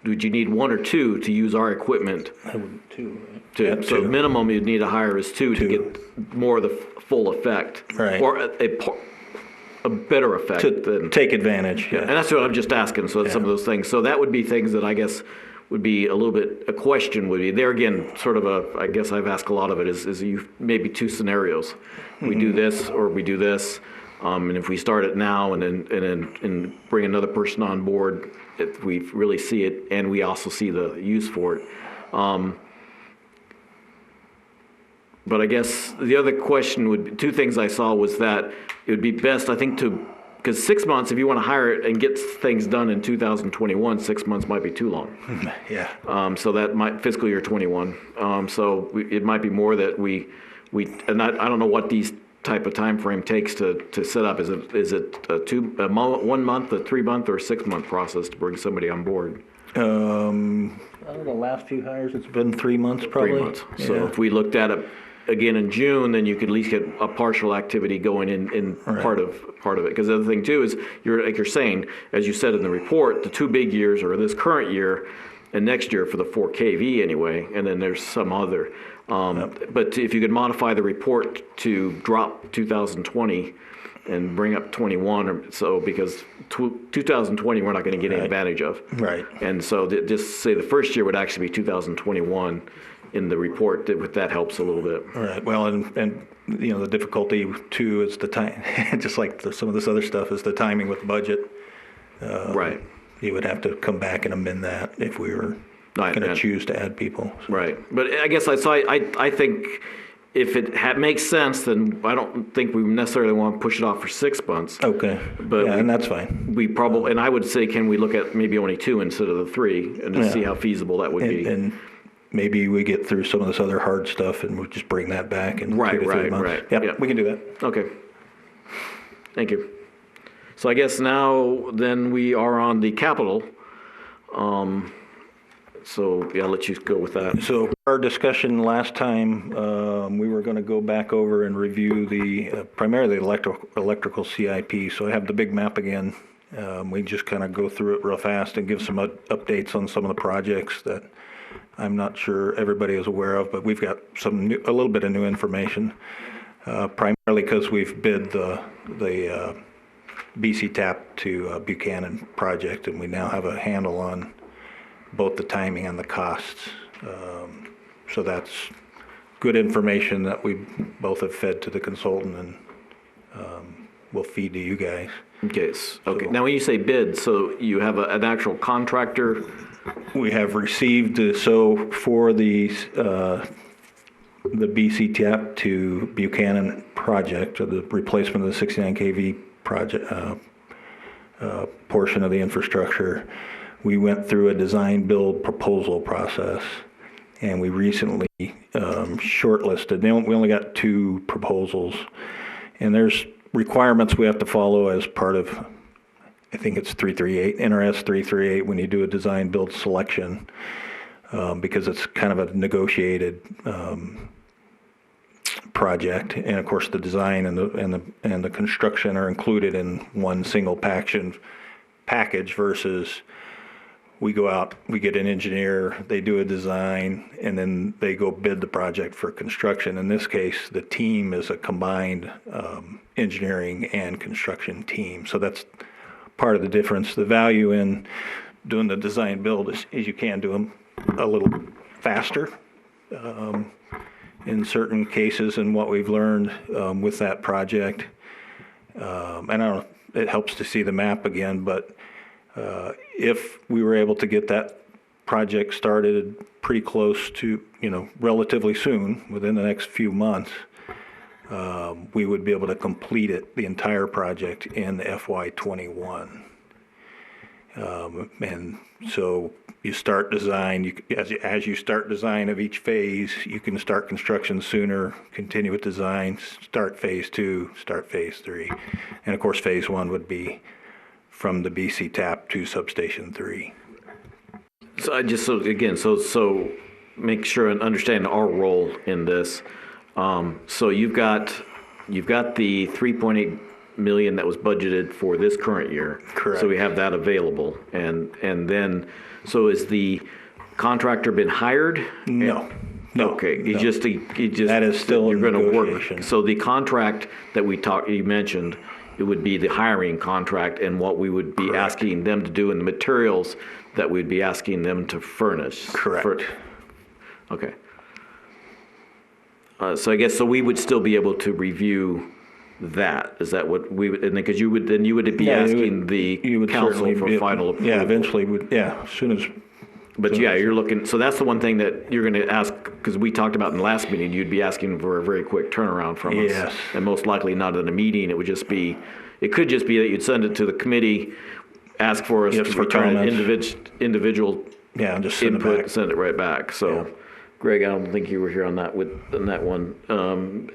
would you need one or two to use our equipment? I would two, right? So the minimum you'd need to hire is two to get more of the full effect. Right. Or a better effect. To take advantage, yeah. And that's what I'm just asking, so that's some of those things. So that would be things that I guess would be a little bit, a question would be, there again, sort of I guess I've asked a lot of it, is you maybe two scenarios. We do this or we do this, and if we start it now and then bring another person on board, if we really see it and we also see the use for it. But I guess the other question would be, two things I saw was that it would be best, I think, because 6 months, if you want to hire it and get things done in 2021, 6 months might be too long. Yeah. So that might, fiscal year 21. It might be more that we and I don't know what these type of time frame takes to set up. Is it a 1 month, a 3 month, or a 6 month process to bring somebody on board? I don't know, the last few hires, it's been 3 months probably. 3 months. Yeah. So if we looked at it again in June, then you could at least get a partial activity going in Right. part of it. Because the other thing too is, like you're saying, as you said in the report, the 2 big years are this current year and next year for the 4 kV anyway, and then there's some other. But if you could modify the report to drop 2020 and bring up 21 or so, because 2020 we're not going to get any advantage of. Right. And so just say the first year would actually be 2021 in the report, that helps a little bit. Right. Well, and you know, the difficulty too is the time, just like some of this other stuff, is the timing with the budget. Right. You would have to come back and amend that if we were going to choose to add people. Right. But I guess I think if it makes sense, then I don't think we necessarily want to push it off for 6 months. Okay. But and that's fine. We probably, and I would say, can we look at maybe only 2 instead of the 3 and just see how feasible that would be? And maybe we get through some of this other hard stuff and we'll just bring that back in 2 to 3 months. Right. Yep, we can do that. Okay. Thank you. So I guess now then we are on the capital. So yeah, I'll let you go with that. So our discussion last time, we were going to go back over and review primarily electrical CIP. So I have the big map again. We just kind of go through it real fast and give some updates on some of the projects that I'm not sure everybody is aware of, but we've got a little bit of new information, primarily because we've bid the BC Tap to Buchanan project, and we now have a handle on both the timing and the costs. So that's good information that we both have fed to the consultant and will feed to you guys. Okay. Okay. Now, when you say bid, so you have an actual contractor? We have received, so for the BC Tap to Buchanan project, or the replacement of the 69 kV project portion of the infrastructure, we went through a design build proposal process, and we recently shortlisted. We only got 2 proposals, and there's requirements we have to follow as part of, I think it's 338, NRS 338, when you do a design build selection, because it's kind of a negotiated project, and of course the design and the construction are included in one single package versus we go out, we get an engineer, they do a design, and then they go bid the project for construction. In this case, the team is a combined engineering and construction team. So that's part of the difference. The value in doing the design build is you can do them a little faster in certain cases, and what we've learned with that project. And I don't know, it helps to see the map again, but if we were able to get that project started pretty close to, relatively soon, within the next few months, we would be able to complete it, the entire project, in FY21. And so you start design, as you start design of each phase, you can start construction sooner, continue with design, start phase 2, start phase 3. And of course, phase 1 would be from the BC Tap to substation 3. So I just, so again, so make sure and understand our role in this. So you've got the 3.8 million that was budgeted for this current year. Correct. So we have that available. And then, so is the contractor been hired? No. No. Okay, no. he just, That is still you're in gonna work. negotiation. So the contract that you mentioned, it would be the hiring contract and what we would be asking them to do and the materials that we'd be asking them to furnish. Correct. Okay. So I guess, so we would still be able to review that. Is that what we would, and because you would be asking the council certainly for final approval? Yeah, eventually, as soon as. But yeah, you're looking, so that's the one thing that you're going to ask, because we talked about in the last meeting, you'd be asking for a very quick turnaround from us. Yes. And most likely not in a meeting, it would just be, it could just be that you'd send it to the committee, ask for us Yes, to for return an comments. individual Yeah, just send it input, back. send it right back. So, Greg, I don't think you were here on that one.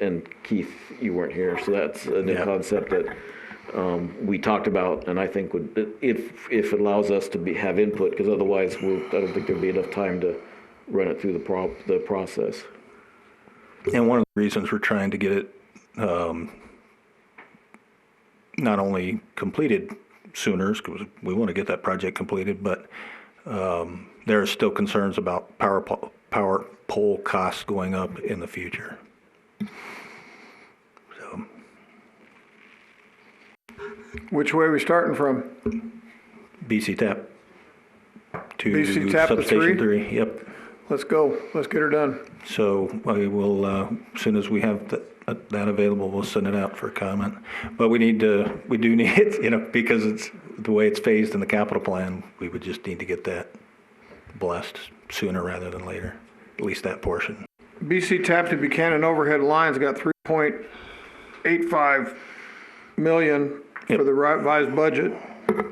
And Keith, you weren't here, so that's a new concept that we talked about, and I think would, if it allows us to have input, because otherwise I don't think there'd be enough time to run it through the process. And one of the reasons we're trying to get it not only completed sooner, because we want to get that project completed, but there are still concerns about power pole costs going up in the future. So, Which way are we starting from? BC tap to BC tap to substation 3? 3. Yep. Let's go. Let's get her done. So I will, as soon as we have that available, we'll send it out for comment. But we do need it, because it's the way it's phased in the capital plan, we would just need to get that blessed sooner rather than later, at least that portion. BC tap to Buchanan overhead lines got 3.85 million for the revised budget.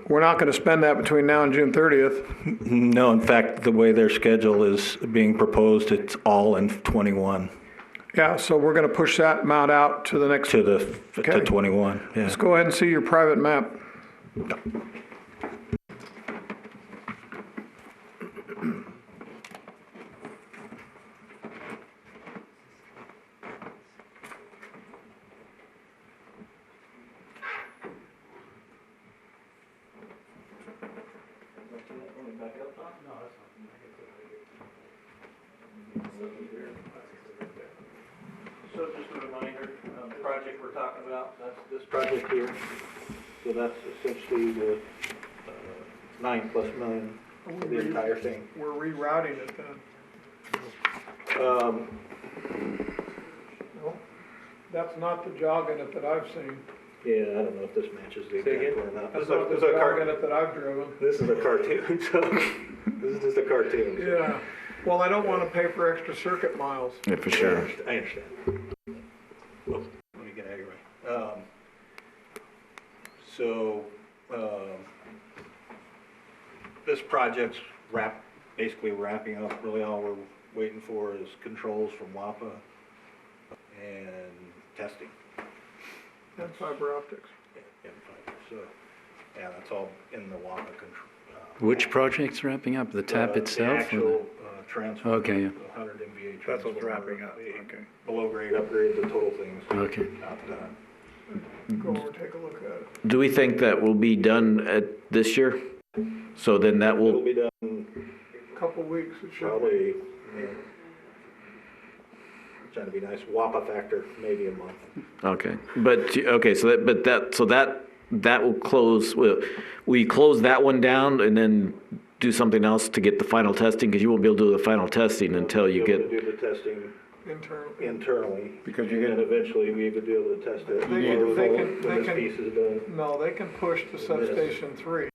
We're not going to spend that between now and June 30th. No, in fact, the way their schedule is being proposed, it's all in 21 Yeah, so we're going to push that amount out to the next. to Okay. 21. Yeah. Let's go ahead and see your private map. So just a reminder, the project we're talking about, that's this project here. So that's essentially the 9+ million for the entire thing. We're rerouting it then. No, that's not the jog in it that I've seen. Yeah, I don't know if this matches the example or not. That's not the jog in it that I've driven. This is a cartoon, so this is just a cartoon. So. Yeah. Well, I don't want to pay for extra circuit miles. Yeah, for sure. I understand. Well, let me get out of your way. This project's basically wrapping up. Really all we're waiting for is controls from WAPA and testing. And fiber optics. So, yeah, that's all in the WAPA control. Which project's wrapping up? The tap itself? The or actual transfer. Okay, yeah. 100 MVA. That's what's transformer, wrapping up, okay. Below grade upgrade, the total things. Okay. Not done. Go over, take a look at it. Do we think that will be done this year? So then that It'll will, be done Couple weeks, it should. probably, trying to be nice, WAPA factor, maybe a month. okay. So that will close, will you close that one down and then do something else to get the final testing? Because you won't be able to do the final testing until you We'll be able get, to do the testing Internally. internally. Because you And get- eventually we would be able to test it. They when can- this piece is done. No, they can push to substation 3.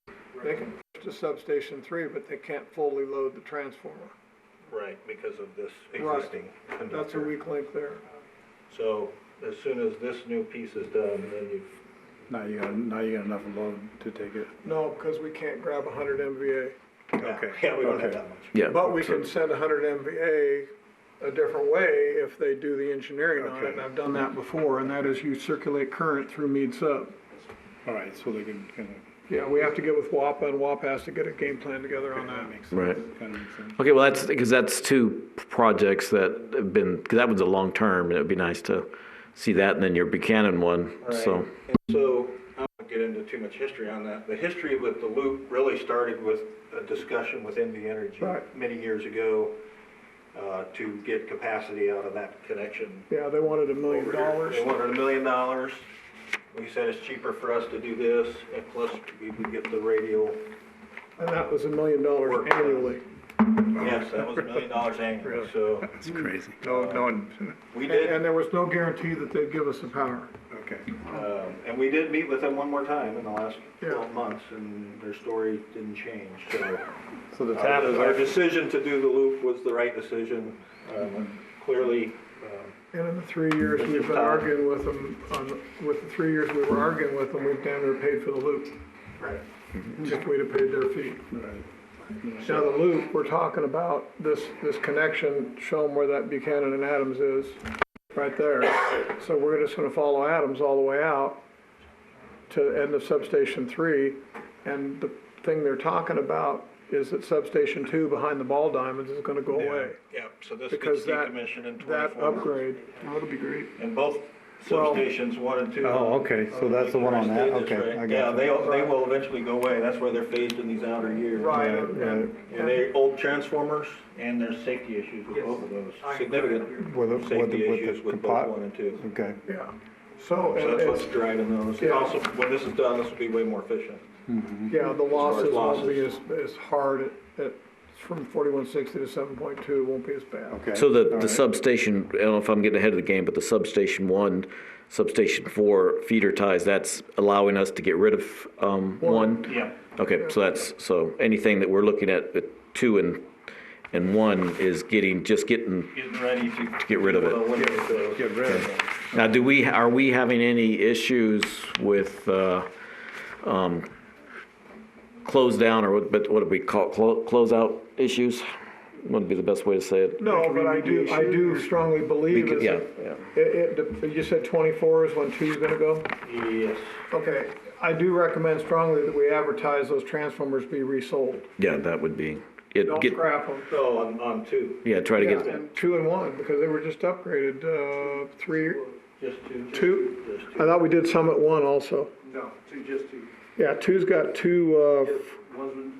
They can push to substation 3, but they can't fully load the transformer. Right, because of this Right. existing That's a conductor. weak link there. So as soon as this new piece is done, then you've, Now you got enough load to take it. No, because we can't grab 100 MVA. Okay. yeah, we don't have Okay. that much. yeah. But we can send 100 MVA a different way if they do the engineering on it. And I've done that before, and that is you circulate current through Mead Sub. All right, so they can kind of. Yeah, we have to get with WAPA, and WAPA has to get a game plan together on that. Right. Okay, well, that's, because that's two projects that have been, because that was a long term, and it'd be nice to see that, and then your Buchanan one, so. And so, I won't get into too much history on that. The history with the loop really started with a discussion with NV Energy many years ago to get capacity out of that connection. Yeah, they wanted $1 million. They wanted $1 million. We said it's cheaper for us to do this, and plus we would get the radio. And that was $1 million annually. Yes, that was $1 million annually, so. That's crazy. We did. And there was no guarantee that they'd give us the power. Okay. And we did meet with them one more time in the last 12 months, and their story didn't change, so. So the tap is Our decision to do the loop was the right decision, clearly. And in the 3 years we've been arguing with them, with the 3 years we were arguing with them, we've damn near paid for the loop. Right. Just we'd have paid their fee. Now the loop, we're talking about this connection, show them where that Buchanan and Adams is, right there. So we're just gonna follow Adams all the way out to the end of substation 3. And the thing they're talking about is that substation 2 behind the ball diamonds is gonna go away. Yeah, so this Because gets decommissioned in 24 that months. upgrade, that'll be great. And both substations 1 and 2. Oh, okay, so that's the one on that, okay, I got Yeah, you. they will eventually go away, that's why they're phased in these outer years. Right. And they're old transformers, and there's safety issues with both of those, significant With safety the issues with both compo- 1 and 2. Okay. Yeah. So, So and that's what's it's, driving those. Yeah. Also, when this is done, this will be way more efficient. yeah, the losses won't be losses. as hard from 4160 to 7.2, it won't be as bad. Okay. So All the right. substation, I don't know if I'm getting ahead of the game, but the substation 1, substation 4 feeder ties, that's allowing us to get rid of 1? Yeah. Okay, so anything that we're looking at 2 and 1 is getting Getting ready to get rid of it. Get rid of it. Now, are we having any issues with close down, or what do we call close out issues? Wouldn't be the best way to say it. No, but I do strongly believe is Yeah, that, you said 24 is when 2's gonna go? Yes. Okay, I do recommend strongly that we advertise those transformers be resold. yeah, that would be, Don't scrap them. So on 2, yeah, try to Yeah, get, and 2 and 1, because they were just upgraded, 3, just 2. 2? Just 2. I thought we did some at 1 also. No, just two. Yeah, 2's got 2,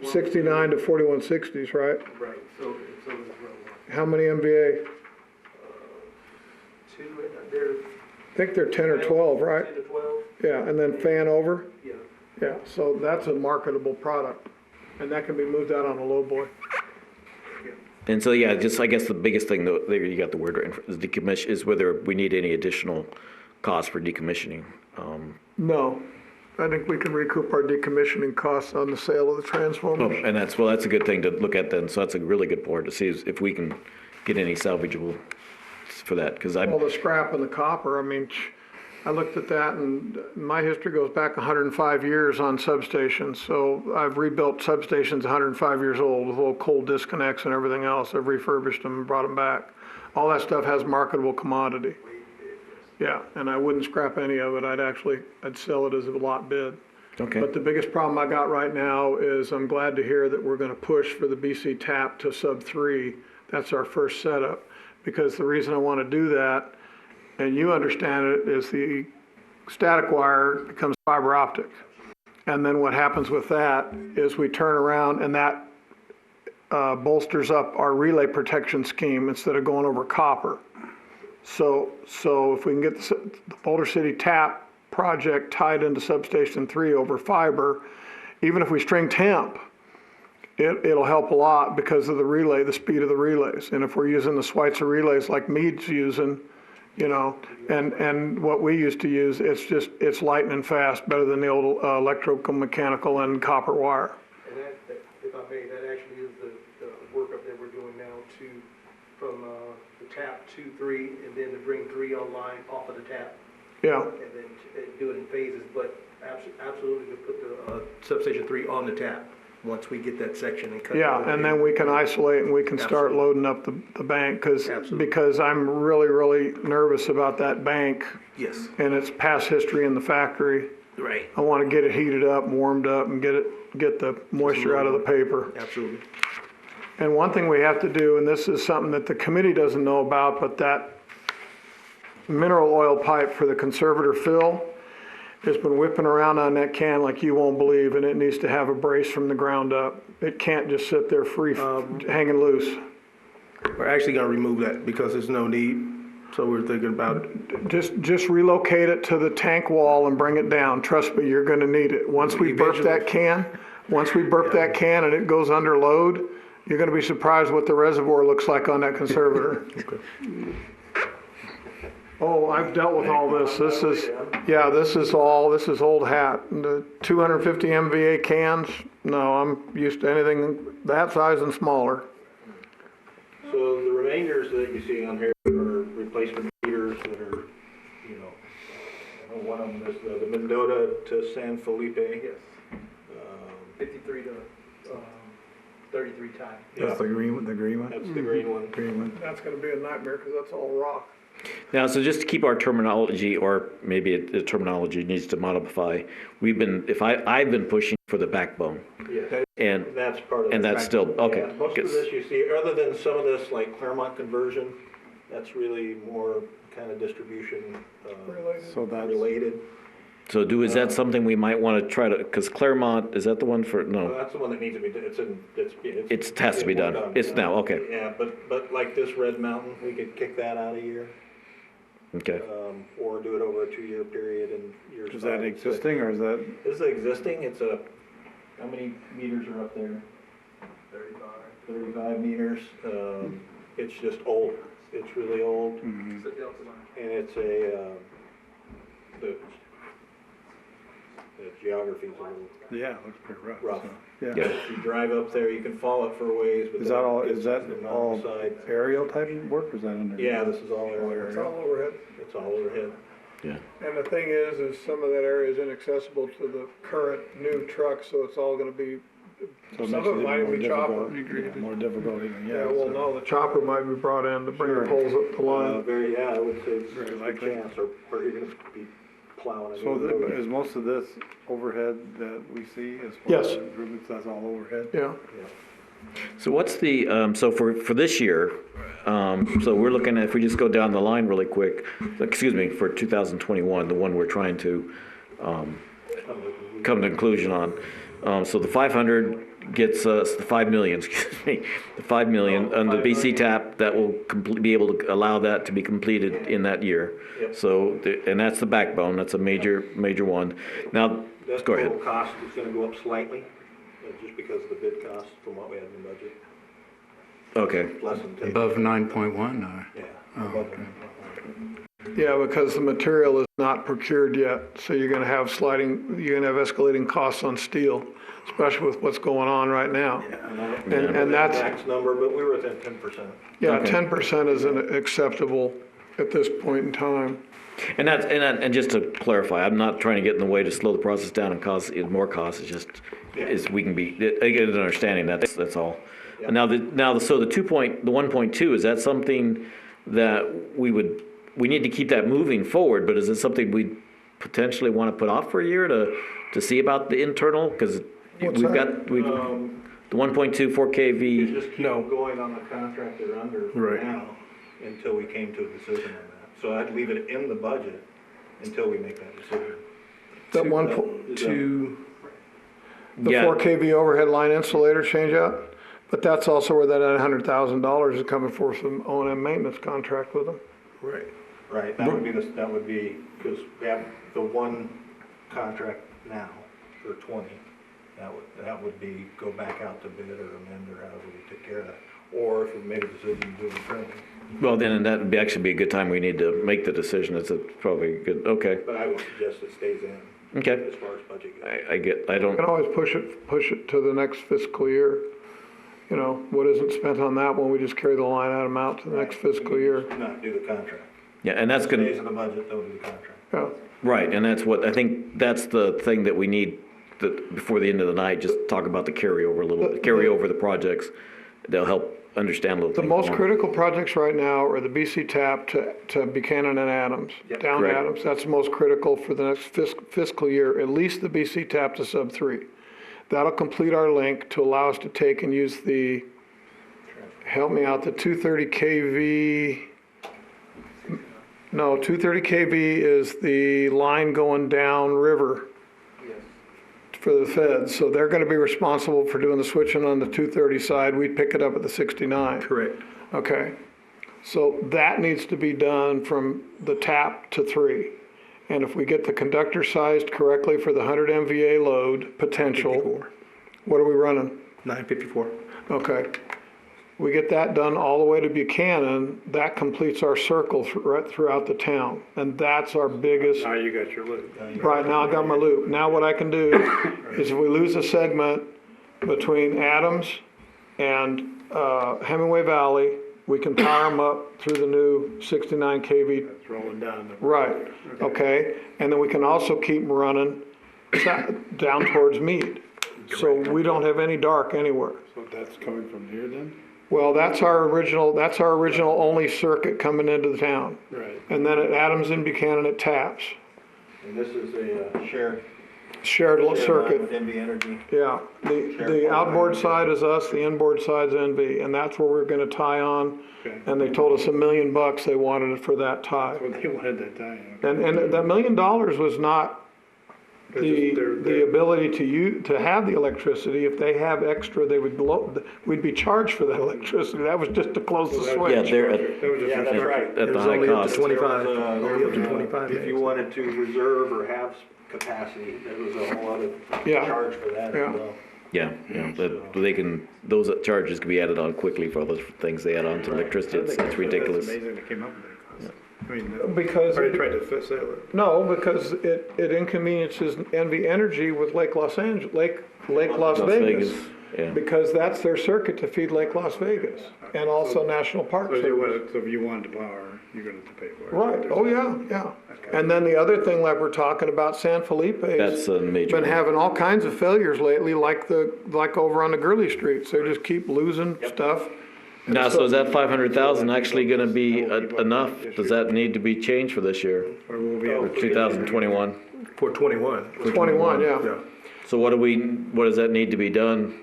69 to 4160s, right? Right, so it's one. How many MVA? Two, they're I think they're 10 or 12, right? 10 to 12, Yeah, and then fan over? yeah. Yeah, so that's a marketable product, and that can be moved out on a low boy. and so, yeah, just, I guess the biggest thing, though, there you got the word right, is decommission, is whether we need any additional cost for decommissioning. No, I think we can recoup our decommissioning costs on the sale of the Oh, transformers. and that's a good thing to look at then, so that's a really good point to see if we can get any salvageable for that, because All the scrap and the copper, I mean, I looked at that, and my history goes back 105 years on substations, so I've rebuilt substations 105 years old with little cold disconnects and everything else. I've refurbished them and brought them back. All that stuff has marketable commodity. Yeah, and I wouldn't scrap any of it. I'd sell it as a lot bid. Okay. But the biggest problem I got right now is I'm glad to hear that we're gonna push for the BC tap to sub 3. That's our first setup. Because the reason I wanna do that, and you understand it, is the static wire becomes fiber optic. And then what happens with that is we turn around and that bolsters up our relay protection scheme instead of going over copper. So if we can get the Boulder City tap project tied into substation 3 over fiber, even if we string temp, it'll help a lot because of the relay, the speed of the relays. And if we're using the Schweitzer relays like Mead's using, you know, and what we used to use, it's lightning fast, better than the old electromechanical and copper wire. And that, if I may, that actually is the workup that we're doing now from the tap to 3, and then to bring 3 online off of the tap. Yeah, And then do it in phases, but absolutely to put the substation 3 on the tap, once we get that section and cut. yeah, and then we can isolate and we can start loading up the bank, because I'm really, really nervous about that bank Yes. and its past history in the factory. Right. I want to get it heated up, warmed up, and get the moisture out of the paper. Absolutely. And one thing we have to do, and this is something that the committee doesn't know about, but that mineral oil pipe for the conservator fill has been whipping around on that can like you won't believe, and it needs to have a brace from the ground up. It can't just sit there free, hanging loose. We're actually gonna remove that because there's no need, so we're thinking about, Just relocate it to the tank wall and bring it down. Trust me, you're gonna need it. Once we burp that can and it goes under load, you're gonna be surprised what the reservoir looks like on that conservator. Oh, I've dealt with all this. This is old hat. The 250 MVA cans, no, I'm used to anything that size and smaller. So the remainders that you see on here are replacement meters that are, you know, I know one of them is the Mendota to San Felipe. yes, 53 to 33 time. That's the green one, That's the green one. green one. That's gonna be a nightmare because that's all rock. Now, so just to keep our terminology, or maybe the terminology needs to modify, I've been pushing for the backbone. Yeah, And, that's part of it. and that's still, okay. Yeah, most of this you see, other than some of this like Claremont conversion, that's really more kind of distribution So that's, related. So is that something we might want to try to, because Claremont, is that the one for, no? That's the one that needs to be, It has to be done. It's now, okay, Yeah, but like this Red Mountain, we could kick that out a year, okay. or do it over a 2-year period and years. is that 5 and 6. existing or is that? This is existing, how many meters are up there? 35 meters. It's just old. It's really old. Mhm. And it's the geography's a little Yeah, it looks pretty rough. rough. so, Yeah. Yeah. If you drive up there, you can follow it for a ways, but Is that all, it's is that the all mountainside. aerial type of work or is that under? Yeah, this is all It's area. all overhead. It's all overhead. Yeah. And the thing is some of that area is inaccessible to the current new truck, so it's all gonna be, So it some makes of it might more be chopper. difficult. Yeah, more difficult even, Yeah, well, so- no, the chopper might be brought in to bring the Sure. poles up the line. I would say it's Very a good likely. chance, or you're gonna be plowing. So is most of this overhead that we see as far Yes. as improvements, that's all overhead? Yeah. So what's the, so for this year, so we're looking at, if we just go down the line really quick, excuse me, for 2021, the one we're trying to come to conclusion on. So the 500 gets us, the 5 million, excuse me, the 5 million on the BC tap, that will be able to allow that to be completed in that year. Yep. So, and that's the backbone, that's a major one. Now, That go ahead. total cost is gonna go up slightly, just because of the bid cost from what we had in the budget. Okay. Less than 10. Above 9.1 or? Yeah. Oh, above okay. Yeah, because the material is not procured yet, so you're gonna have escalating costs on steel, especially with what's going on right now. And that's, Max number, but we were within 10%. yeah, Okay. 10% isn't acceptable at this point in time. And just to clarify, I'm not trying to get in the way to slow the process down and cause it more costs. It's just, we can I get an understanding, that's all. Yeah. Now, so the 1.2, is that something that we need to keep that moving forward, but is it something we potentially want to put off for a year to see about the internal? Because What's we've that? got, the 1.2 4KV. You just keep going on the contract they're under for Right. now until we came to a decision on that. So I'd leave it in the budget until we make that decision. That one, the 4 kV overhead line insulator change out, but that's also where that $900,000 is coming for some O&M maintenance contract with them. Right. Right, that would be, because we have the one contract now for 20. That would be, go back out to bid or amend or however we take care of that. Or if we made a decision to do it internally. Well, then that would actually be a good time we need to make the decision. It's probably good, okay. But I would suggest it stays in. Okay. As far as budget goes. I You can always push it to the next fiscal year. You know, what isn't spent on that one, we just carry the line item out to the next fiscal year. Not do the contract. Yeah, and that's gonna. Stays in the budget, don't do the contract. Yeah. Right, and that's what, I think that's the thing that we need, before the end of the night, just talk about the carryover a little, carry over the projects. They'll help understand a little The things most more. critical projects right now are the BC tap to Buchanan and Adams, down Correct. Adams. That's the most critical for the next fiscal year, at least the BC tap to sub 3. That'll complete our link to allow us to take and use the, help me out, the 230 kV. No, 230 kV is the line going down river for the feds. So they're going to be responsible for doing the switching on the 230 side. We pick it up at the 69. Correct. Okay. So that needs to be done from the tap to 3. And if we get the conductor sized correctly for the 100 MVA load potential, 54. what are we running? 954. Okay. We get that done all the way to Buchanan, that completes our circle right throughout the town. And that's our biggest. Now you got your loop. Right, now I got my loop. Now what I can do is if we lose a segment between Adams and Hemingway Valley, we can power them up through the new 69 kV. It's rolling down. Right, okay. And then we can also keep them running down towards Meade. So we don't have any dark anywhere. So that's coming from here then? Well, that's our original only circuit coming into the town. Right. And then at Adams and Buchanan, it taps. And this is a shared Shared circuit. with NV Energy. Yeah, the outboard side is us, the inboard side's NV, and that's where we're gonna tie on. Okay. And they told us $1 million they wanted it for that tie. Well, they wanted that tie. And that $1 million was not the ability to have the electricity. If they have extra, they would we'd be charged for that electricity. That was just to close the Yeah, switch. they're Yeah, that's right. at the high cost. 25. There Only up to was, 25 if you days. wanted to reserve or have capacity, there was a whole lot of Yeah. charge for that Yeah. as well. Yeah, those charges can be added on quickly for other things they add on to electricity. It's ridiculous. That's amazing they came up with that cost. I mean, Because, already tried to sell it. no, because it inconveniences NV Energy with Lake Las Vegas. Yeah. Because that's their circuit to feed Lake Las Vegas and also National Park So Service. if you wanted to power, you're gonna have to pay for it. Right, oh, yeah. And then the other thing like we're talking about, San Felipe's That's a major been one. having all kinds of failures lately, like over on the Gurley Streets. They just keep losing stuff. Now, so is that 500,000 actually gonna be enough? Does that need to be changed for this year, Or we'll be for able to. 2021? For 21. 21, yeah. So what does that need to be done?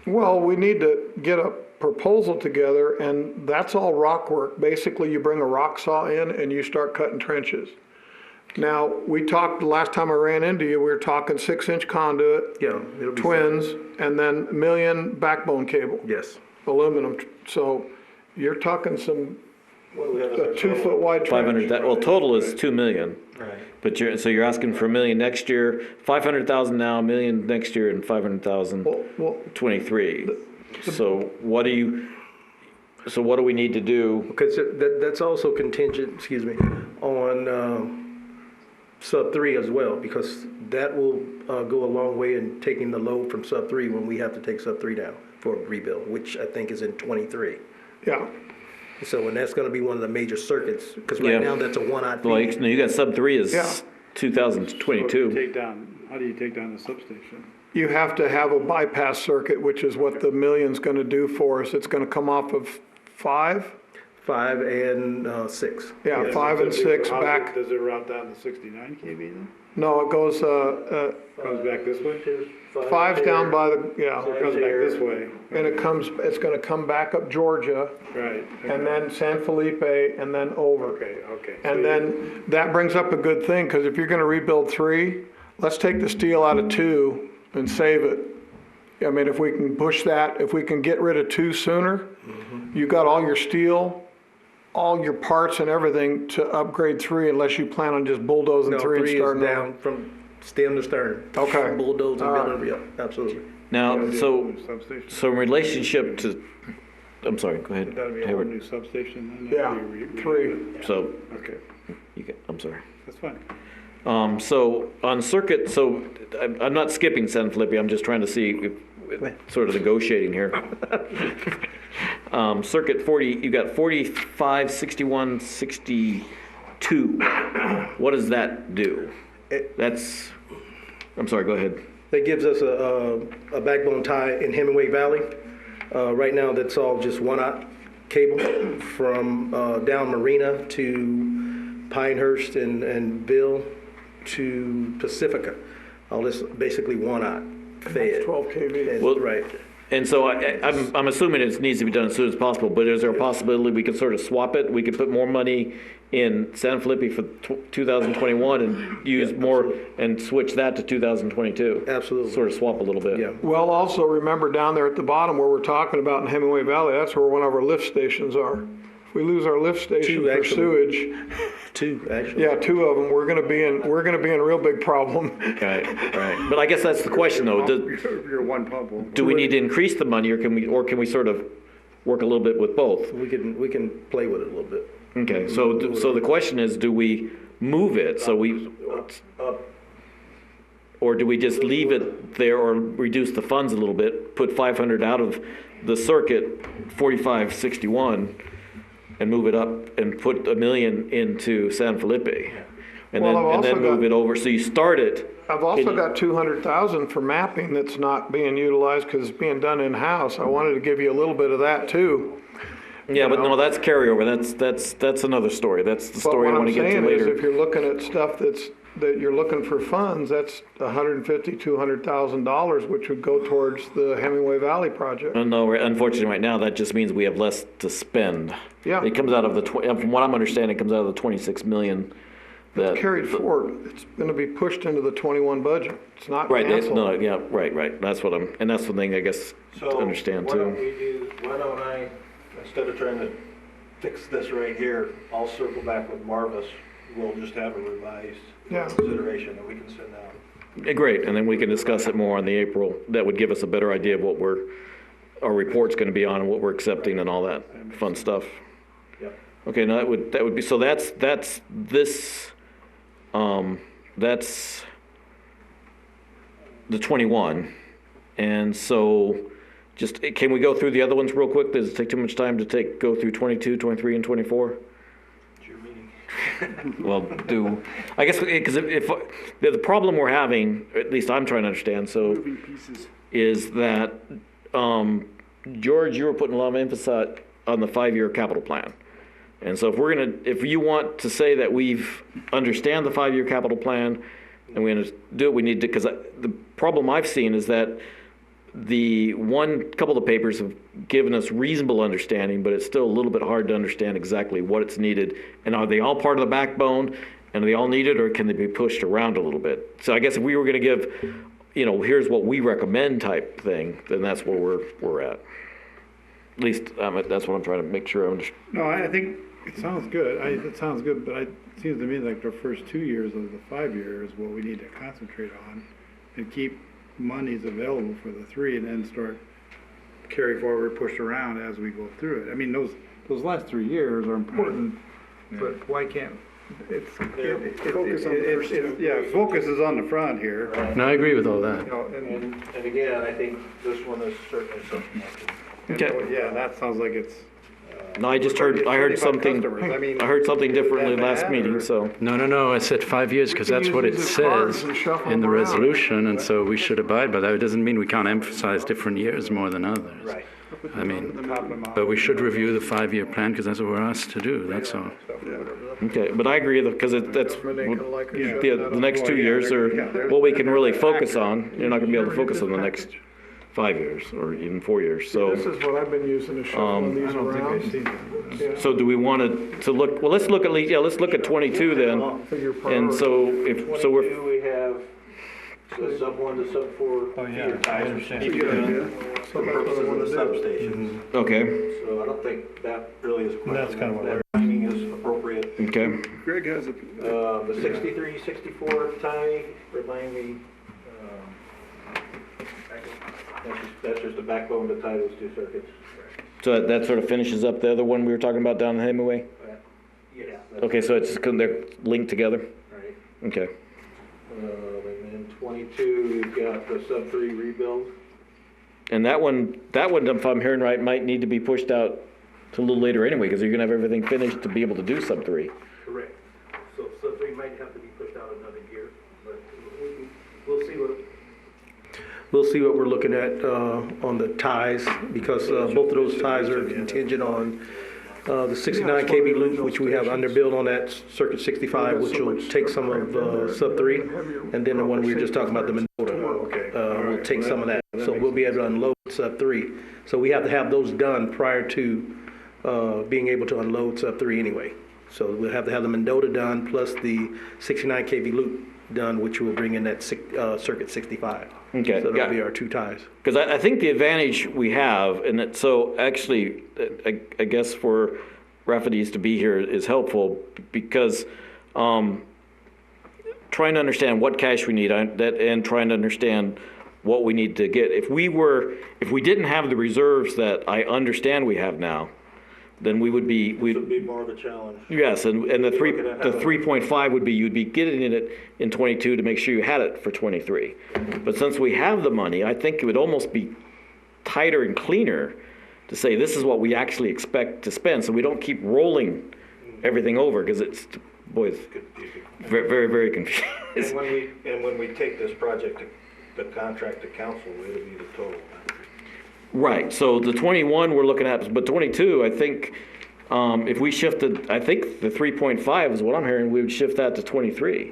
Well, we need to get a proposal together, and that's all rock work. Basically, you bring a rock saw in and you start cutting trenches. Now, we talked, the last time I ran into you, we were talking 6-inch conduit, Yeah. It'll be twins, and then 1 million backbone cable, Yes. aluminum. So you're talking some, a 2-foot wide trench. 500, well, total is 2 million. Right. But you're asking for 1 million next year, 500,000 now, 1 million next year, and 500,000 Well, 23. So what do we need to do? Because that's also contingent, on sub 3 as well, because that will go a long way in taking the load from sub 3 when we have to take sub 3 down for a rebuild, which I think is in 23. yeah. So, and that's going to be one of the major circuits, because Yeah. right now that's a one-odd Well, feed. you got sub 3 is Yeah. 2022. How do you take down the substation? You have to have a bypass circuit, which is what the million's gonna do for us. It's gonna come off of 5? 5 and 6. Yeah, 5 and 6 How's it- back. Does it route down to 69 kV then? No, it goes, Comes back this way? 5's down by the, yeah. It comes back this way, And it's gonna come back up Georgia, right. and then San Felipe, and then over. Okay. And then that brings up a good thing, because if you're gonna rebuild 3, let's take the steel out of 2 and save it. I mean, if we can push that, if we can get rid of 2 sooner, you got all your steel, all your parts and everything to upgrade 3, unless you plan on just bulldozing No, 3 and 3 is starting over. down from stem to stern. Okay. Bulldoze and All right. building, yeah, absolutely. Now, so Substation. in relationship to, I'm sorry, go ahead. That'd be a whole Hayward. new substation then? Yeah, 3. So, Okay, I'm sorry. that's fine. So on circuit, so I'm not skipping San Felipe, I'm just trying to see, sort of negotiating here. Circuit 40, you got 45, 61, 62. What does that do? I'm sorry, go ahead. That gives us a backbone tie in Hemingway Valley. Right now, that's all just one-aught cable from down Marina to Pinehurst and Bill to Pacifica. All this basically one-aught fed. 12 kV. Well, Right. And so I'm assuming it needs to be done as soon as possible, but is there a possibility we could sort of swap it? We could put more money in San Felipe for 2021 and use more and switch that to 2022? Absolutely. Sort of swap a little bit. Yeah. Well, also remember down there at the bottom where we're talking about in Hemingway Valley, that's where one of our lift stations are. If we lose our lift station Two, for actually. sewage, Two, actually. yeah, two of them, we're gonna be in a real big problem. Right, right. But I guess that's the question though. Your one pump will. Do we need to increase the money or can we sort of work a little bit with both? We can play with it a little bit. Okay, so the question is, do we move it or do we just leave it there or reduce the funds a little bit, put 500 out of the circuit 4561 and move it up and put $1 million into San Felipe? And Well, I've then also move got- it over. So you start it. I've also got 200,000 for mapping that's not being utilized because it's being done in-house. I wanted to give you a little bit of that too. Yeah, but no, that's carryover. That's another story. That's the story I want to get to But what I'm saying is later. if you're looking at stuff that you're looking for funds, that's $150,000, $200,000, which would go towards the Hemingway Valley project. No, unfortunately, right now that just means we have less to spend. Yeah. It comes out of from what I'm understanding, it comes out of the 26 million. That Carried forward. It's going to be pushed into the 21 budget. It's not Right. canceled. No. Yeah. Right. That's that's the thing I guess to understand So too. why don't I, instead of trying to fix this right here, I'll circle back with Marvis. We'll just have a revised consideration that we can send out. Yeah, great, and then we can discuss it more on the April. That would give us a better idea of what our report's going to be on and what we're accepting and all that fun stuff. Yep. Okay. Now that would be so. That's this. That's the 21, and so just can we go through the other ones real quick? Does it take too much time to go through 22, 23, and 24? It's your meeting. Well, I guess because if the problem we're having, at least I'm trying to understand, so is that George, you were putting a lot of emphasis on the 5-year capital plan. And so if you want to say that we've understand the 5-year capital plan and we're going to do it, we need to, because the problem I've seen is that the couple of papers have given us reasonable understanding, but it's still a little bit hard to understand exactly what it's needed. And are they all part of the backbone and are they all needed or can they be pushed around a little bit? So I guess if we were going to give, here's what we recommend type thing, then that's where we're at. At least that's what I'm trying to make sure I understand. No, I think it sounds good. It sounds good, but it seems to me like the first 2 years of the 5-year is what we need to concentrate on and keep monies available for the 3 and then start carry forward, push around as we go through it. I mean, those last 3 years are important, but why can't, focus is on the front here. No, I agree with all that. And again, I think this one is certainly something. Okay. Yeah, that sounds like it's. No, I heard something differently last meeting, so. No, I said 5 years because that's what it says in the resolution, and so we should abide by that. It doesn't mean we can't emphasize different years more than others. Right. I mean, but we should review the 5-year plan because that's what we're asked to do, that's all. Okay, but I agree because that's, the next 2 years are what we can really focus on. You're not gonna be able to focus on the next 5 years or even 4 years, so. This is what I've been using to shuffle these around. So do we want to look, well, let's look at 22 then. And so we're, We have the sub 1 to sub 4 feeder ties for purposes of the substation. okay, So I don't think that really is a question. That's kind of what That timing is appropriate. okay. Greg has a, The 63, 64 tie, remind me, that's just a backbone to tie those 2 circuits. So that sort of finishes up the other one we were talking about down in Hemingway? Yeah. Okay, so they're linked together? Right. Okay. And then 22, we've got the sub 3 rebuild. And that one, if I'm hearing right, might need to be pushed out to a little later anyway, because you're gonna have everything finished to be able to do sub 3. Correct. So sub 3 might have to be pushed out another year, but we'll see what. we'll see what we're looking at on the ties, because both of those ties are contingent on the 69 kV loop, which we have underbuilt on that circuit 65, which will take some of sub 3, and then the one we were just talking about, the Mendota, will take some of that. So we'll be able to unload sub 3. So we have to have those done prior to being able to unload sub 3 anyway. So we'll have to have the Mendota done plus the 69 kV loop done, which will bring in that circuit 65. Okay, So that'll be our 2 ties. Because I think the advantage we have, and that, so actually, I guess for Rafferty's to be here is helpful, because trying to understand what cash we need and trying to understand what we need to get. If we didn't have the reserves that I understand we have now, then we would be. This would be more of a challenge. Yes, and the 3.5 would be, you'd be getting it in 22 to make sure you had it for 23. But since we have the money, I think it would almost be tighter and cleaner to say this is what we actually expect to spend, so we don't keep rolling everything over, because it's, boy, it's very, very, very confusing. And when we take this project, the contract to council, it'll be the total. Right, so the 21 we're looking at, but 22, I think, if we shifted, I think the 3.5 is what I'm hearing, we would shift that to 23.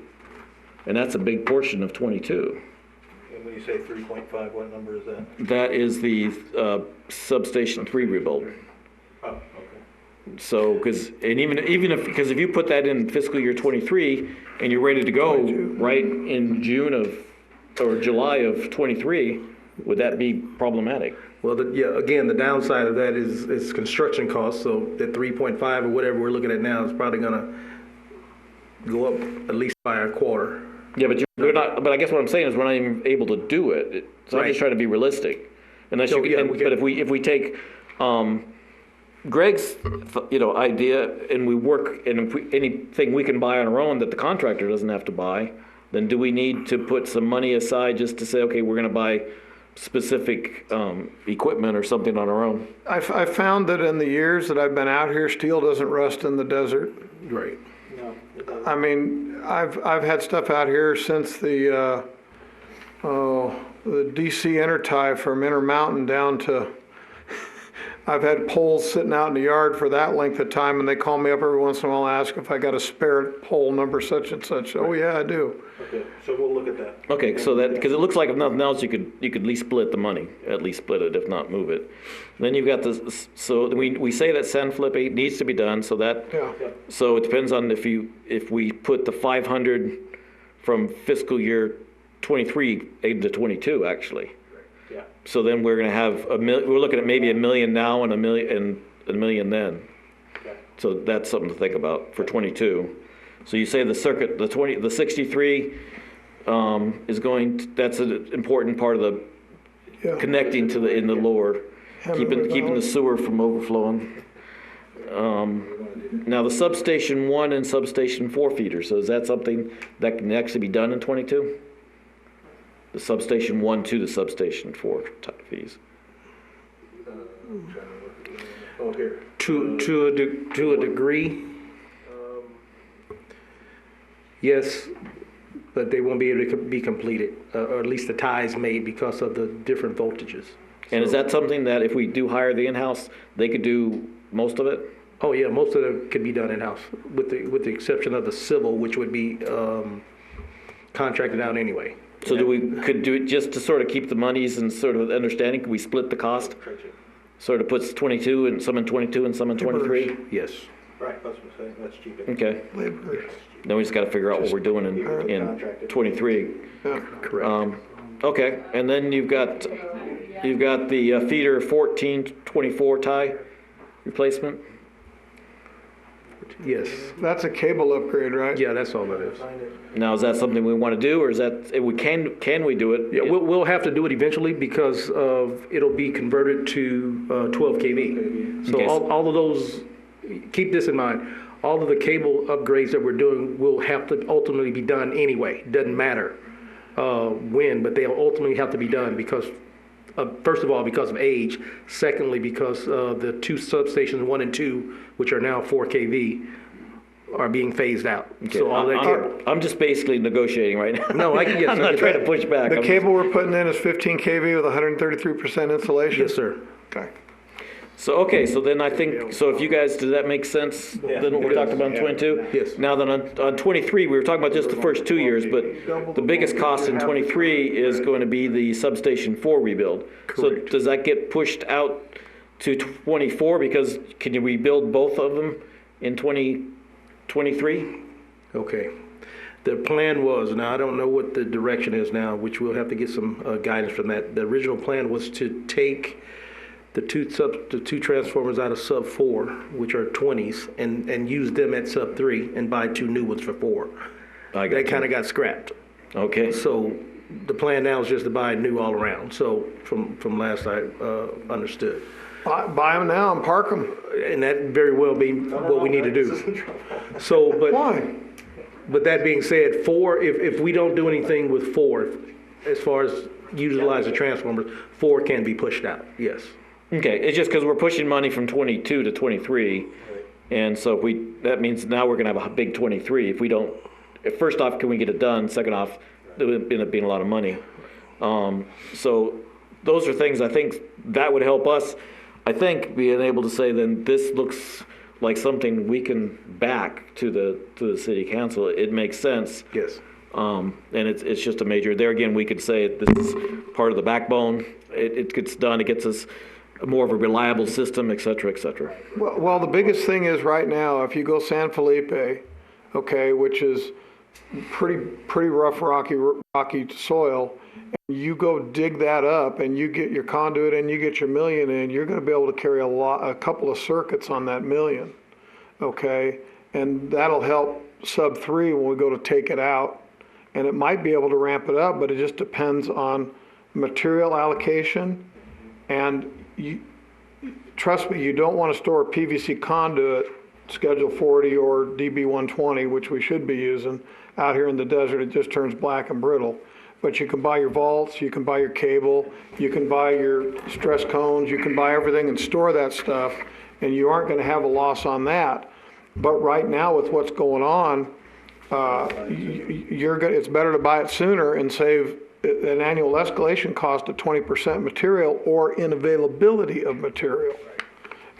And that's a big portion of 22. And when you say 3.5, what number is that? That is the substation 3 rebuild. Oh, okay. So, because if you put that in fiscal year 23 and you're ready to go right in July of 23, would that be problematic? Well, again, the downside of that is construction costs. So that 3.5 or whatever we're looking at now is probably going to go up at least by a quarter. Yeah, but we're not. But I guess what I'm saying is we're not even able to do it. So I'm just trying to be realistic. Unless but if we take Greg's idea and we work, and if anything we can buy on our own that the contractor doesn't have to buy, then do we need to put some money aside just to say, okay, we're going to buy specific equipment or something on our own? I found that in the years that I've been out here, steel doesn't rust in the desert. Right. No, it doesn't. I mean, I've had stuff out here since the DC Intertie from Intermountain down to, I've had poles sitting out in the yard for that length of time, and they call me up every once in a while and ask if I got a spare pole number such and such. Oh yeah, I do. Okay, so we'll look at that. Okay, so that, because it looks like if nothing else, you could at least split the money, at least split it, if not move it. Then you've got this. So we say that sand flip needs to be done. So that. Yeah. So it depends on if we put the 500 from fiscal year 23 into 22 actually. Yeah. So then we're going to have we're looking at maybe $1 million now and $1 million then. Okay. So that's something to think about for 22. So you say the circuit, the 63 is going. That's an important part of the connecting to in the lower, keeping the sewer from overflowing. Now the substation 1 and substation 4 feeder. So is that something that can actually be done in 22? The substation 1 to the substation 4 type fees. Oh, here. To a degree, yes, but they won't be able to be completed, or at least the ties made because of the different voltages. And is that something that if we do hire the in-house, they could do most of it? Oh yeah, most of it could be done in-house, with the exception of the civil, which would be contracted out anyway. So could do it just to sort of keep the monies and sort of understanding? Could we split the cost? Sort of puts 22 and some in 22 and some in 23? Yes. Right, that's what I'm saying, that's cheaper. Okay. Then we just got to figure out what we're doing in 23. Correct. Okay, and then you've got the feeder 1424 tie replacement. Yes. That's a cable upgrade, right? Yeah, that's all that is. Now, is that something we want to do, or is that can we do it? Yeah, we'll have to do it eventually because it'll be converted to 12 kV. So Okay. all of those, keep this in mind, all of the cable upgrades that we're doing will have to ultimately be done anyway. Doesn't matter when, but they'll ultimately have to be done because, first of all, because of age. Secondly, because the two substations, 1 and 2, which are now 4 kV, are being phased out. So all that I'm just basically negotiating right now. No, I yes, I'm not trying to push back. The cable we're putting in is 15 kV with 133% insulation? Yes, sir. Okay. So then I think, so if you guys, does that make sense? Then what we're talking about in 22? Yes. Now then on 23, we were talking about just the first 2 years, but the biggest cost in 23 is going to be the substation 4 rebuild. So does that get pushed out to 24? Because can you rebuild both of them in 2023? Okay. The plan was, now I don't know what the direction is now, which we'll have to get some guidance from that. The original plan was to take the two transformers out of sub 4, which are 20s, and use them at sub 3 and buy 2 new ones for 4. That kind of got scrapped. Okay. So the plan now is just to buy new all around. So from last I understood. Buy them now and park them. And that very well be what we need to do. So, but Why? But that being said, 4, if we don't do anything with 4, as far as utilize the transformers, 4 can be pushed out, yes. Okay, it's just because we're pushing money from 22 to 23, and so that means now we're gonna have a big 23. If we don't, first off, can we get it done? Second off, it would end up being a lot of money. So those are things I think that would help us. I think being able to say then this looks like something we can back to the city council. It makes sense. Yes. And it's just a major. There again, we could say this is part of the backbone. It gets done. It gets us more of a reliable system, et cetera, et cetera. Well, the biggest thing is right now, if you go San Felipe, okay, which is pretty rough, rocky soil, and you go dig that up and you get your conduit and you get your million in, you're going to be able to carry a couple of circuits on that million, okay, and that'll help sub 3 when we go to take it out, and it might be able to ramp it up, but it just depends on material allocation. And trust me, you don't want to store a PVC conduit, Schedule 40 or DB 120, which we should be using, out here in the desert. It just turns black and brittle. But you can buy your vaults, you can buy your cable, you can buy your stress cones, you can buy everything and store that stuff, and you aren't going to have a loss on that. But right now, with what's going on, it's better to buy it sooner and save an annual escalation cost of 20% material or inavailability of material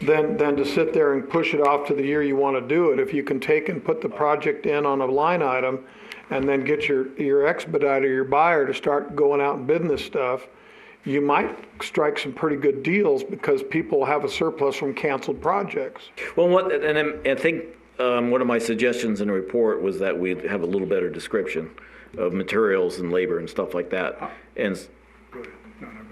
than to sit there and push it off to the year you want to do it. If you can take and put the project in on a line item and then get your expediter, your buyer to start going out and bidding this stuff, you might strike some pretty good deals because people have a surplus from canceled projects. Well, I think one of my suggestions in the report was that we have a little better description of materials and labor and stuff like that. And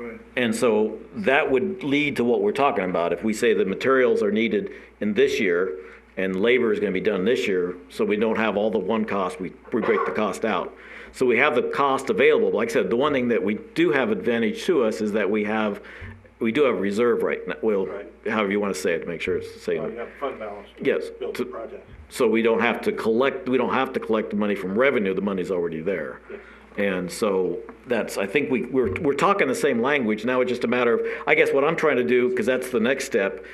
Go ahead. And so that would lead to what we're talking about. If we say the materials are needed in this year and labor is going to be done this year, so we don't have all the one cost, we break the cost out. So we have the cost available. Like I said, the one thing that we do have advantage to us is that we do have reserve right now. Well, however you want to say it, to make sure it's the same. You have fund balance. Yes. Build the project. So we don't have to collect the money from revenue. The money's already there. Yes. And so I think we're talking the same language. Now it's just a matter of, I guess what I'm trying to do, because that's the next step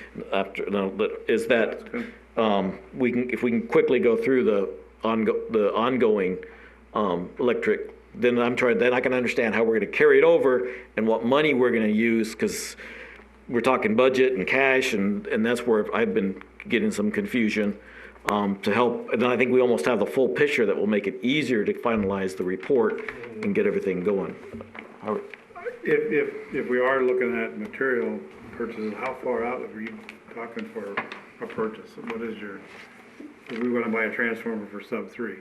is that if we can quickly go through the ongoing electric, then I can understand how we're going to carry it over and what money we're going to use, because we're talking budget and cash, and that's where I've been getting some confusion. To help, and then I think we almost have the full picture that will make it easier to finalize the report and get everything going. If we are looking at material purchases, how far out are you talking for a purchase? What is if we want to buy a transformer for sub 3,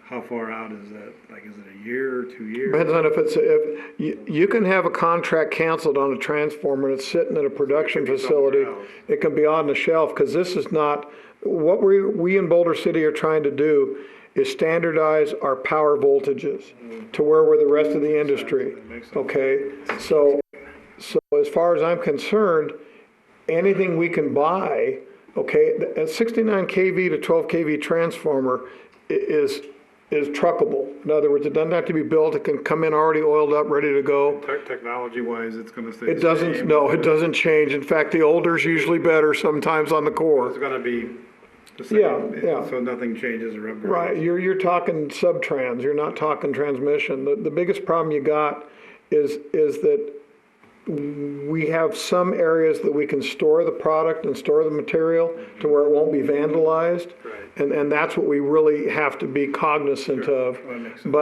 how far out is that? Like, is it a year or 2 years? Depends on if you can have a contract canceled on a transformer and it's sitting at a production facility. It can be on the shelf, because this is not, what we in Boulder City are trying to do is standardize our power voltages to where we're the rest of the industry. Okay, so as far as I'm concerned, anything we can buy, okay, a 69 kV to 12 kV transformer is truckable. In other words, it doesn't have to be built. It can come in already oiled up, ready to go. Technology-wise, it's going to stay It doesn't change. In fact, the older is usually better sometimes on the core. It's going to be Yeah. So nothing changes or upgrades. Right, you're talking subtrans, you're not talking transmission. The biggest problem you got is that we have some areas that we can store the product and store the material to where it won't be vandalized. Right. And that's what we really have to be cognizant of. That makes sense.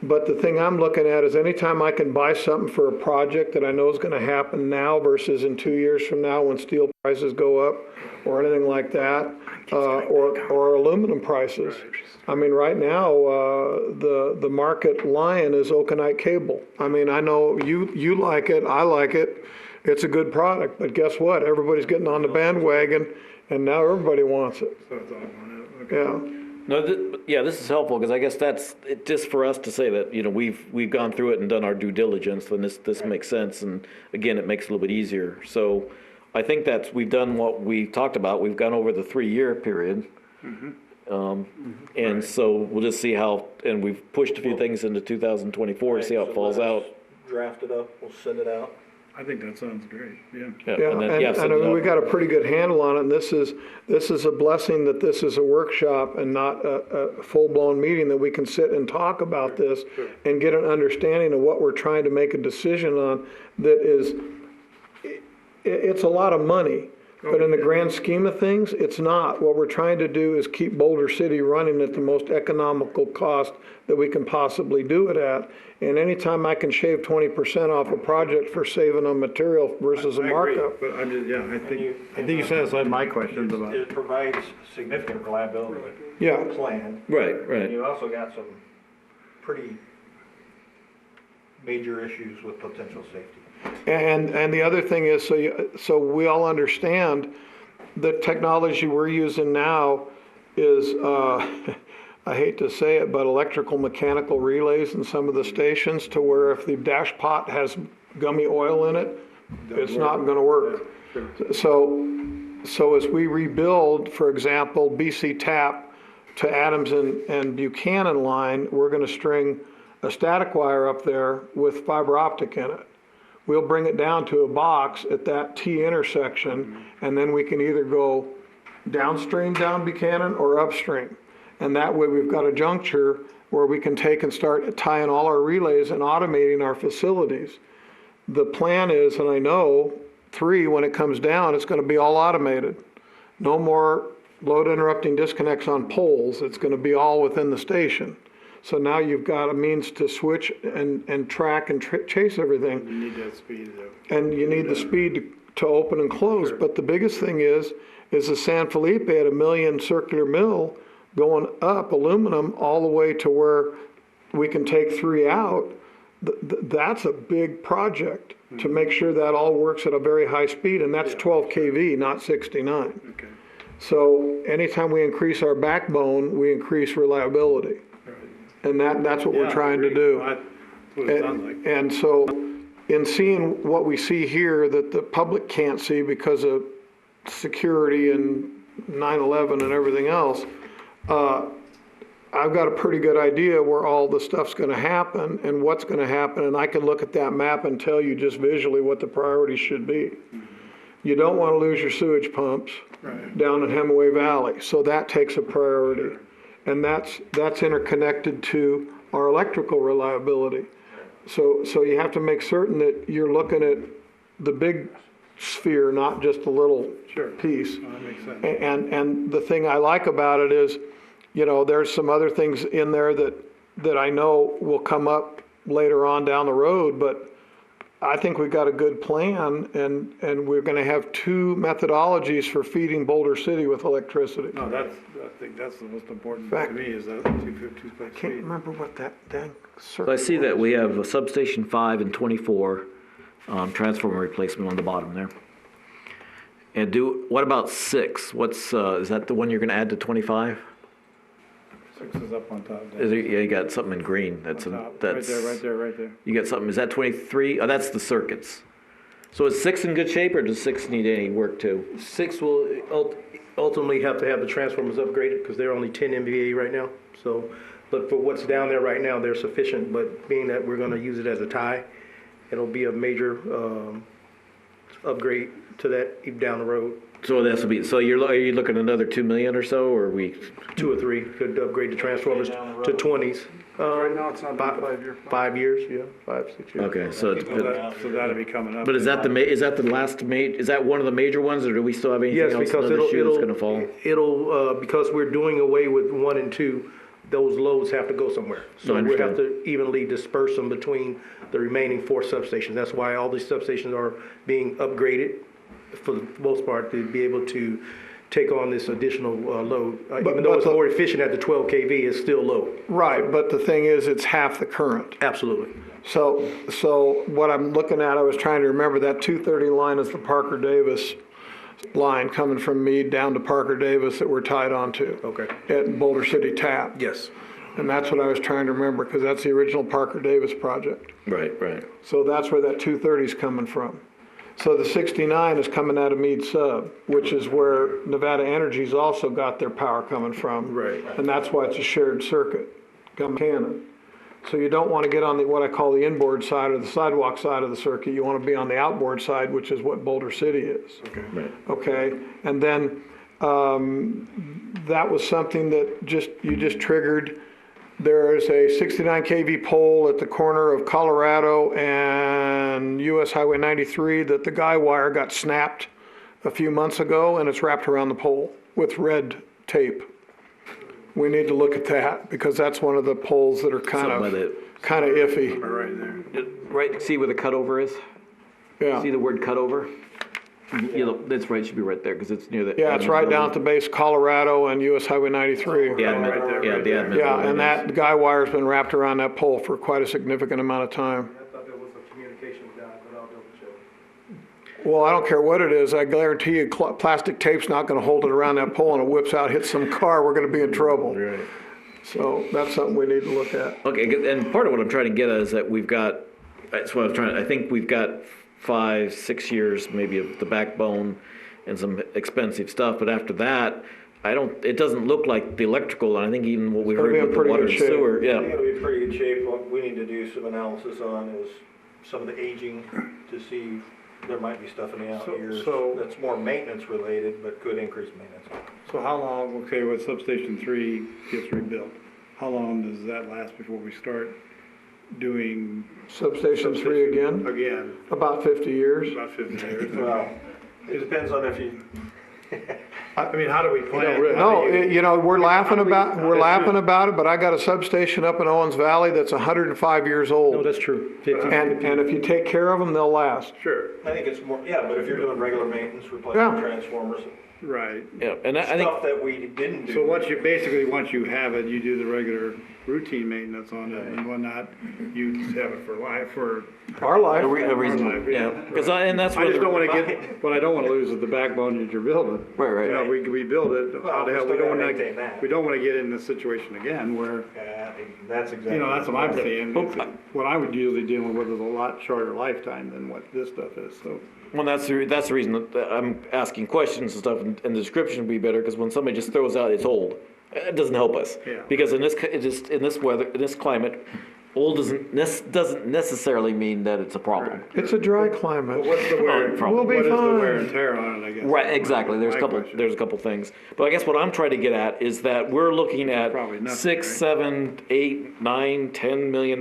But the thing I'm looking at is anytime I can buy something for a project that I know is gonna happen now versus in 2 years from now when steel prices go up or anything like that, or aluminum prices. I mean, right now, the market lion is Okanite cable. I mean, I know you like it, I like it, it's a good product, but guess what? Everybody's getting on the bandwagon, and now everybody wants it. So it's all on it, okay. Yeah. No, this is helpful because I guess that's it, just for us to say that we've gone through it and done our due diligence, and this makes sense, and again, it makes it a little bit easier. So I think we've done what we talked about. We've gone over the 3-year period. And so we'll just see how, and we've pushed a few things into 2024 to see how it falls out. Draft it up, we'll send it out. I think that sounds great, yeah. Yeah, and then, and send I it mean, up. we got a pretty good handle on it, and this is a blessing that this is a workshop and not a full-blown meeting, that we can sit and talk about this and get an understanding of what we're trying to make a decision on that is, it's a lot of money, but in the grand scheme of things, it's not. What we're trying to do is keep Boulder City running at the most economical cost that we can possibly do it at. And anytime I can shave 20% off a project for saving on material versus a I agree, markup. but I'm just, yeah, I think you satisfied my questions about it. It provides significant reliability. Yeah. Plan. Right. And you also got some pretty major issues with potential safety. And the other thing is, so we all understand the technology we're using now is, I hate to say it, but electrical mechanical relays in some of the stations to where if the dash pot has gummy oil in it, it's not gonna work. So as we rebuild, for example, BC Tap to Adams and Buchanan line, we're gonna string a static wire up there with fiber optic in it. We'll bring it down to a box at that T intersection, and then we can either go downstream down Buchanan or upstream. And that way we've got a juncture where we can take and start tying all our relays and automating our facilities. The plan is, and I know, 3, when it comes down, it's gonna be all automated. No more load interrupting disconnects on poles. It's gonna be all within the station. So now you've got a means to switch and track and chase everything. You need that speed though. And you need the speed to open and close. But the biggest thing is the San Felipe at 1 million circular mill going up aluminum all the way to where we can take 3 out. That's a big project to make sure that all works at a very high speed, and that's 12 kV, not 69. Okay. So anytime we increase our backbone, we increase reliability. And that's what we're trying to do. That's what it sounds like. And so in seeing what we see here that the public can't see because of security and 9/11 and everything else, I've got a pretty good idea where all the stuff's gonna happen and what's gonna happen, and I can look at that map and tell you just visually what the priorities should be. You don't wanna lose your sewage pumps down in Hemingway Valley, so that takes a priority. And that's interconnected to our electrical reliability. So you have to make certain that you're looking at the big sphere, not just a little piece. Oh, that makes sense. And the thing I like about it is, there's some other things in there that I know will come up later on down the road, but I think we've got a good plan, and we're gonna have 2 methodologies for feeding Boulder City with electricity. No, I think that's the most important to me is that 250 I can't remember what that dang So circle I see that was. we have a substation 5 and 24, transformer replacement on the bottom there. And what about 6? Is that the one you're gonna add to 25? 6 is up on top. Yeah, you got something in green. That's Right there. You got something, is that 23? Oh, that's the circuits. So is 6 in good shape, or does 6 need any work too? 6 will ultimately have to have the transformers upgraded because they're only 10 MVA right now. So, but for what's down there right now, they're sufficient. But being that we're going to use it as a tie, it'll be a major upgrade to that even down the road. So that's be, so are you looking at another 2 million or so, or are we? 2 or 3 could upgrade the transformers to 20s. Right now, it's not a 5-year. 5 years, yeah, 5, 6 years. Okay, so it's, So that'll be coming up. but is that is that the last is that one of the major ones, or do we still have anything Yes, else, because another shoe that's it'll, gonna fall? because we're doing away with 1 and 2, those loads have to go somewhere. So I we have understand. to evenly disperse them between the remaining 4 substations. That's why all these substations are being upgraded for the most part to be able to take on this additional load. Even though it's more efficient at the 12 kV, it's still low. Right, but the thing is, it's half the current. Absolutely. So what I'm looking at, I was trying to remember that 230 line is the Parker Davis line coming from Meade down to Parker Davis that we're tied onto. Okay. At Boulder City Tap. Yes. And that's what I was trying to remember, because that's the original Parker Davis project. Right, right. So that's where that 230 is coming from. So the 69 is coming out of Meade Sub, which is where Nevada Energy's also got their power coming from. Right. And that's why it's a shared circuit, Cannon. So you don't want to get on the, what I call the inboard side or the sidewalk side of the circuit. You want to be on the outboard side, which is what Boulder City is. Okay. Right. Okay, and then that was something that you just triggered. There is a 69 kV pole at the corner of Colorado and US Highway 93 that the guy wire got snapped a few months ago, and it's wrapped around the pole with red tape. We need to look at that, because that's one of the poles that are kind of iffy. Right there. Right, see where the cutover is? Yeah. See the word cutover? You know, that's right, it should be right there, because it's near the. Yeah, it's right down at the base, Colorado and US Highway 93. The admin, yeah, the admin. Yeah, building and that guy wire's been wrapped around that pole for quite a significant amount of time. I thought there was a communications guy, but I'll double check. Well, I don't care what it is, I guarantee you plastic tape's not gonna hold it around that pole, and it whips out, hits some car, we're gonna be in trouble. Right. So that's something we need to look at. Okay, and part of what I'm trying to get at is that we've got, that's what I'm trying, I think we've got 5, 6 years maybe of the backbone and some expensive stuff, but after that, it doesn't look like the electrical, and I think even what we It'll heard be in with the pretty water good and shape. sewer, I think yeah. it'll be in pretty good shape. What we need to do some analysis on is some of the aging to see if there might be stuff in the out years that's more maintenance related, but could increase maintenance. So how long, okay, when substation 3 gets rebuilt, how long does that last before we start doing? Substation 3 again, Again, about 50 years. about 50 years. Well, it depends on if you, I mean, how do we plan? No, we're laughing about it, but I got a substation up in Owens Valley that's 105 years No, old. that's true. 50. And if you take care of them, they'll last. Sure, I think it's more, yeah, but if you're doing regular maintenance, replacing Yeah. transformers, right. Yeah, and I think, stuff that we didn't do. So once you have it, you do the regular routine maintenance on it and whatnot, you have it for life, for. Our life. a reasonable, life, yeah, because and that's I what. just don't want to get, what I don't want to lose is the backbone that you're building. Right. You know, we build it, how the hell, we we still don't gotta want maintain to, that. we don't want to get in this situation again where, Yeah, that's exactly. you know, that's what I'm saying. What I would usually dealing with is a lot shorter lifetime than what this stuff is, so. Well, that's the reason that I'm asking questions and stuff, and the description would be better, because when somebody just throws out it's old, it doesn't help us. Yeah. Because in this weather, in this climate, old doesn't necessarily mean that it's a problem. It's a dry climate. What's the wear, We'll be what is the wear fine. and tear on it, I guess? Right, exactly. There's My question. a couple things, but I guess what I'm trying to get at is that we're looking at Probably nothing, 6, right? 7, 8, 9, $10 million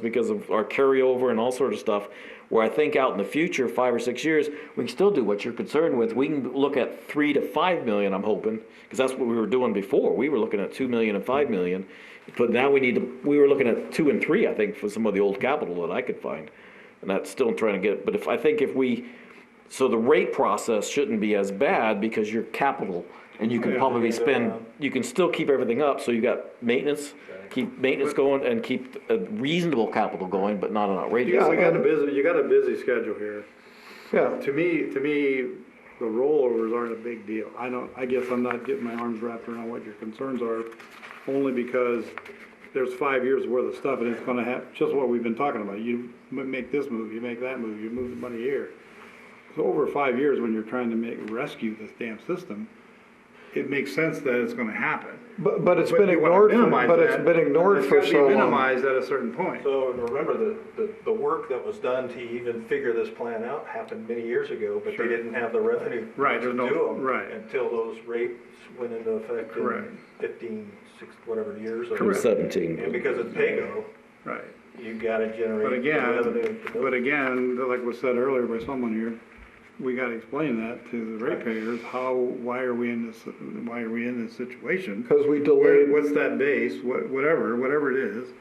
because of our carryover and all sorts of stuff. Where I think out in the future, 5 or 6 years, we can still do what you're concerned with. We can look at 3 to 5 million. I'm hoping, because that's what we were doing before. We were looking at 2 million and 5 million, but now we were looking at 2 and 3. I think for some of the old capital that I could find, and that's still trying to get. But so the rate process shouldn't be as bad because your capital, and you can probably you can still keep everything up. So you got maintenance. Keep maintenance going and keep a reasonable capital going, but not an outrageous. You got a busy schedule here. Yeah. To me, the rollovers aren't a big deal. I guess I'm not getting my arms wrapped around what your concerns are, only because there's 5 years worth of stuff and it's gonna have, just what we've been talking about. You make this move, you make that move, you move the money here. So over 5 years, when you're trying to rescue this damn system, it makes sense that it's gonna happen. But it's But been you wanna ignored, minimize but it's that, been ignored it's for gotta be so long. minimized at a certain point. So remember, the work that was done to even figure this plan out happened many years ago, but they didn't have the revenue Right, to there's no- do them right. until those rates went into effect Correct. in 15, 6, whatever years. or- Correct. 17. And because it's pay-go, Right. you gotta generate But the again, revenue. to do it. but again, like was said earlier by someone here, we gotta explain that to the ratepayers, why are we in this situation? Because we delayed. What's that base, whatever it is.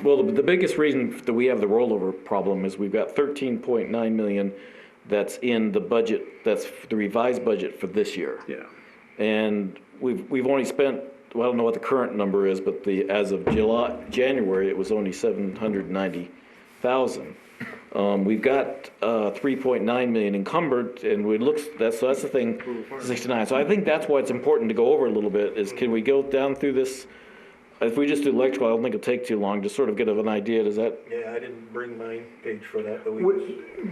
Well, the biggest reason that we have the rollover problem is we've got 13.9 million that's in the budget, that's the revised budget for this year. Yeah. And we've only spent, well, I don't know what the current number is, but as of January, it was only 790,000. We've got 3.9 million encumbered, and that's the thing, 69. So I think that's why it's important to go over a little bit, is can we go down through this? If we just do electrical, I don't think it'll take too long, to sort of get an idea. Does that? Yeah, I didn't bring my page for that, but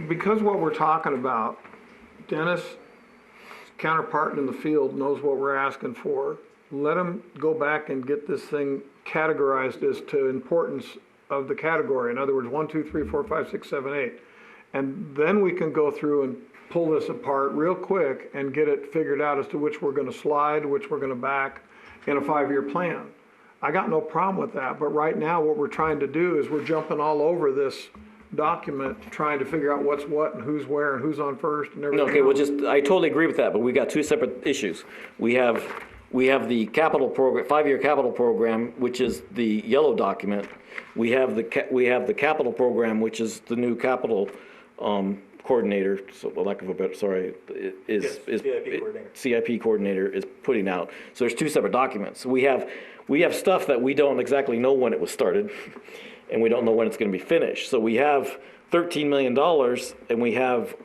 Because what we're talking about, Dennis, counterpart in the field, knows what we're asking for. Let him go back and get this thing categorized as to importance of the category. In other words, 1, 2, 3, 4, 5, 6, 7, 8. And then we can go through and pull this apart real quick and get it figured out as to which we're gonna slide, which we're gonna back in a 5-year plan. I got no problem with that, but right now what we're trying to do is we're jumping all over this document, trying to figure out what's what and who's where and who's on first and everything. Okay, well, else. I totally agree with that, but we got two separate issues. We have the capital program, 5-year capital program, which is the yellow document. We have the capital program, which is the new capital coordinator, so for lack of a better, CIP coordinator is putting out. So there's two separate documents. We have stuff that we don't exactly know when it was started, and we don't know when it's going to be finished. So we have $13 million, and we have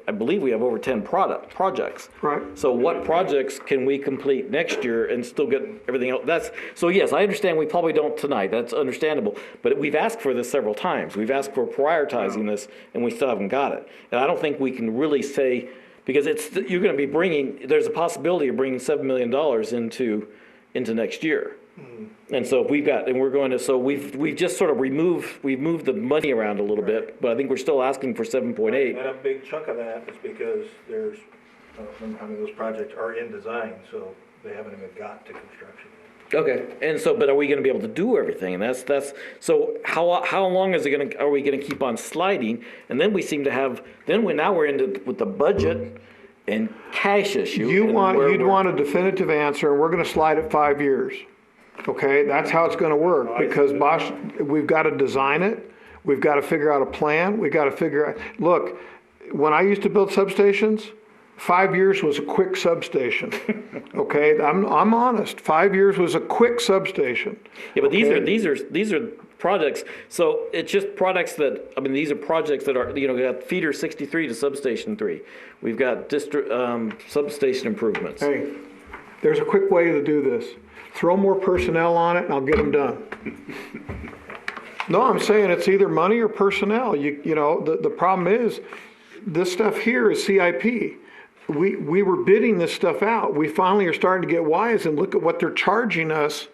I believe we have over 10 projects. Right. So what projects can we complete next year and still get everything else? So yes, I understand we probably don't tonight, that's understandable, but we've asked for this several times. We've asked for prioritizing this, and we still haven't got it. And I don't think we can really say, because you're gonna be there's a possibility of bringing $7 million into next year. And so we've just sort of we've moved the money around a little bit, but I think we're still asking for 7.8. And a big chunk of that is because those projects are in design, so they haven't even got to construction yet. Okay, and so, but are we gonna be able to do everything? And so how long are we gonna keep on sliding? And then we seem to have, now we're into with the budget and cash issue. You'd want a definitive answer, and we're gonna slide it 5 years. Okay, that's how it's gonna work, because Bosch, we've gotta design it, we've gotta figure out a plan, we've gotta figure out, look, when I used to build substations, 5 years was a quick substation. Okay, I'm honest, 5 years was a quick substation. Yeah, but these are projects, so it's just products these are projects that are, we got feeder 63 to substation 3. We've got substation improvements. Hey, there's a quick way to do this. Throw more personnel on it and I'll get them done. No, I'm saying it's either money or personnel. The problem is, this stuff here is CIP. We were bidding this stuff out. We finally are starting to get wise and look at what they're charging us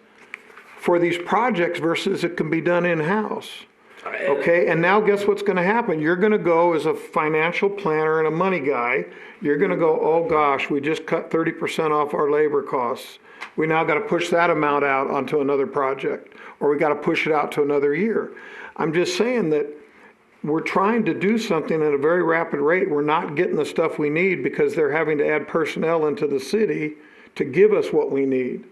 for these projects versus it can be done in-house. Okay, and now guess what's gonna happen? You're gonna go as a financial planner and a money guy, you're gonna go, oh gosh, we just cut 30% off our labor costs. We now gotta push that amount out onto another project, or we gotta push it out to another year. I'm just saying that we're trying to do something at a very rapid rate. We're not getting the stuff we need because they're having to add personnel into the city to give us what we need.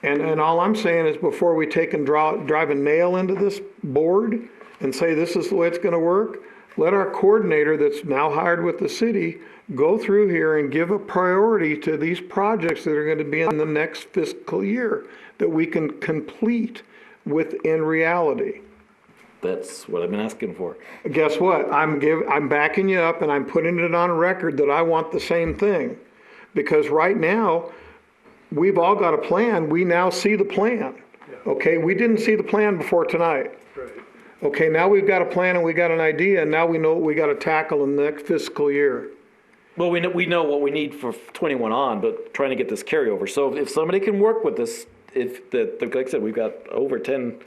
And all I'm saying is, before we take and drive a nail into this board and say this is the way it's gonna work, let our coordinator that's now hired with the city go through here and give a priority to these projects that are gonna be in the next fiscal year that we can complete within reality. That's what I've been asking for. Guess what? I'm backing you up, and I'm putting it on record that I want the same thing. Because right now, we've all got a plan. We now see the plan. Okay, we didn't see the plan before tonight. Okay, now we've got a plan and we got an idea, and now we know what we got to tackle in the next fiscal year. Well, we know what we need for 21 on, but trying to get this carryover. So if somebody can work with this, like I said, we've got over 10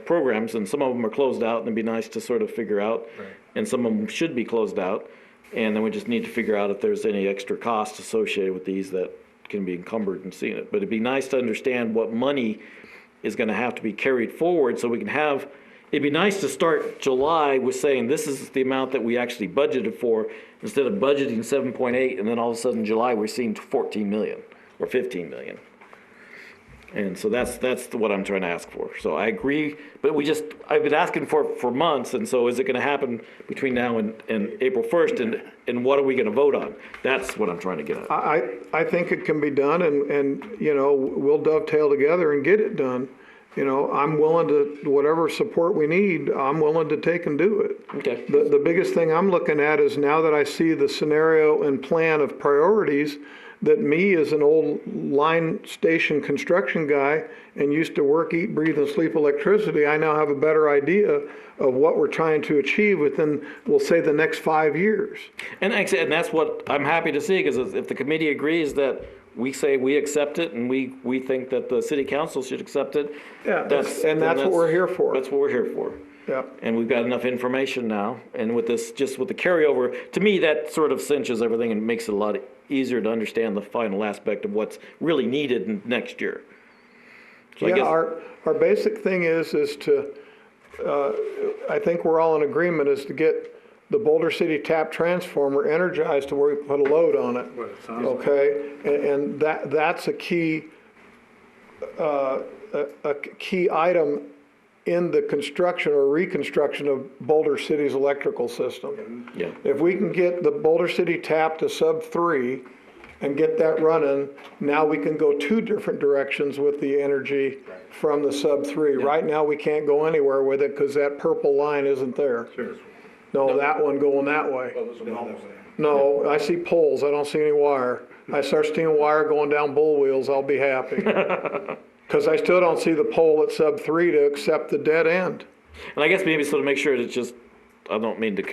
programs, and some of them are closed out, and it'd be nice to sort of figure out, and some of them should be closed out, and then we just need to figure out if there's any extra costs associated with these that can be encumbered and seeing it. But it'd be nice to understand what money is going to have to be carried forward so we can have. It'd be nice to start July with saying this is the amount that we actually budgeted for, instead of budgeting 7.8, and then all of a sudden July we're seeing 14 million or 15 million. And so that's what I'm trying to ask for. So I agree, but I've been asking for months, and so is it going to happen between now and April 1st, and what are we going to vote on? That's what I'm trying to get at. I think it can be done, and we'll dovetail together and get it done. I'm willing to, whatever support we need, I'm willing to take and do it. Okay. The biggest thing I'm looking at is now that I see the scenario and plan of priorities, that me as an old line station construction guy and used to work, eat, breathe, and sleep electricity, I now have a better idea of what we're trying to achieve within, we'll say, the next 5 years. And that's what I'm happy to see, because if the committee agrees that we say we accept it, and we think that the city council should accept it. Yeah, that's what we're here for. That's what we're here for. Yeah. And we've got enough information now, and with this, just with the carryover, to me, that sort of cinches everything and makes it a lot easier to understand the final aspect of what's really needed next year. So yeah, I guess our basic thing is to, I think we're all in agreement, is to get the Boulder City tap transformer energized to where we put a load on it. Okay, and that's a key item in the construction or reconstruction of Boulder City's electrical system. Yeah. If we can get the Boulder City tap to sub 3 and get that running, now we can go 2 different directions with the energy from the sub 3. Yeah. Right now we can't go anywhere with it because that purple line isn't there. Sure. No, that one going that way. No. No, I see poles, I don't see any wire. I start seeing wire going down bull wheels, I'll be happy. Because I still don't see the pole at sub 3 to accept the dead end. And I guess maybe so to make sure it's just, I don't mean to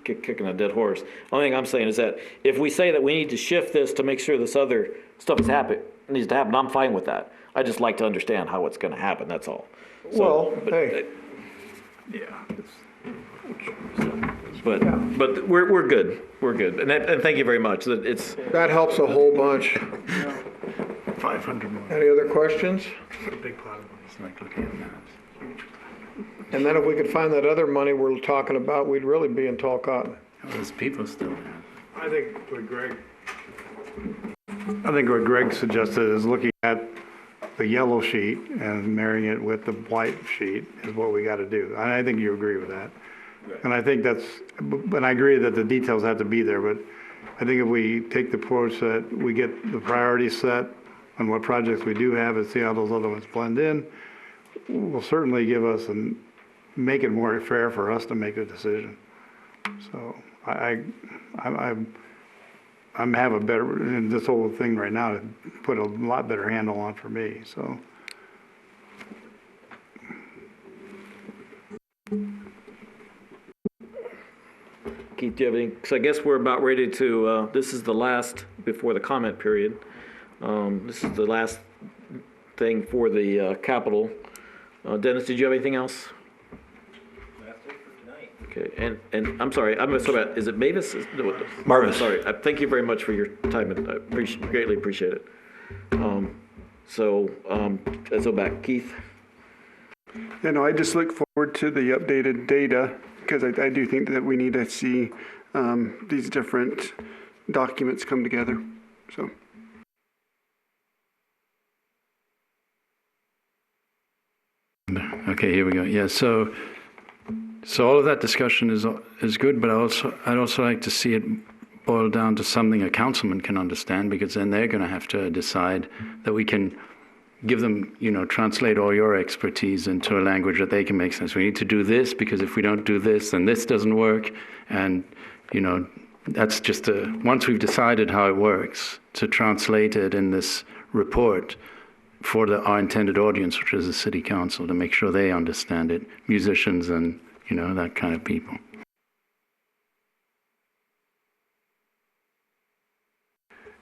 kicking a dead horse. The only thing I'm saying is that if we say that we need to shift this to make sure this other stuff needs to happen, I'm fine with that. I just like to understand how it's going to happen, that's all. So, But we're good. We're good. And thank you very much. That helps a whole bunch. 500 more. Any other questions? A big part of it is like looking at maps. And then if we could find that other money we're talking about, we'd really be in tall cotton. There's people still there. I think what Greg suggested is looking at the yellow sheet and marrying it with the white sheet is what we got to do. And I think you agree with that. And I think and I agree that the details have to be there, but I think if we take the approach that we get the priorities set on what projects we do have and see how those other ones blend in, will certainly give us and make it more fair for us to make a decision. So I'm have a better, and this whole thing right now, put a lot better handle on for me, so. Keith, do you have any? So I guess we're about ready to, this is the last before the comment period. This is the last thing for the capital. Dennis, did you have anything else? That's it for tonight. Okay, and I'm sorry, I'm sorry about, is it Mavis? No, Marvis. Sorry, thank you very much for your time, and I greatly appreciate it. So back, Keith. Yeah, no, I just look forward to the updated data, because I do think that we need to see these different documents come together, so. Okay, here we go. Yeah, so all of that discussion is good, but I'd also like to see it boil down to something a councilman can understand, because then they're going to have to decide that we can give them, translate all your expertise into a language that they can make sense. We need to do this, because if we don't do this, then this doesn't work. And, that's just once we've decided how it works, to translate it in this report for our intended audience, which is the city council, to make sure they understand it, musicians and, that kind of people.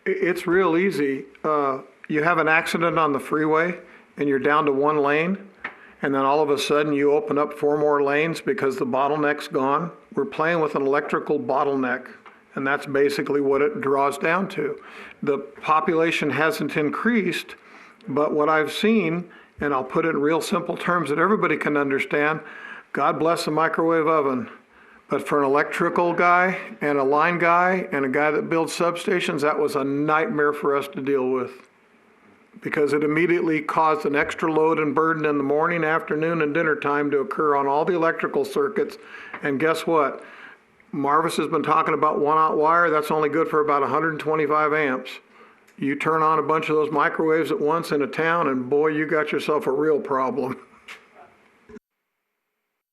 It's real easy. You have an accident on the freeway and you're down to one lane, and then all of a sudden you open up 4 more lanes because the bottleneck's gone. We're playing with an electrical bottleneck, and that's basically what it draws down to. The population hasn't increased, but what I've seen, and I'll put it in real simple terms that everybody can understand, God bless the microwave oven. But for an electrical guy and a line guy and a guy that builds substations, that was a nightmare for us to deal with. Because it immediately caused an extra load and burden in the morning, afternoon, and dinner time to occur on all the electrical circuits. And guess what? Marvis has been talking about 1-aught wire. That's only good for about 125 amps. You turn on a bunch of those microwaves at once in a town, and boy, you got yourself a real problem.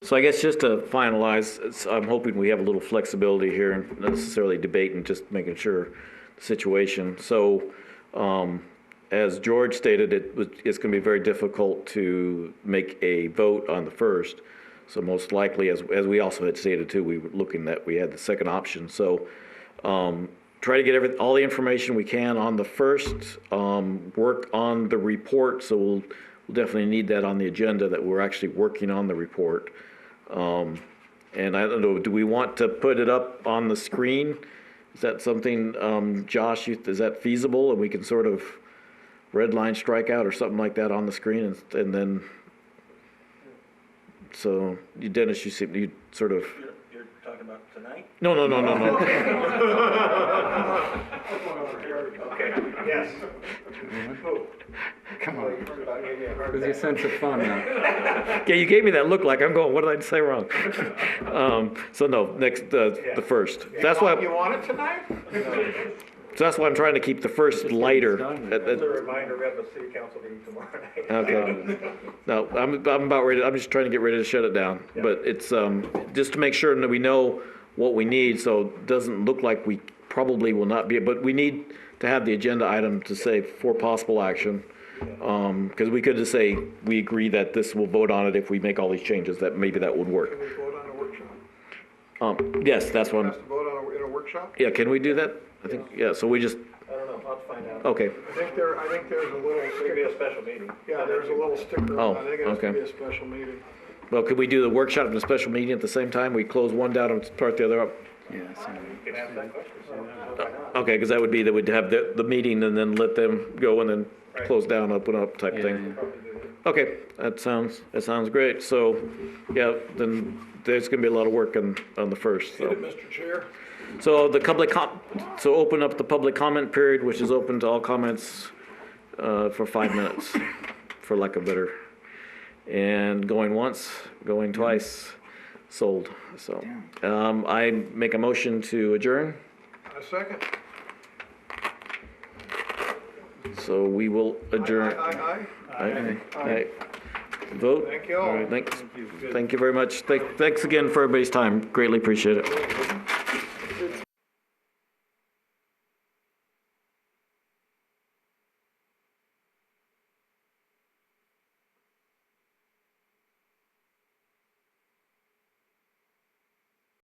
So I guess just to finalize, I'm hoping we have a little flexibility here and not necessarily debate and just making sure the situation. So as George stated, it's going to be very difficult to make a vote on the first. So most likely, as we also had stated too, we were looking that we had the second option. So try to get all the information we can on the first, work on the report. So we'll definitely need that on the agenda, that we're actually working on the report. And I don't know, do we want to put it up on the screen? Is that something, Josh, is that feasible? And we can sort of red line strikeout or something like that on the screen, and then, so you, Dennis, you sort of. You're talking about tonight? No. Okay, yes. Come on. There's your sense of fun now. Yeah, you gave me that look like I'm going, what did I say wrong? So no, next, the first. That's why. You want it tonight? So that's why I'm trying to keep the first lighter. As a reminder, we have a city council meeting tomorrow night. Okay. No, I'm about ready. I'm just trying to get ready to shut it down. Yeah. But it's just to make sure that we know what we need, so it doesn't look like we probably will not be. But we need to have the agenda item to say for possible action, because we could just say we agree that this will vote on it if we make all these changes. That maybe that would work. Can we vote on a workshop? Yes, that's one. Has to vote on in a workshop? Yeah, can we do that? I think, yeah, so we just, I don't know, I'll find out. okay. I think there's a little Maybe sticker. a special meeting. Yeah, there's a little sticker. Oh, I think it has to okay. be a special meeting. Well, could we do the workshop and the special meeting at the same time? We close one down and start the other up? You can ask that question, Okay, because that would be, that we'd have the meeting and then let them go and then close down, open up type thing. Okay, that sounds great. So, yeah, then there's gonna be a lot of work on the first, so. Mr. Chair. So the so open up the public comment period, which is open to all comments for 5 minutes, for lack of better. And going once, going twice, sold. So I make a motion to adjourn. A second. So we will adjourn. Aye. Vote. Thank you all. All right, thanks. Thank you very much. Thanks again for everybody's time. Greatly appreciate it.